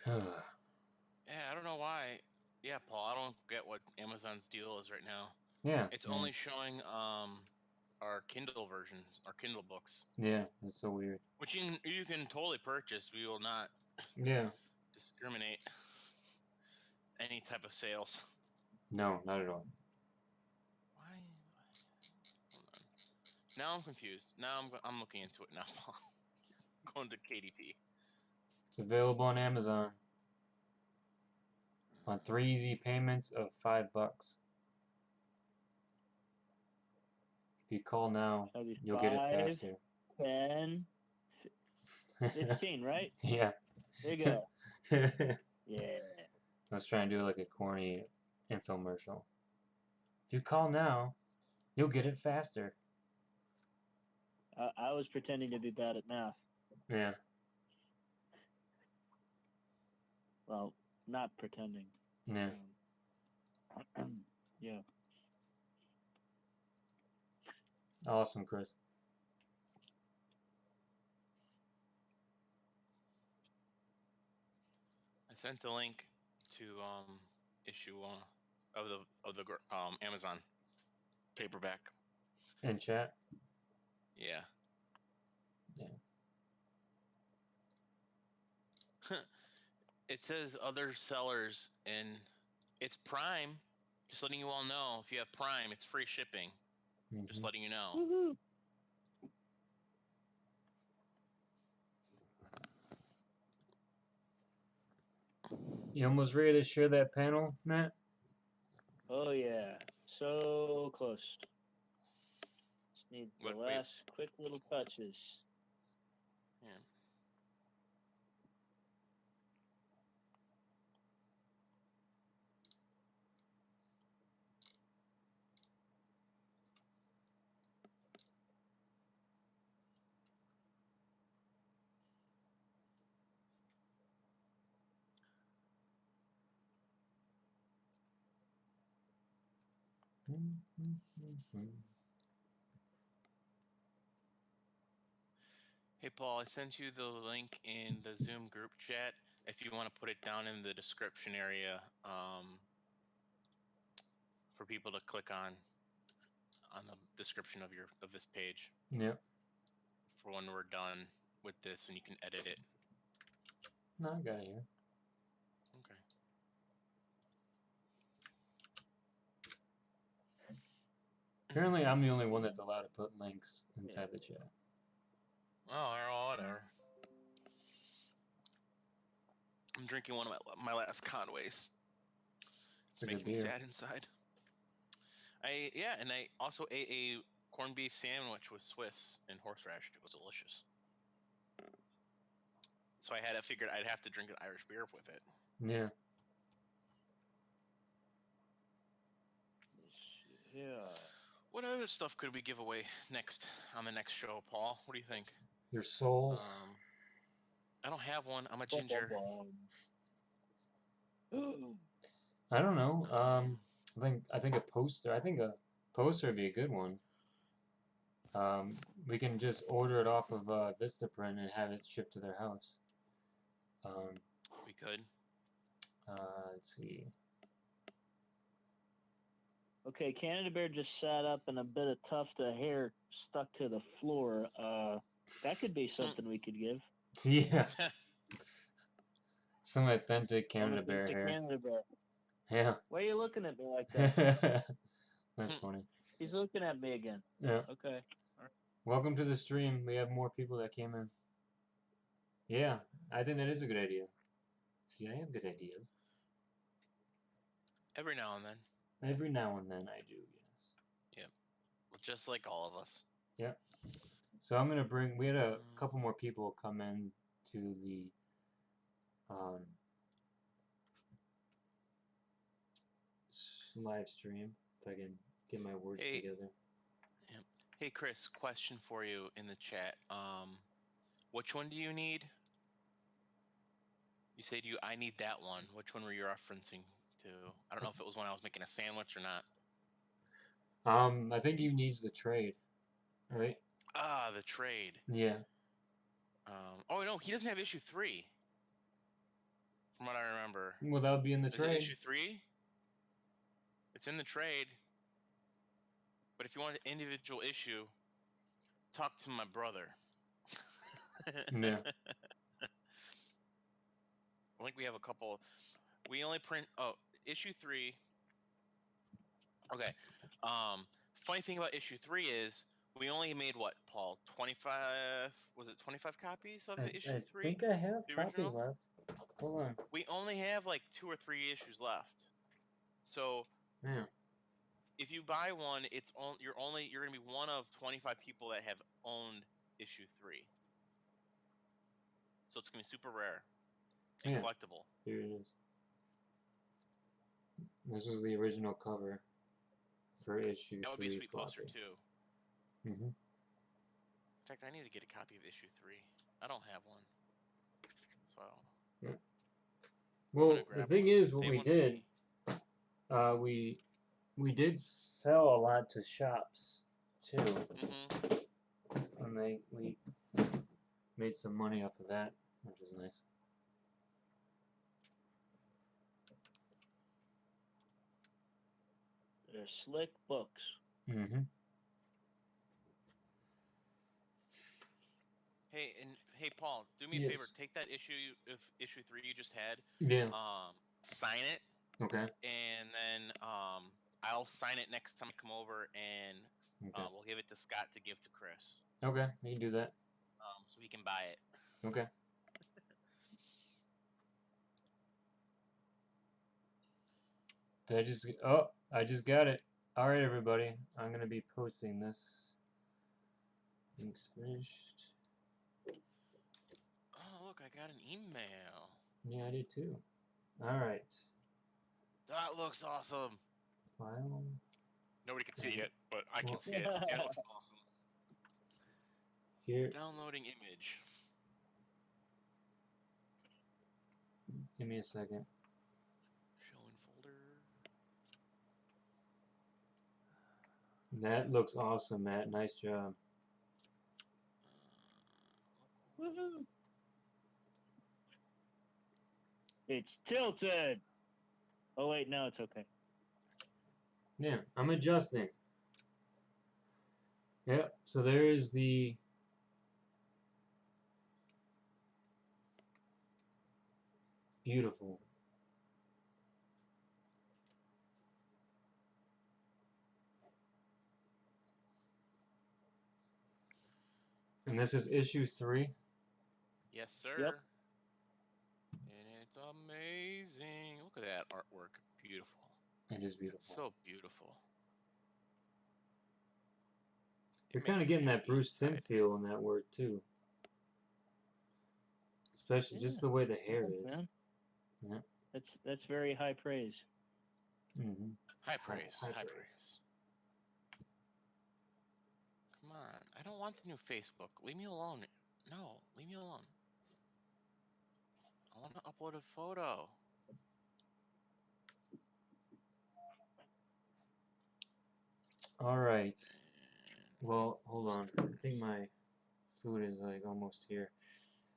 Yeah, I don't know why. Yeah, Paul, I don't get what Amazon's deal is right now. Yeah. It's only showing our Kindle versions, our Kindle books. Yeah, that's so weird. Which you can totally purchase. We will not discriminate any type of sales. No, not at all. Why? Hold on. Now I'm confused. Now I'm looking into it now. Going to KDP. It's available on Amazon on 3 easy payments of $5. If you call now, you'll get it faster. 10, 15, right? Yeah. There you go. Yeah. I was trying to do like a corny infomercial. If you call now, you'll get it faster. I was pretending to be bad at math. Yeah. Well, not pretending. Yeah. Yeah. Awesome, Chris. I sent the link to issue of the Amazon paperback. In chat? Yeah. Yeah. It says other sellers, and it's Prime. Just letting you all know, if you have Prime, it's free shipping. Mm-hmm. Just letting you know. Woohoo. You almost ready to share that panel, Matt? Oh yeah. So close. Just need the Wait. last quick little touches. Yeah. Hey Paul, I sent you the link in the Zoom group chat. If you want to put it down in the description area, for people to click on the description of this page. Yep. For when we're done with this, and you can edit it. No, I got it here. Okay. Apparently, I'm the only one that's allowed to put links inside the chat. Oh, well, whatever. I'm drinking one of my last Conways. It's making me sad inside. And I also ate a corned beef sandwich with Swiss and horseradish. It was delicious. So I figured I'd have to drink an Irish beer with it. Yeah. Yeah. What other stuff could we give away next on the next show, Paul? What do you think? Your soul. I don't have one. I'm a ginger. I don't know. I think a poster. I think a poster would be a good one. We can just order it off of Vistaprint and have it shipped to their house. We could. Let's see. Okay, Canada Bear just sat up and a bit of tuft of hair stuck to the floor. That could be something we could give. Yeah. Some authentic Canada Bear hair. Canada Bear. Yeah. Why are you looking at me like that? That's funny. He's looking at me again. Yeah. Okay. Welcome to the stream. We have more people that came in. Yeah, I think that is a good idea. See, I have good ideas. Every now and then. Every now and then I do, yes. Yep. Well, just like all of us. Yep. So I'm gonna bring. We had a couple more people come in to the live stream. If I can get my words together. Yeah. Hey Chris, question for you in the chat. Which one do you need? You said I need that one. Which one were you referencing to? I don't know if it was when I was making a sandwich or not. I think he needs the trade, right? Ah, the trade. Yeah. Oh no, he doesn't have issue 3. From what I remember. Well, that would be in the trade. Is it issue 3? It's in the trade. But if you want an individual issue, talk to my brother. Yeah. I think we have a couple. We only print issue 3. Okay. Funny thing about issue 3 is we only made what, Paul? 25? Was it 25 copies of issue 3? I think I have copies left. Hold on. We only have like 2 or 3 issues left. So yeah. If you buy one, you're gonna be one of 25 people that have owned issue 3. So it's gonna be super rare and collectible. Here it is. This was the original cover for issue 3. That would be a sweet poster too. Mm-hmm. In fact, I need to get a copy of issue 3. I don't have one. So. Yeah. Well, the thing is, what we did, we did sell a lot to shops too, and we made some money off of that, which was nice. They're slick books. Mm-hmm. Hey, Paul, do me a favor. Take that issue 3 you just had. Yeah. Sign it. Okay. And then I'll sign it next time I come over, and we'll give it to Scott to give to Chris. Okay, you can do that. So he can buy it. Okay. I just got it. All right, everybody. I'm gonna be posting this. Link's finished. Oh, look, I got an email. Yeah, I did too. All right. That looks awesome. File. Nobody can see it, but I can see it. It looks awesome. Here. Downloading image. Give me a second. Show in folder. That looks awesome, Matt. Nice job. Woohoo! It's tilted. Oh wait, no, it's okay. Yeah, I'm adjusting. Yep, so there is the beautiful. And this is issue 3. Yes, sir. Yep. And it's amazing. Look at that artwork. Beautiful. It is beautiful. So beautiful. It You're makes kind of me getting that happy Bruce Timm inside. feel in that word too. Especially Yeah. just the way the hair Thanks, is. man. Yeah. That's very high praise. Mm-hmm. High praise. high High praise. praise. Come on. I don't want the new Facebook. Leave me alone. No, leave me alone. I want to upload a photo. All right. And Well, hold on. I think my food is like almost here.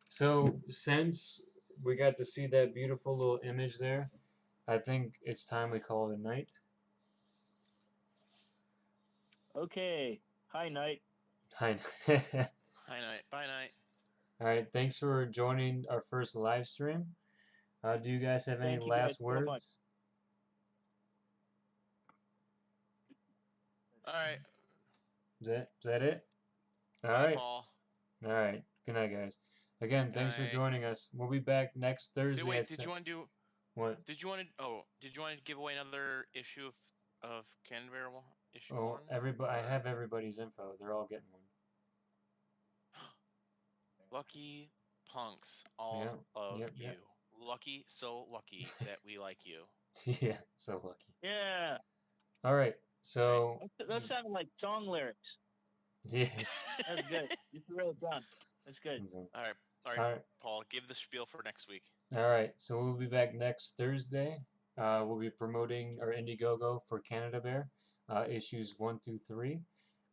So since we got to see that beautiful little image there, I think it's time we call it a night. Okay. Hi, Knight. Hi. Hi, night. Bye, night. All right. Thanks for joining our first live stream. Do you guys have any Thank you guys last so much. words? All right. Is that it? All Bye, right. Paul. All right. Good night, guys. Again, thanks for Night. joining us. We'll be back next Thursday. Wait, at did you want to do? What? Did you want to? Oh, did you want to give away another issue of Canberra issue Oh, 1? everybody! I Or- have everybody's info. They're all getting one. Lucky punks, all Yeah. of Yep. you. Yep. Lucky, so lucky that we like you. Yeah. So lucky. Yeah. All right. So. That sounded like song lyrics. Yeah. That's good. You can really done. That's good. All right, All right. Paul, give the spiel for next week. All right. So we'll be back next Thursday. We'll be promoting our Indiegogo for Canada Bear, issues 1 through 3.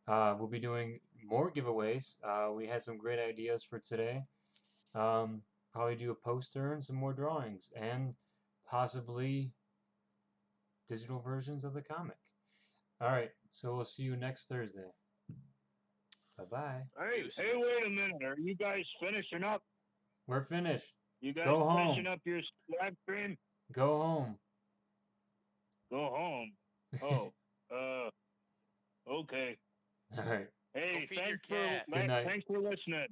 We'll be doing more giveaways. We had some great ideas for today. Probably do a poster and some more drawings, and possibly digital versions of the comic. All right. So we'll see you next Thursday. Bye-bye. Hey, Deuces. hey, wait a minute. Are you guys finishing up? We're finished. You guys Go home. finishing up your live stream? Go home. Go home. Oh, okay. All right. Hey, Go feed your thanks cat. Good night. thanks for listening.